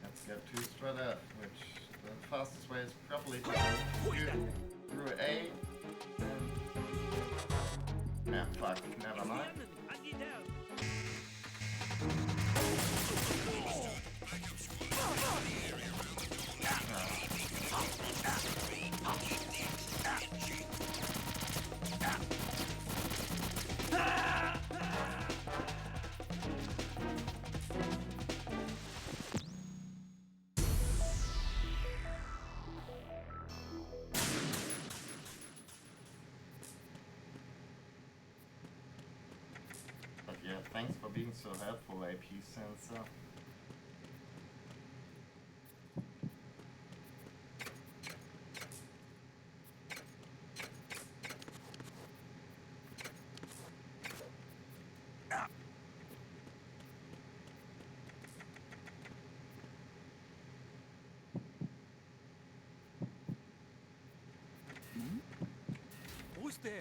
Let's get to Strat F, which the fastest way is probably to go through A. Nah, fuck, never mind. But yeah, thanks for being so helpful, AP Sensor. Who's there?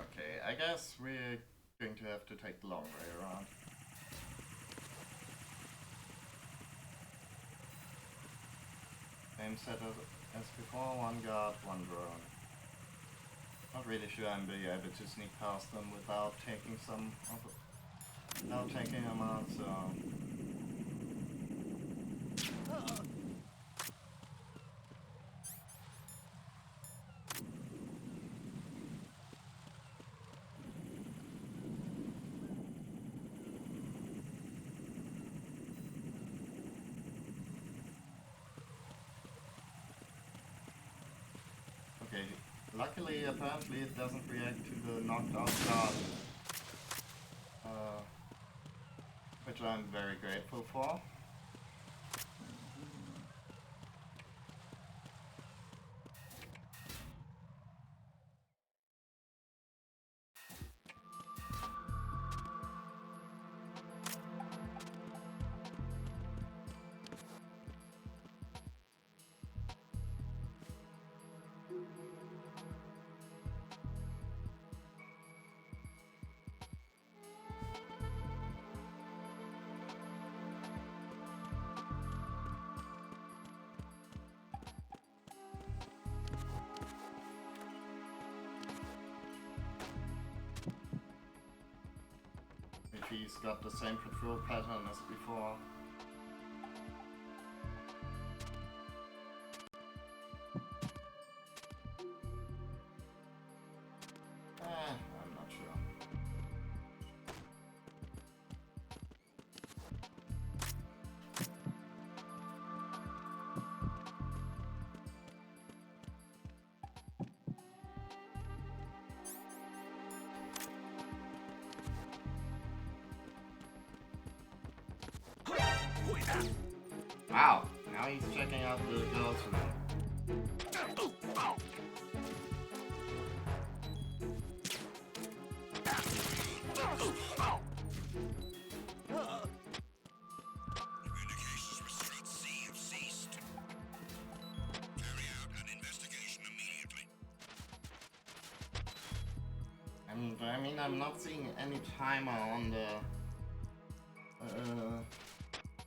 Okay, I guess we're going to have to take the long way around. Same setup as before, one guard, one drone. Not really sure I'm be able to sneak past them without taking them out, so... Okay, luckily, apparently it doesn't react to the knocked out guard, which I'm very grateful for. he's got the same patrol pattern as before. I'm not sure. Wow, now he's checking out the girls' room. Communications with Strut C have ceased. Carry out an investigation immediately. I mean, I'm not seeing any timer on the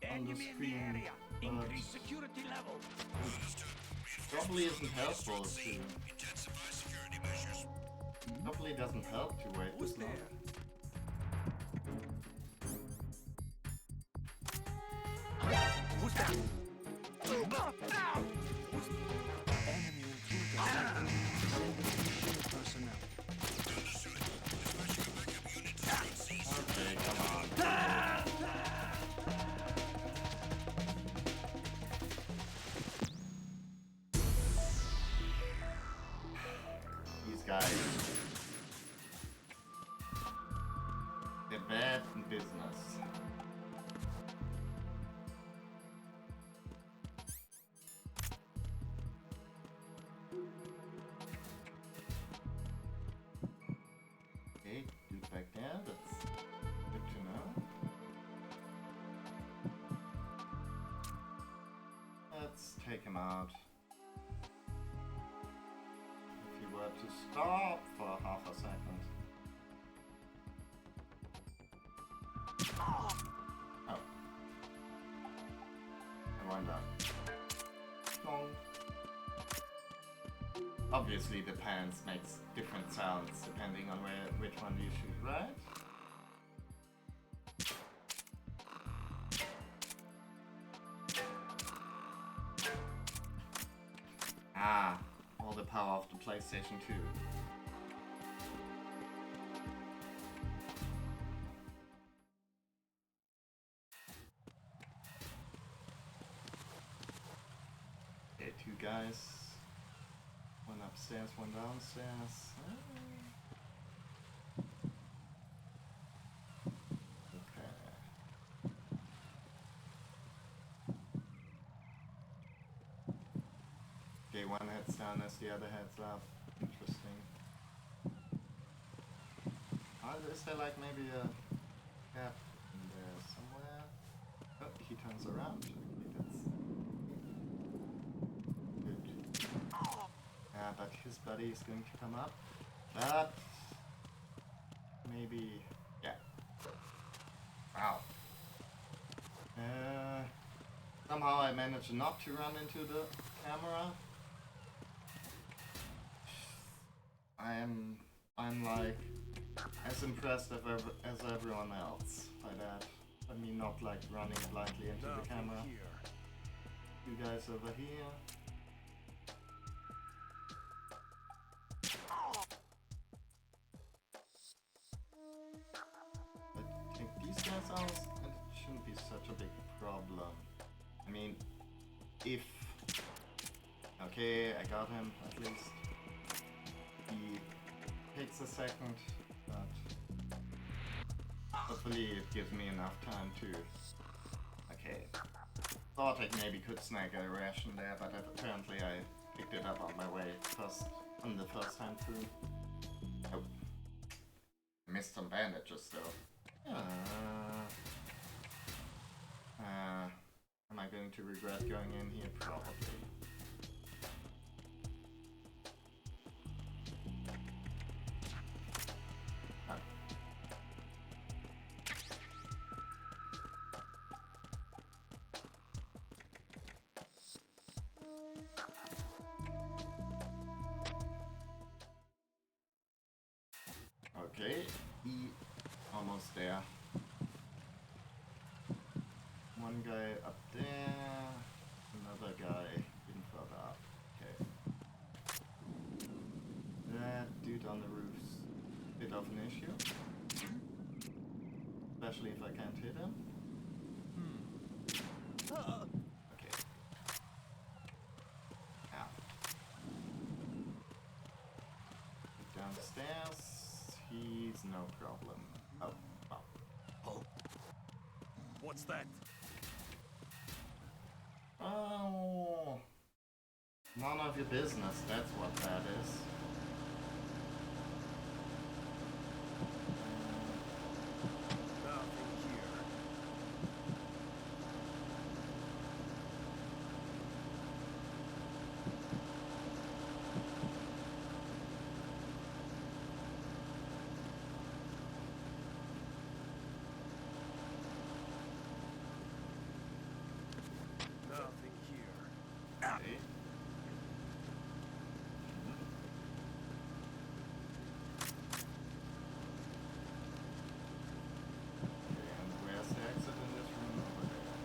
Enemy in the screen, area. but Increase security level. probably isn't helpful to. Intensify security measures. Probably doesn't help to wait Who's this long. there? Who's that? Enemy intruder. Personnel. Okay, come on. These guys. They're bad in business. Okay, dude back there, that's good to know. Let's take him out. If he were to stop for half a second. Oh. I wonder. Dong. Obviously the pants makes different sounds depending on which one you shoot, right? Ah, all the power of the PlayStation 2. Okay, two guys. One upstairs, one downstairs. Okay. Okay, one heads down as the other heads up. Interesting. Is there like maybe a gap in there somewhere? Oh, he turns around. Okay, that's good. Yeah, but his buddy is going to come up. But maybe, yeah. Wow. Somehow I managed not to run into the camera. I'm like as impressed as everyone else by that. I mean, not like running blindly into the camera. You guys over here. I take these guys out, and it shouldn't be such a big problem. I mean, if... Okay, I got him, at least. He takes a second, but... Hopefully it gives me enough time to... Okay. Thought I maybe could snag a ration there, but apparently I picked it up on my way on the first time through. Oh. Missed some bandages though. Am I going to regret going in here? Probably. Oh. Okay, almost there. One guy up there, another guy even further up. Okay. That dude on the roof's a bit of an issue. Especially if I can't hit him. Okay. Now. Down the stairs. He's no problem. Oh, well. Oh. What's that? Oh. None of your business, that's what that is. Nothing here. Nothing here. Okay. Okay, and where's the exit in this room? Over there.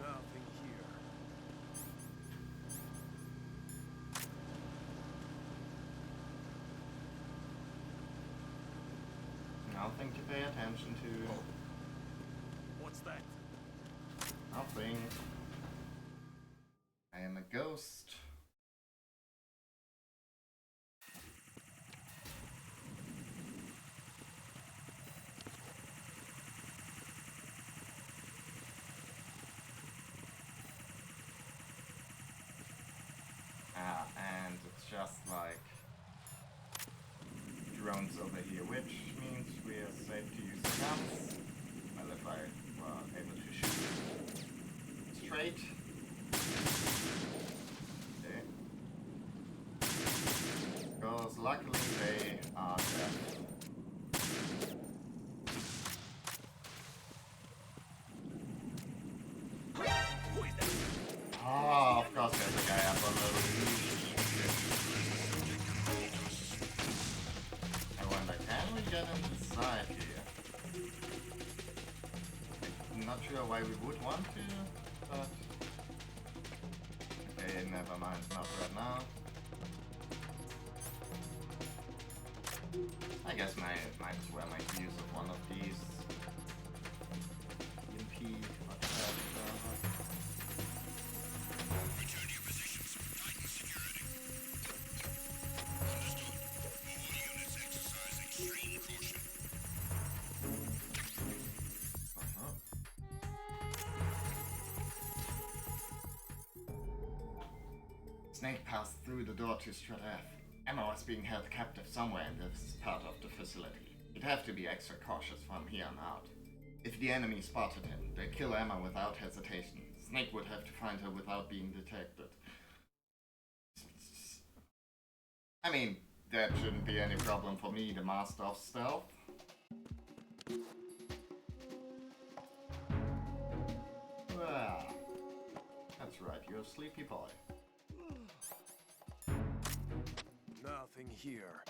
Nothing here. Nothing to pay attention to. What's that? Nothing. I am a ghost. And it's just like drones over here, which means we are safe to use the guns. Well, if I were able to shoot straight. Okay. Because luckily they are dead. Who is that? Oh, of course there's a guy up on the roof. I wonder, can we get inside here? I'm not sure why we would want to, but... Okay, never mind, not right now. I guess might as well make use of one of these. EMP, whatever. Return to your positions. Tighten security. Understood. All units exercise extreme caution. Snake passed through the door to Strat F. Emma was being held captive somewhere in this part of the facility. You'd have to be extra cautious from here on out. If the enemy spotted him, they'd kill Emma without hesitation. Snake would have to find her without being detected. I mean, that shouldn't be any problem for me, the master of stealth. Well, that's right, you're a sleepy boy. Nothing here.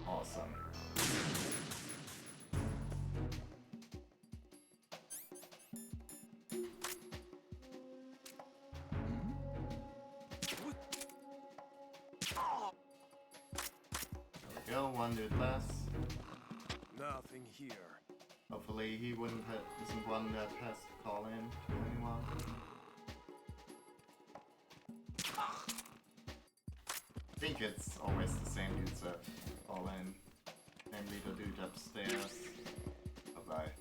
Awesome. There we go, one dude less. Nothing here. Hopefully he isn't one that has to call in to anyone. I think it's always the same dudes that call in. Namely the dude upstairs. Bye-bye.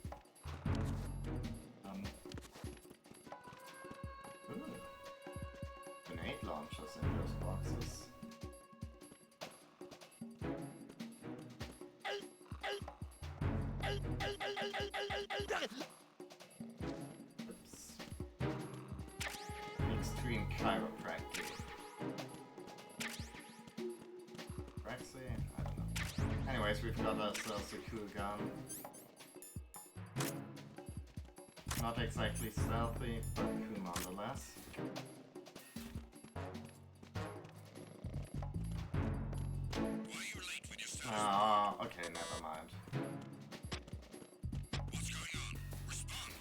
Ooh. Grenade launchers in those boxes. Oops. Extreme chiropractic. Praxi? I don't know. Anyways, we've got ourselves a cool gun. Not exactly stealthy, but cool nonetheless. Ah, okay, never mind. What's going on? Respond.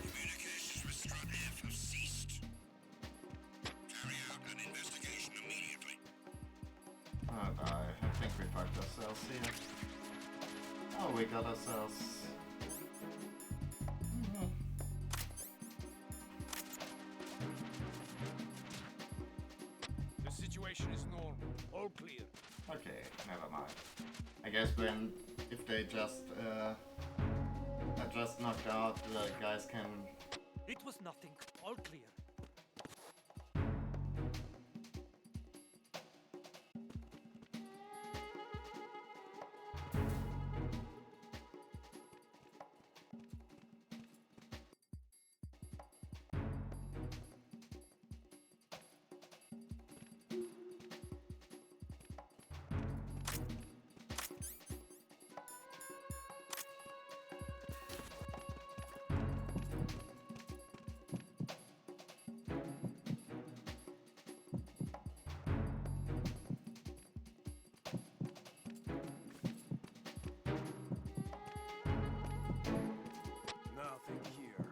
Communications with Strut F have ceased. Carry out an investigation immediately. Oh, bye. I think we fucked ourselves here. Oh, we got ourselves. The situation is normal. All clear. Okay, never mind. I guess if they just are just knocked out, the guys can. It was nothing. All clear. Nothing here.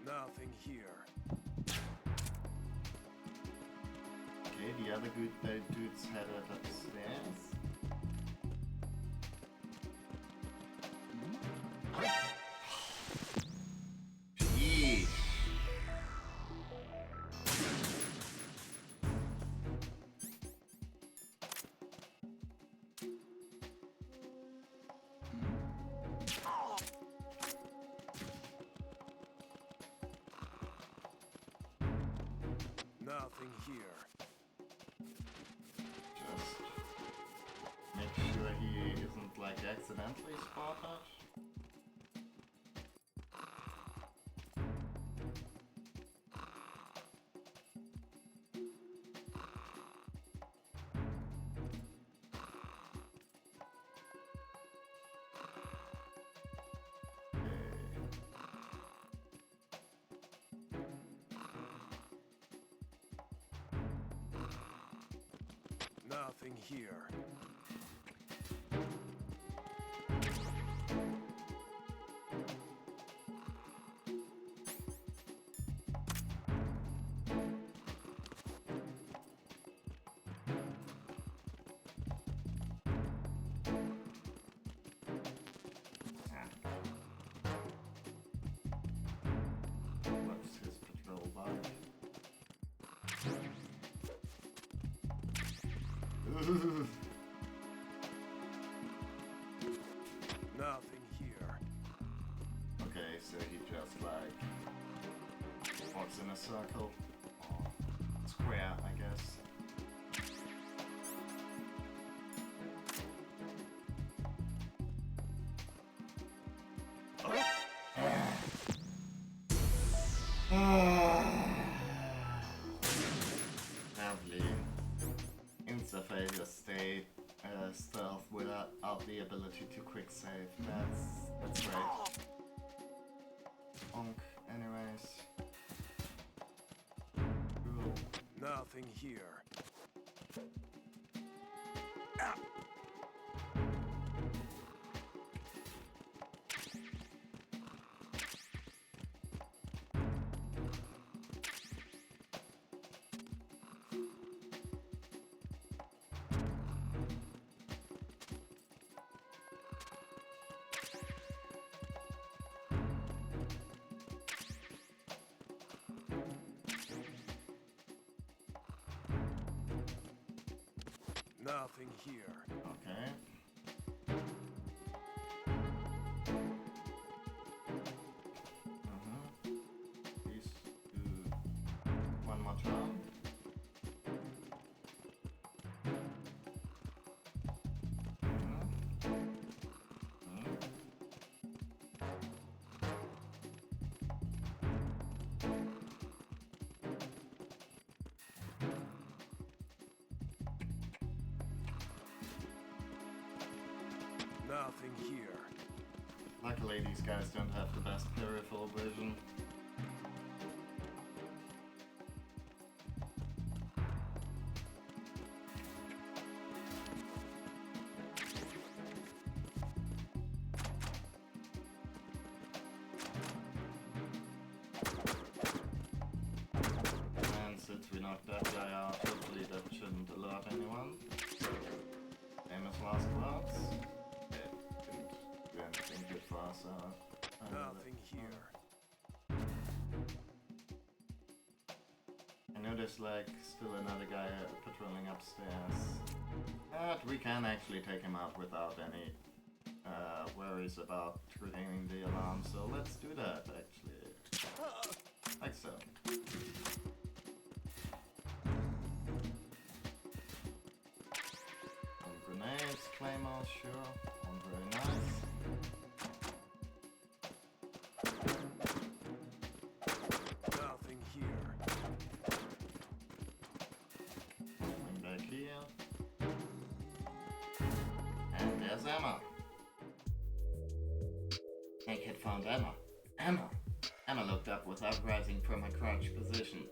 Nothing here. Okay, the other good dudes headed upstairs. Jeez. Nothing here. Just make sure he isn't like accidentally spotted. Nothing here. What's his patrol bike? Nothing here. Okay, so he just like walks in a circle or square, I guess. Lovely. Insta-failure state stealth without the ability to quick save. That's great. Onk, anyways. Cool. Nothing here. Nothing here. Okay. Please do one more turn. Nothing here. Luckily, these guys don't have the best peripheral vision. And since we knocked that guy out, hopefully that shouldn't alert anyone. Famous last words. It didn't do anything good for us. Nothing here. I know there's like still another guy patrolling upstairs. But we can actually take him out without any worries about triggering the alarm, so let's do that actually. Like so. Some grenades, claymores, sure. One very nice. Nothing here. Coming back here. And there's Emma. Snake had found Emma. Emma looked up without rising from her crouched position.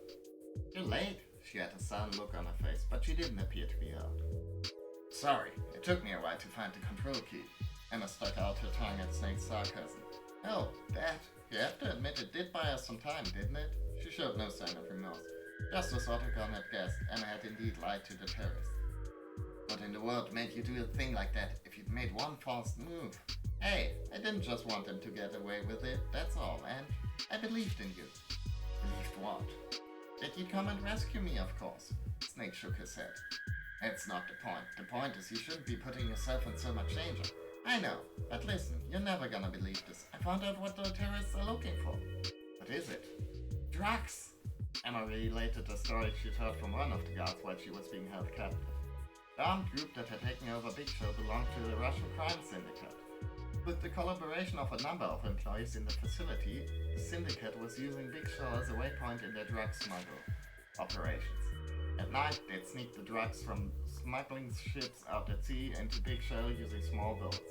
You're late, she had a sullen look on her face, but she didn't appear to be hurt. Sorry, it took me a while to find the control key. Emma stuck out her tongue at Snake's sarcasm. Oh, that. You have to admit it did buy us some time, didn't it? She showed no sign of remorse. Just as Otacon had guessed, Emma had indeed lied to the terrorists. What in the world made you do a thing like that if you'd made one false move? Hey, I didn't just want them to get away with it, that's all, and I believed in you. Believed what? That you'd come and rescue me, of course. Snake shook his head. That's not the point. The point is you shouldn't be putting yourself in so much danger. I know, but listen, you're never gonna believe this. I found out what the terrorists are looking for. What is it? Drugs! Emma related the story she'd heard from one of the guards while she was being held captive. The armed group that had taken over Big Show belonged to the Russian crime syndicate. With the collaboration of a number of employees in the facility, the syndicate was using Big Show as a waypoint in their drug smuggle operations. At night, they'd sneak the drugs from smuggling ships out at sea into Big Show using small boats.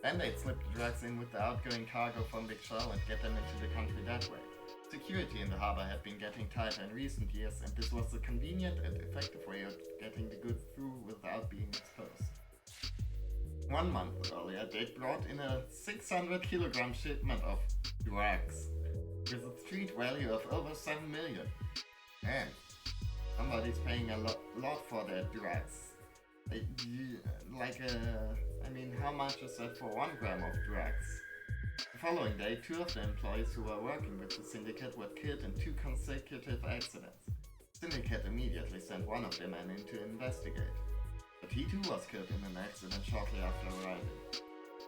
Then they'd slip the drugs in with the outgoing cargo from Big Show and get them into the country that way. Security in the harbor had been getting tighter in recent years, and this was a convenient and effective way of getting the goods through without being exposed. 1 month earlier, they'd brought in a 600 kilogram shipment of drugs, with a street value of over 7 million. Man, somebody's paying a lot for their drugs. How much is that for 1 gram of drugs? The following day, 2 of the employees who were working with the syndicate were killed in 2 consecutive accidents. The syndicate immediately sent one of their men in to investigate, but he too was killed in an accident shortly after arriving.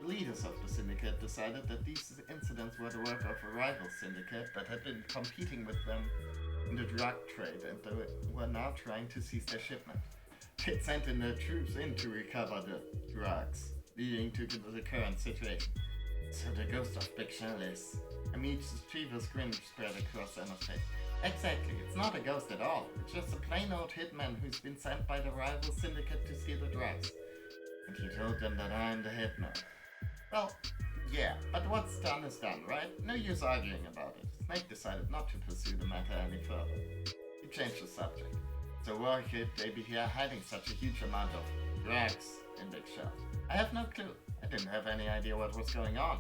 The leaders of the syndicate decided that these incidents were the work of a rival syndicate that had been competing with them in the drug trade, and they were now trying to seize their shipment. They sent in their troops in to recover the drugs, leading to the current situation. So the ghost of Big Shell is... A mischievous grin spread across Emma's face. Exactly, it's not a ghost at all. It's just a plain old hitman who's been sent by the rival syndicate to steal the drugs. And he told them that I'm the hitman. Well, yeah, but what's done is done, right? No use arguing about it. Snake decided not to pursue the matter any further. He changed the subject. So why could they be here hiding such a huge amount of drugs in Big Shell? I have no clue. I didn't have any idea what was going on.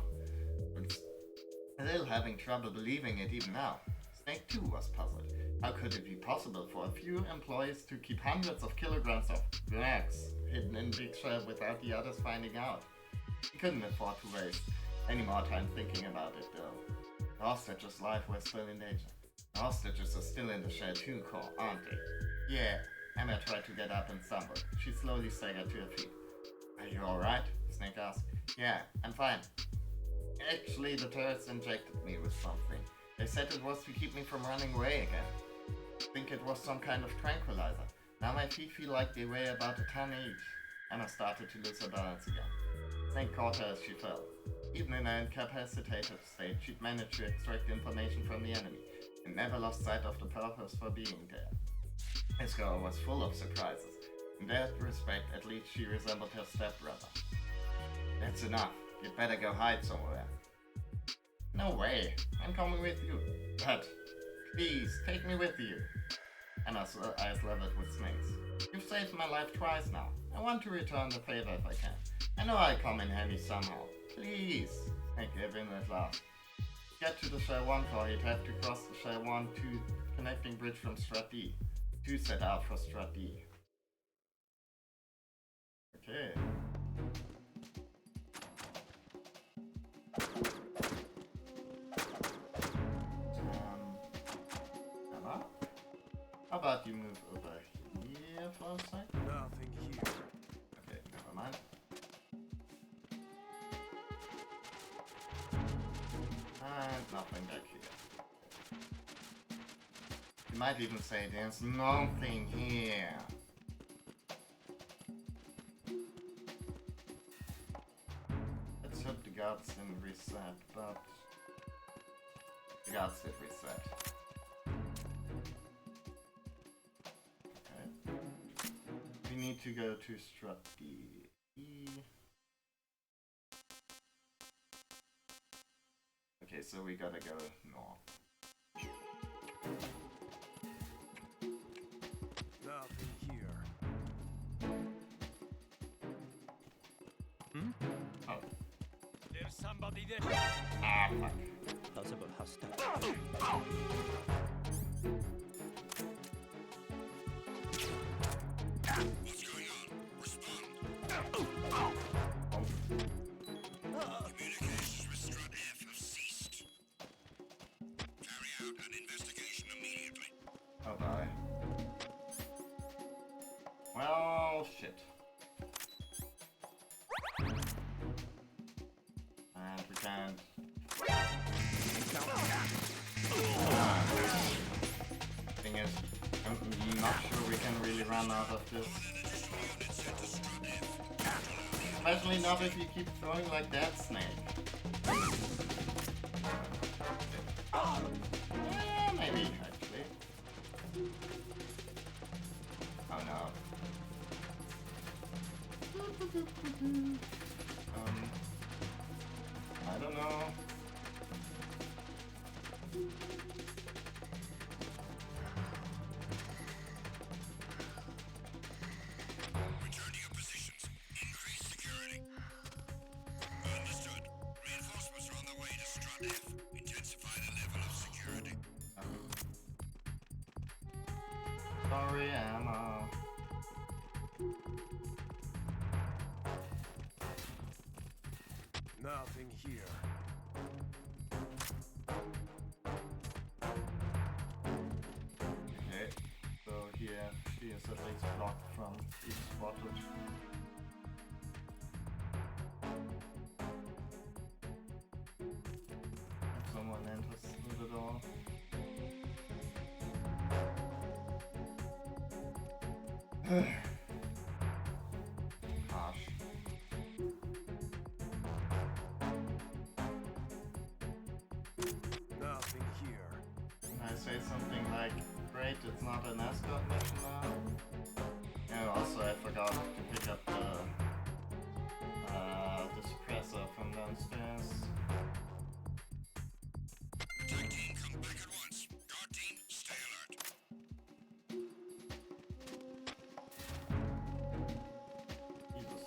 I'm still having trouble believing it even now. Snake too was puzzled. How could it be possible for a few employees to keep hundreds of kilograms of drugs hidden in Big Shell without the others finding out? He couldn't afford to waste any more time thinking about it though. The hostage's life was still in danger. The hostages are still in the Shell 2 core, aren't they? Yeah. Emma tried to get up and stumbled. She slowly staggered to her feet. Are you alright? Snake asked. Yeah, I'm fine. Actually, the terrorists injected me with something. They said it was to keep me from running away again. I think it was some kind of tranquilizer. Now my feet feel like they weigh about a ton each. Emma started to lose her balance again. Snake caught her as she fell. Even in an incapacitated state, she'd managed to extract information from the enemy, and never lost sight of the purpose for being there. His girl was full of surprises. In that respect, at least she resembled her stepbrother. That's enough. You'd better go hide somewhere. No way. I'm coming with you. But please, take me with you. And eyes levered with snakes. You've saved my life twice now. I want to return the favor if I can. I know I'll come in handy somehow. Please. I gave in at last. To get to the Shell 1 floor, you'd have to cross the Shell 1 2 connecting bridge from Strat D. 2 set out for Strat D. Okay. Emma? How about you move over here for a sec? Nothing here. Okay, never mind. And nothing back here. You might even say there's nothing here. Let's hope the guards didn't reset, but the guards did reset. Okay. We need to go to Strat D. Okay, so we gotta go north. Nothing here. Oh. There's somebody there. Ah, fuck. Possible hostile. What's going on? Respond. Communications with Strut F have ceased. Carry out an investigation immediately. Oh, bye. Well, shit. And we can't. Thing is, I'm not sure we can really run out of this. Especially not if you keep throwing like that, Snake. Yeah, maybe, actually. Oh no. I don't know. Return to your positions. Increase security. Understood. Reinforcements are on their way to Strut F. Intensify the level of security. Sorry, Emma. Nothing here. Okay, so here she is at least blocked from being spotted. If someone enters through the door. Harsh. Nothing here. Can I say something like, great, it's not an escort mission now? And also I forgot to pick up the suppressor from downstairs. Attack team, come back at once. Guard team, stay alert. Jesus.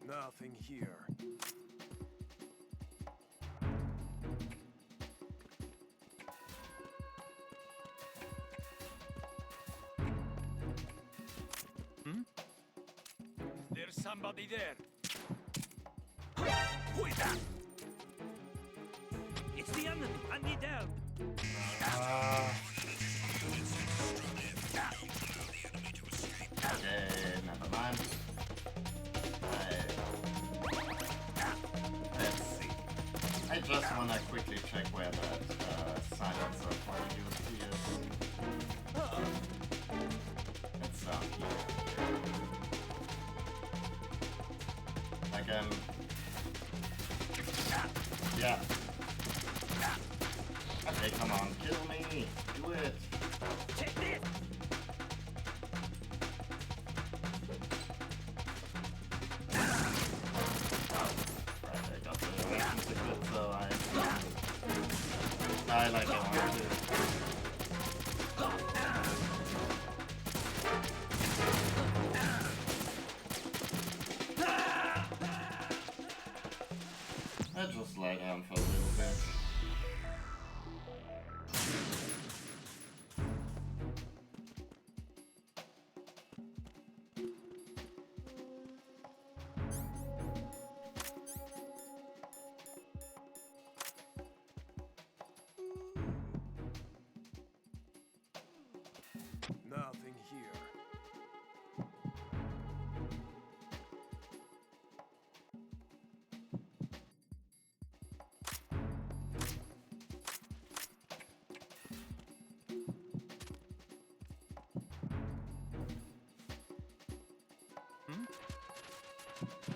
Nothing here. There's somebody there. Who is that? It's the enemy. I need help. Okay, never mind. Let's see. I just wanna quickly check where that silencer for the USP is. It's down here. again. Yeah. Okay, come on, kill me. Do it. Take this! Right, I got the weapons equipped, so I die like I want to. I just lie down for a little bit. Nothing here.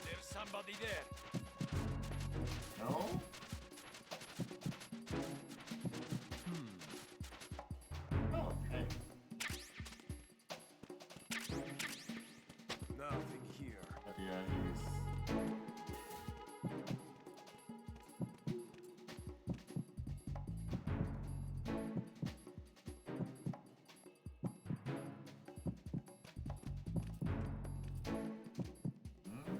There's somebody there. No? Oh, okay. Nothing here. But yeah, he's... Hmm?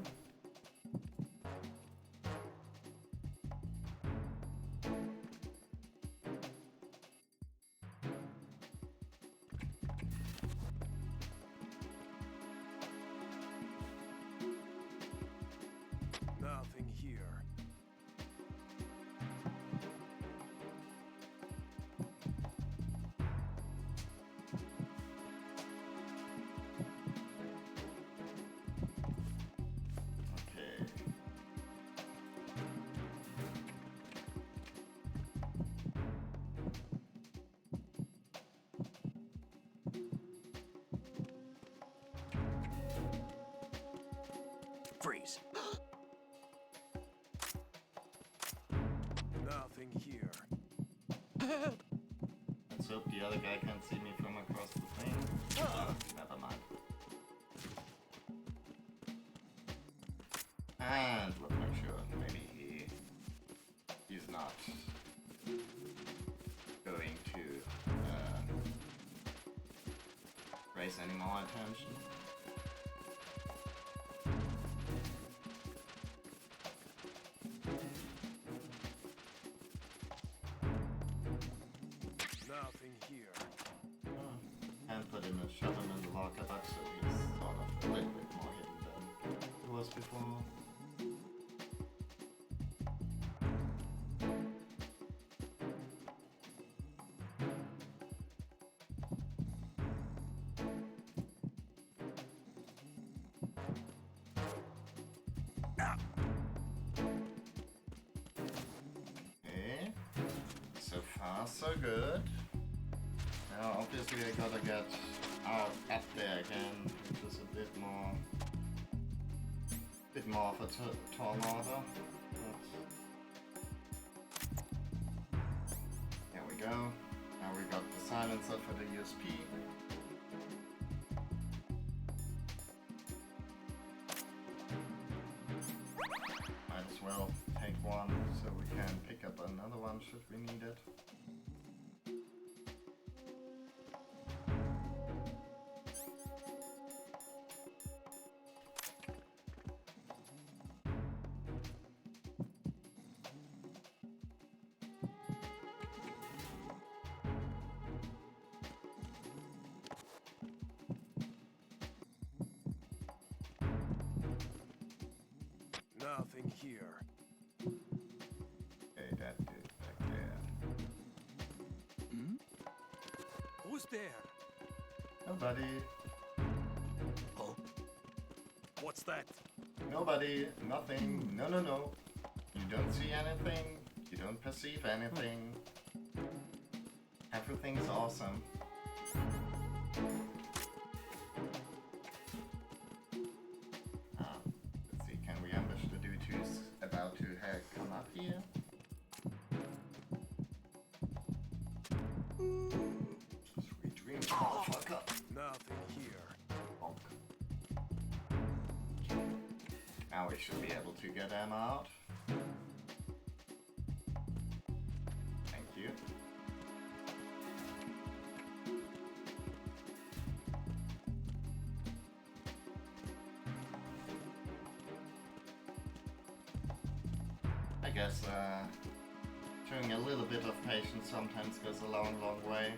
Nothing here. Okay. Freeze. Nothing here. Let's hope the other guy can't see me from across the thing. Never mind. And let's make sure maybe he's not going to raise any more attention. Nothing here. And put in a shove him in the locker box, so he's sort of a little bit more hidden than he was before. Okay, so far so good. Now obviously I gotta get out up there again, which is a bit more of a tall order. There we go. Now we got the silencer for the USP. Might as well take one so we can pick up another one should we need it. Nothing here. Okay, that dude back there. Who's there? Nobody. Oh, What's that? Nobody. Nothing. No, no, no. You don't see anything. You don't perceive anything. Everything's awesome. Let's see, can we ambush the Now we should be able to get Emma out. Thank you. I guess showing a little bit of patience sometimes goes a long, long way.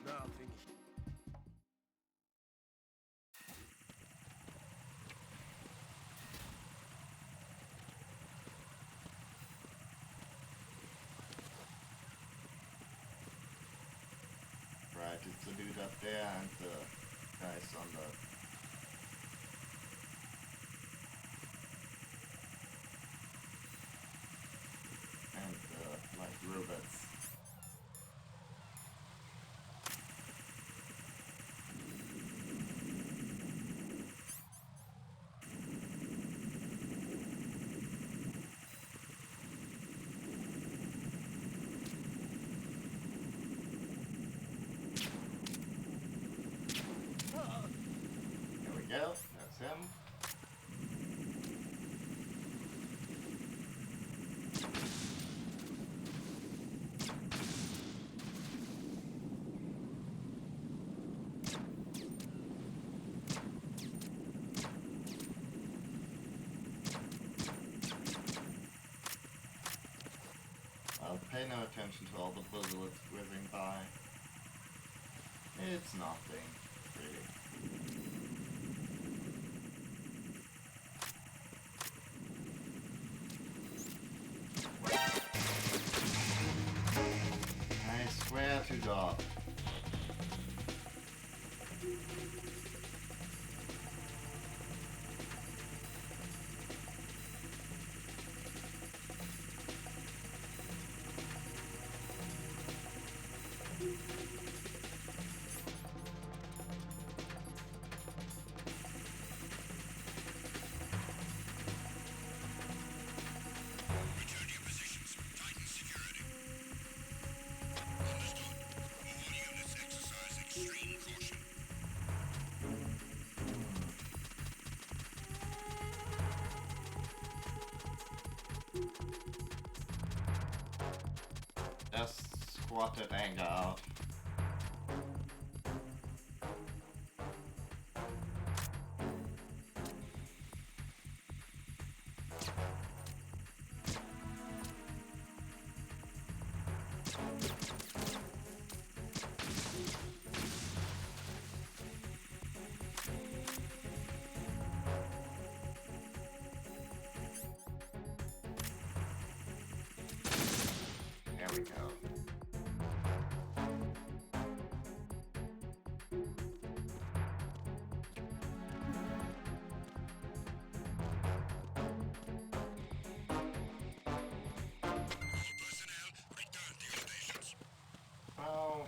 Now finish. Right, it's the dude up there and the guys on the... and the, like, robots. There we go, that's him. I'll pay no attention to all the bullets whizzing by. It's nothing, really. I swear to God. Return to your positions. Tighten security. Understood. All units exercise extreme caution. Just squatted anger out. There we go. Personnel, return to your stations. Well,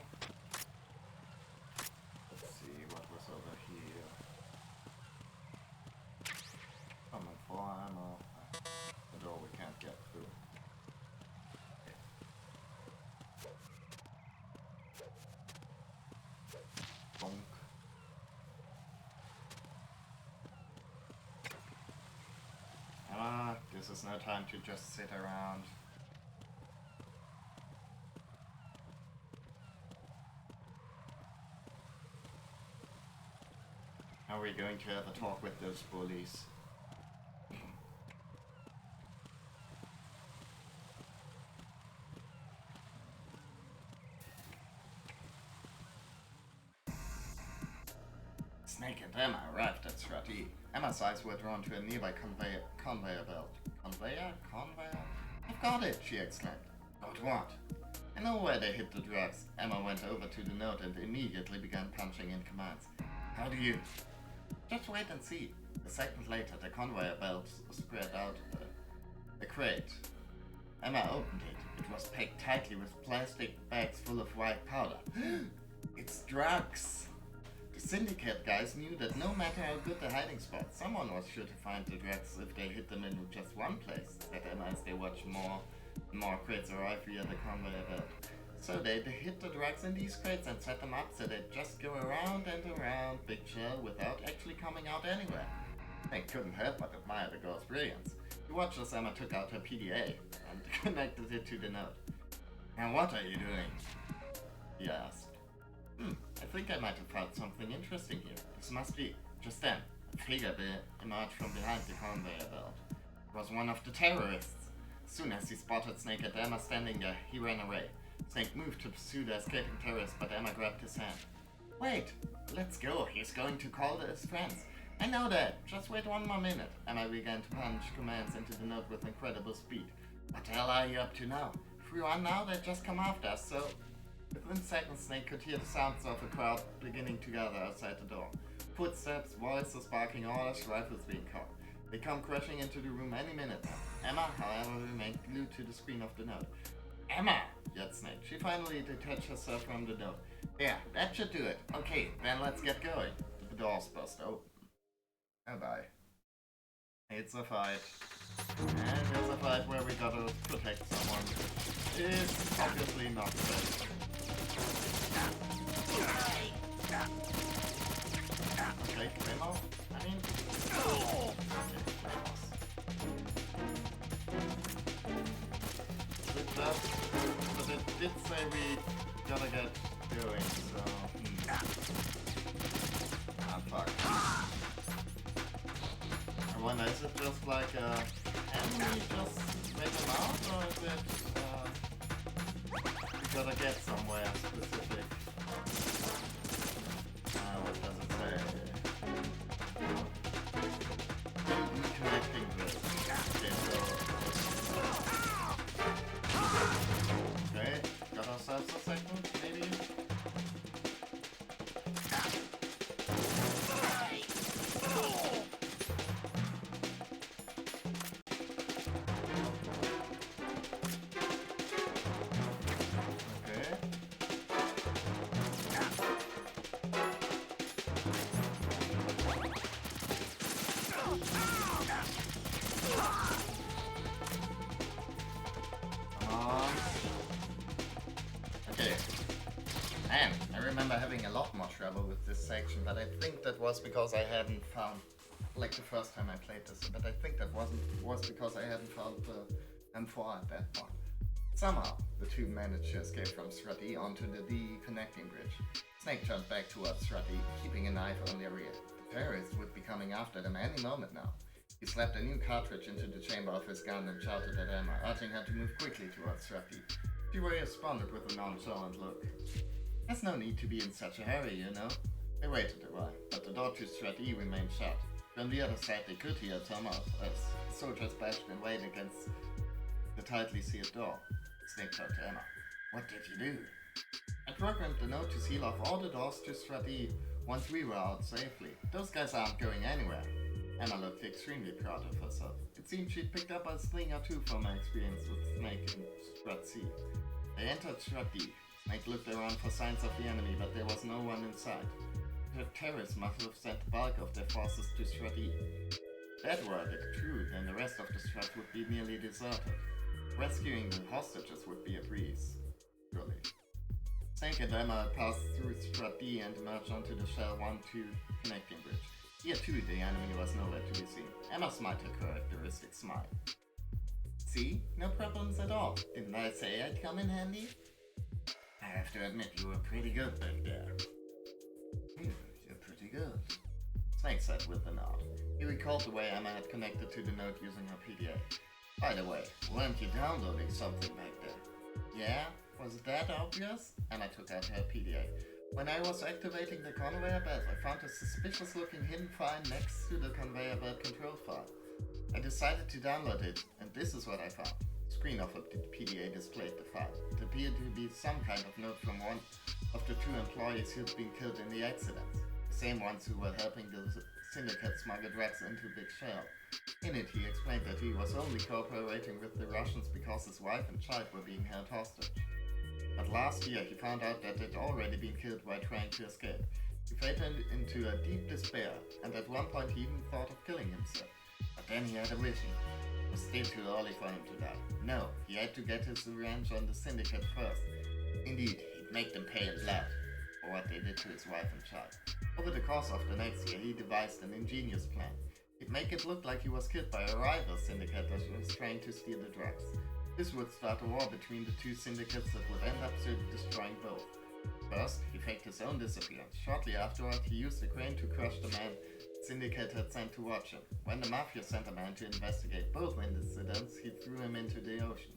let's see what was over here. Coming for ammo. The door we can't get through. Bonk. Emma, this is no time to just sit around. How are we going to have a talk with those bullies? Snake and Emma arrived at Strati. Emma's eyes were drawn to a nearby conveyor belt. Conveyor? I've got it, she exclaimed. Got what? I know where they hid the drugs. Emma went over to the note and immediately began punching in commands. How do you... Just wait and see. A second later, the conveyor belt spread out a crate. Emma opened it. It was packed tightly with plastic bags full of white powder. It's drugs! The syndicate guys knew that no matter how good the hiding spot, someone was sure to find the drugs if they hid them in just one place, said Emma as they watched more crates arrive via the conveyor belt. So they hid the drugs in these crates and set them up so they just go around and around Big Shell without actually coming out anywhere. I couldn't help but admire the girl's brilliance. He watched as Emma took out her PDA and connected it to the node. "And what are you doing?" he asked. I think I might have found something interesting here. This must be..." Just then, a figure emerged from behind the conveyor belt. It was one of the terrorists. As soon as he spotted Snake and Emma standing there, he ran away. Snake moved to pursue the escaping terrorist, but Emma grabbed his hand. "Wait, let's go. He's going to call his friends." "I know that. Just wait one more minute." Emma began to punch commands into the node with incredible speed. "What the hell are you up to now? If we run now, they just come after us, so..." Within seconds, Snake could hear the sounds of a crowd beginning to gather outside the door. Footsteps, voices barking orders, rifles being cocked. They come crashing into the room any minute now. Emma, however, remained glued to the screen of the node. "Emma!" yelled Snake. She finally detached herself from the node. "There, that should do it. Okay, then let's get going." The doors burst open. Oh bye. It's a fight. And it's a fight where we gotta protect someone. It's obviously not safe. Okay, Claymore? I mean... Okay, Claymores. But it did say we gotta get going, so... Ah, fuck. I wonder, is it just like enemy just make them out, or is it we gotta get somewhere specific? What does it say? Reconnecting this. Okay, got ourselves a segment, maybe? Man, I remember having a lot more trouble with this section, but I think that was because I hadn't found, like the first time I played this, but I think that was because I hadn't found the M4 at that point. Somehow, the two managed to escape from Strati onto the D connecting bridge. Snake jumped back towards Strati, keeping a knife on their rear. The terrorists would be coming after them any moment now. He slapped a new cartridge into the chamber of his gun and shouted at Emma, urging her to move quickly towards Strati. She responded with a nonchalant look. "There's no need to be in such a hurry, you know." They waited a while, but the door to Strati remained shut. From the other side they could hear Thomas as soldiers bashed in weight against the tightly sealed door. Snake turned to Emma. "What did you do?" "I programmed the node to seal off all the doors to Strati once we were out safely. Those guys aren't going anywhere." Emma looked extremely proud of herself. It seemed she'd picked up a thing or two from her experience with Snake and Strat C. They entered Strat D. Snake looked around for signs of the enemy, but there was no one in sight. The terrorists must have sent the bulk of their forces to Strat E. If that were true, then the rest of the Strat would be nearly deserted. Rescuing the hostages would be a breeze. Surely. Snake and Emma passed through Strat D and emerged onto the Shell 1-2 connecting bridge. Here too, the enemy was nowhere to be seen. Emma smiled her characteristic smile. "See? No problems at all. Didn't I say I'd come in handy?" "I have to admit you were pretty good back there." You're pretty good," Snake said with a nod. He recalled the way Emma had connected to the node using her PDA. "By the way, weren't you downloading something back there?" "Yeah? Was it that obvious?" Emma took out her PDA. "When I was activating the conveyor belt, I found a suspicious-looking hidden file next to the conveyor belt control file. I decided to download it, and this is what I found." The screen of the PDA displayed the file. It appeared to be some kind of note from one of the two employees who had been killed in the accident, the same ones who were helping the syndicate smuggle drugs into Big Shell. In it, he explained that he was only cooperating with the Russians because his wife and child were being held hostage. But last year, he found out that they'd already been killed while trying to escape. He fell into a deep despair, and at one point he even thought of killing himself. But then he had a vision. It was still too early for him to die. No, he had to get his revenge on the syndicate first. Indeed, he'd make them pay in blood for what they did to his wife and child. Over the course of the next year, he devised an ingenious plan. He'd make it look like he was killed by a rival syndicate that was trying to steal the drugs. This would start a war between the two syndicates that would end up destroying both. First, he faked his own disappearance. Shortly afterward, he used a crane to crush the man the syndicate had sent to watch him. When the mafia sent a man to investigate both incidents, he threw him into the ocean.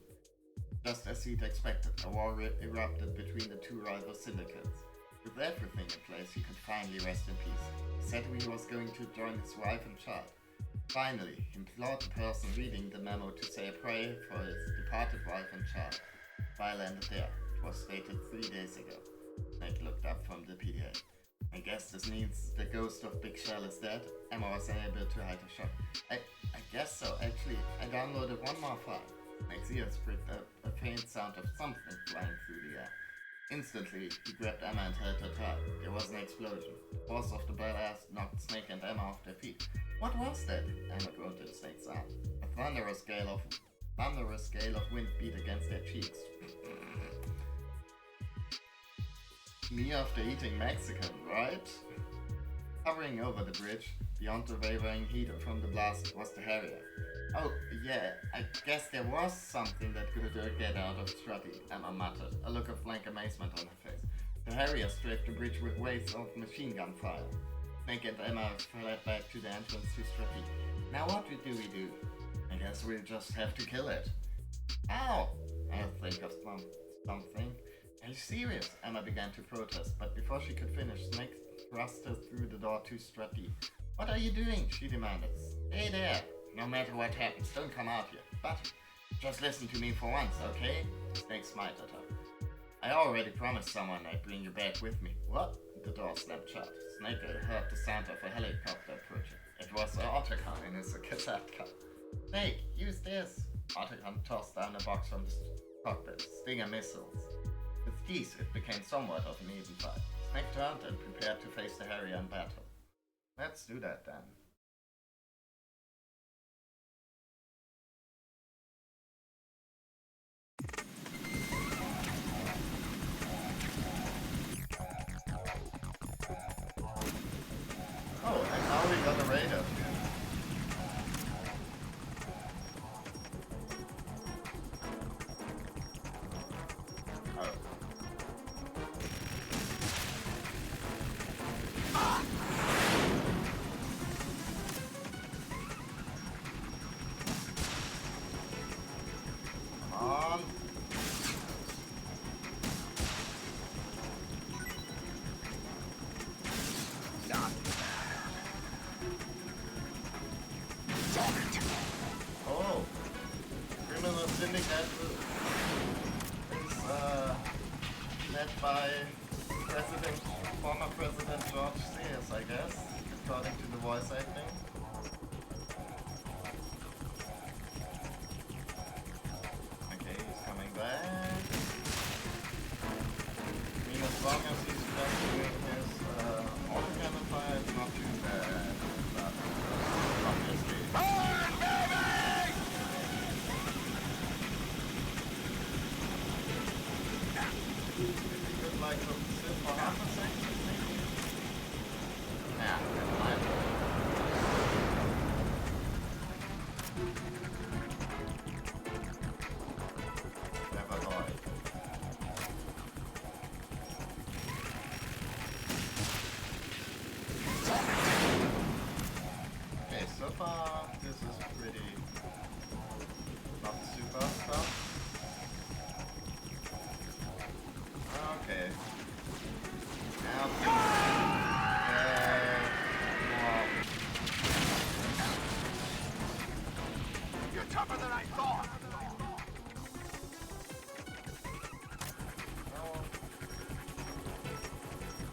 Just as he'd expected, a war erupted between the two rival syndicates. With everything in place, he could finally rest in peace. He said he was going to join his wife and child. Finally, he implored the person reading the memo to say a prayer for his departed wife and child. File ended there. It was stated 3 days ago. Snake looked up from the PDA. I guess this means the ghost of Big Shell is dead. Emma was unable to hide her shock. I guess so. Actually, I downloaded one more file. Snake's ears pricked up a faint sound of something flying through the air. Instantly, he grabbed Emma and held her tight. There was an explosion. The force of the blast knocked Snake and Emma off their feet. What was that? Emma groaned in Snake's arm. A thunderous gale of wind beat against their cheeks. Me after eating Mexican, right? Hovering over the bridge, beyond the wavering heat from the blast, was the Harrier. Oh, yeah, I guess there was something that could get out of Strutty, Emma muttered, a look of blank amazement on her face. The Harrier strafed the bridge with waves of machine gun fire. Snake and Emma fled back to the entrance to Strutty. Now what do we do? I guess we'll just have to kill it. Ow! I'll think of something. Are you serious? Emma began to protest, but before she could finish, Snake thrust her through the door to Strutty. What are you doing? She demanded. Stay there. No matter what happens, don't come out here. But just listen to me for once, okay? Snake smiled at her. I already promised someone I'd bring you back with me. What? The door snapped shut. Snake heard the sound of a helicopter approaching. It was Otacon in his cassette car. Snake, use this! Otacon tossed down a box from the cockpit. Stinger missiles. With these, it became somewhat of an even fight. Snake turned and prepared to face the Harrier in battle. Let's do that then. Oh, and now we got a radar. Oh. Come on. Oh, criminal syndicate is led by former President George Sears, I guess, according to the voice acting. Okay, he's coming back. I mean, as long as he's just doing his auto-cannon fire, it's not too bad. But obviously. If you could like sit for half a second, maybe? Nah, never mind. Clever boy. Okay, so far this is pretty not super stuff. Okay. Now You're tougher than I thought.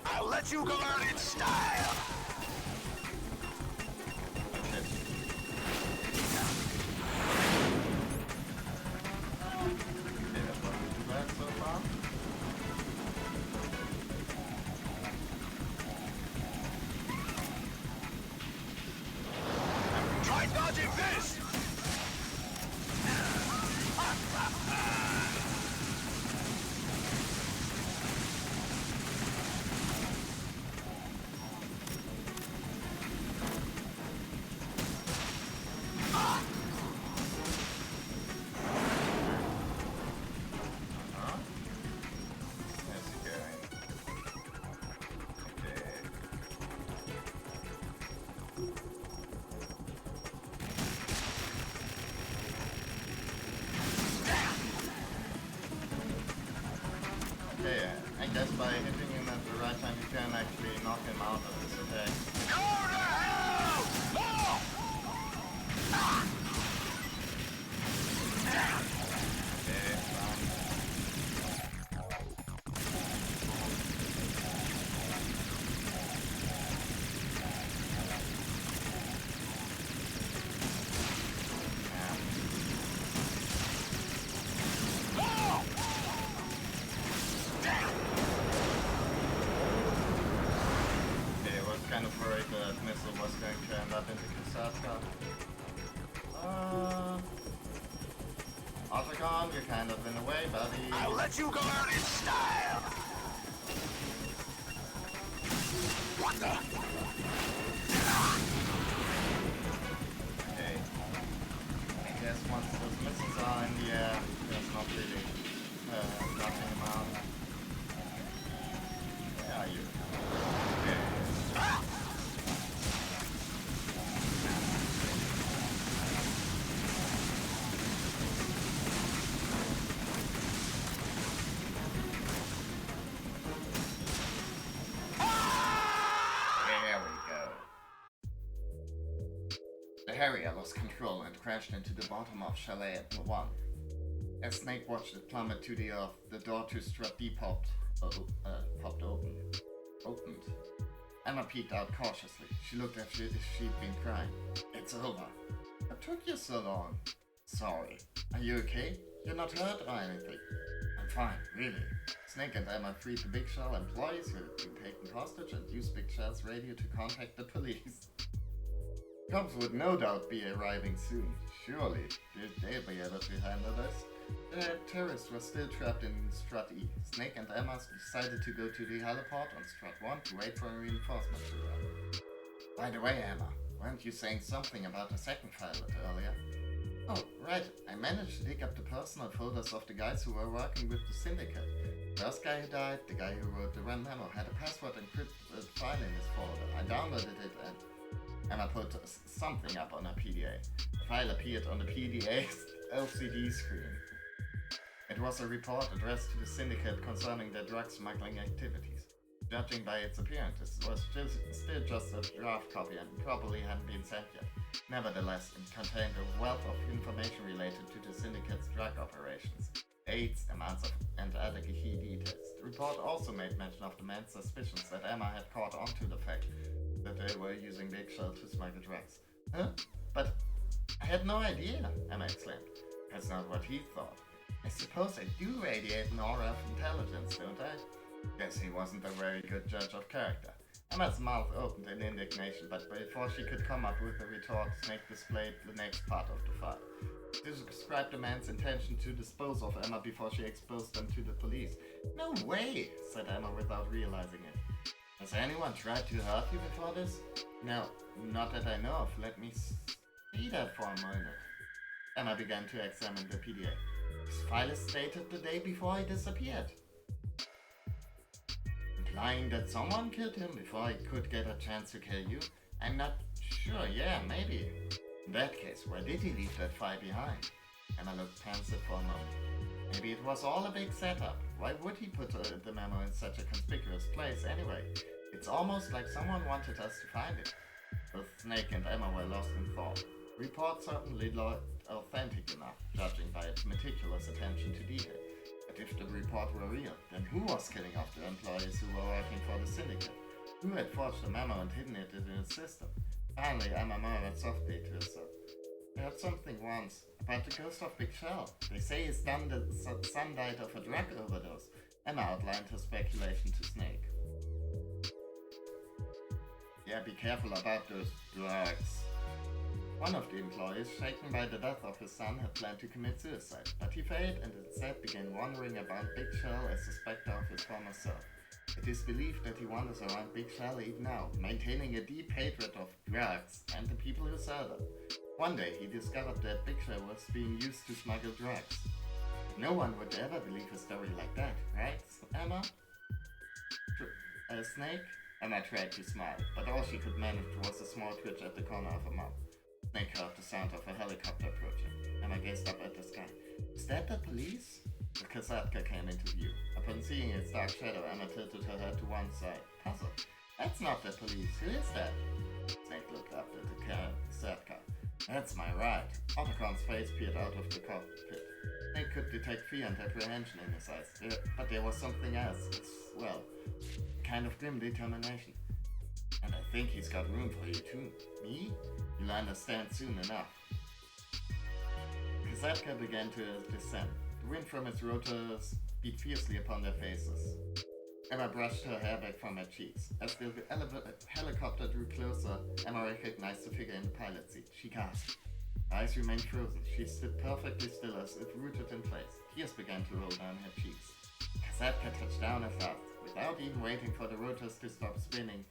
I'll let you go out in style. so far. Try dodging this! Okay, I guess by hitting him at the right time you can actually knock him out of his attack. Go to hell! Okay, fine. Okay, I was kind of worried that missile was going to end up in the Kasatka. Autogon, you're kind of in the way, buddy. I'll let you go out in style! What the? Okay. I guess once those missiles are in the air, there's not really knocking them out. Where are you? Okay. There we go. The Harrier lost control and crashed into the bottom of Chalet at 1. As Snake watched it plummet to the earth, the door to Strut D popped opened. Emma peeked out cautiously. She looked as if she'd been crying. It's over. What took you so long? Sorry. Are you okay? You're not hurt or anything? I'm fine, really. Snake and Emma freed the Big Shell employees who had been taken hostage and used Big Shell's radio to contact the police. Cops would no doubt be arriving soon. Surely, they'll be able to handle this. The terrorists were still trapped in Strut E. Snake and Emma decided to go to the heliport on Strut 1 to wait for a reinforcement to arrive. By the way, Emma, weren't you saying something about a second pilot earlier? Oh, right. I managed to dig up the personal folders of the guys who were working with the Syndicate. The first guy who died, the guy who wrote the run memo, had a password encrypted file in his folder. I downloaded it and Emma put something up on her PDA. The file appeared on the PDA's LCD screen. It was a report addressed to the Syndicate concerning their drug smuggling activities. Judging by its appearance, it was still just a draft copy and probably hadn't been sent yet. Nevertheless, it contained a wealth of information related to the Syndicate's drug operations, aids, amounts of, and other key details. The report also made mention of the man's suspicions that Emma had caught on to the fact that they were using Big Shell to smuggle drugs. Huh? But I had no idea, Emma exclaimed. That's not what he thought. I suppose I do radiate an aura of intelligence, don't I? Guess he wasn't a very good judge of character. Emma's mouth opened in indignation, but before she could come up with a retort, Snake displayed the next part of the file. This described the man's intention to dispose of Emma before she exposed them to the police. No way, said Emma without realizing it. Has anyone tried to hurt you before this? No, not that I know of. Let me see that for a moment. Emma began to examine the PDA. This file is dated the day before he disappeared. Implying that someone killed him before he could get a chance to kill you? I'm not sure, yeah, maybe. In that case, why did he leave that file behind? Emma looked pensive for a moment. Maybe it was all a big setup. Why would he put the memo in such a conspicuous place anyway? It's almost like someone wanted us to find it. Both Snake and Emma were lost in thought. The report certainly looked authentic enough, judging by its meticulous attention to detail. But if the report were real, then who was killing off the employees who were working for the Syndicate? Who had forged the memo and hidden it in his system? Finally, Emma murmured softly to herself. I heard something once about the ghost of Big Shell. They say his son died of a drug overdose. Emma outlined her speculation to Snake. Yeah, be careful about those drugs. One of the employees, shaken by the death of his son, had planned to commit suicide, but he failed and instead began wandering about Big Shell as a specter of his former self. It is believed that he wanders around Big Shell even now, maintaining a deep hatred of drugs and the people who sell them. One day he discovered that Big Shell was being used to smuggle drugs. No one would ever believe a story like that, right, Emma? Snake? Emma tried to smile, but all she could manage was a small twitch at the corner of her mouth. Snake heard the sound of a helicopter approaching. Emma gazed up at the sky. Is that the police? The Kasatka came into view. Upon seeing its dark shadow, Emma tilted her head to one side. Puzzled. That's not the police. Who is that? Snake looked up at the Kasatka. That's my ride. Otacron's face peered out of the cockpit. Snake could detect fear and apprehension in his eyes, but there was something else. It's, well, kind of grim determination. And I think he's got room for you too. Me? You'll understand soon enough. Kasatka began to descend. The wind from its rotors beat fiercely upon their faces. Emma brushed her hair back from her cheeks. As the helicopter drew closer, Emma recognized the figure in the pilot seat. She gasped. Her eyes remained frozen. She stood perfectly still as if rooted in place. Tears began to roll down her cheeks. Kasatka touched down at last. Without even waiting for the rotors to stop spinning,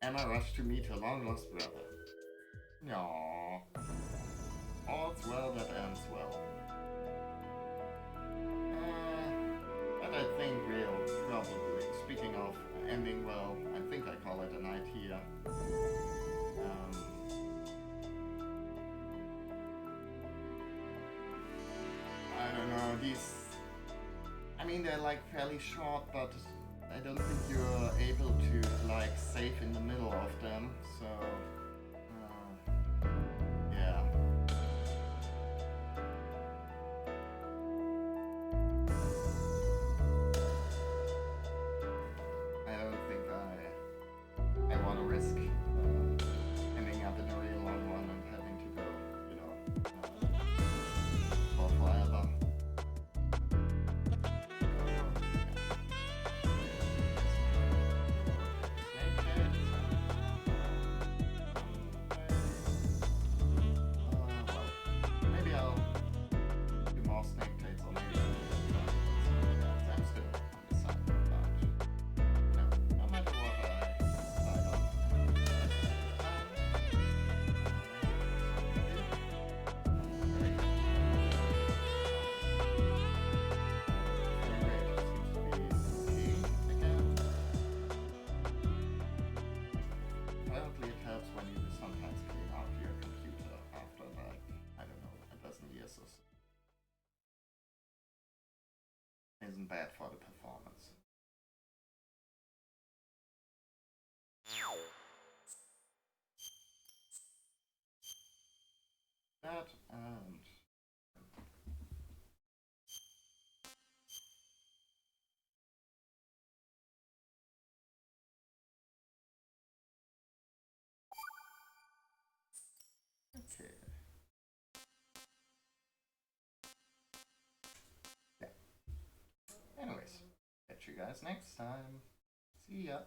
Emma rushed to meet her long-lost brother. Aww. All's well that ends well. But I think we'll probably, speaking of ending well, I think I call it a night here. I don't know, these, I mean, they're like fairly short, but I don't think you're able to like save in the middle of them, so yeah. I don't think I want to risk ending up in a real long one and having to go, you know, for forever. Maybe I'll do more Snake Tales, or maybe I'm still undecided, but no matter what I decide on. Apparently it helps when you sometimes clean out your computer after like, I don't know, a dozen years or so. Isn't bad for the performance. That and okay. Yeah. Anyways, catch you guys next time. See ya.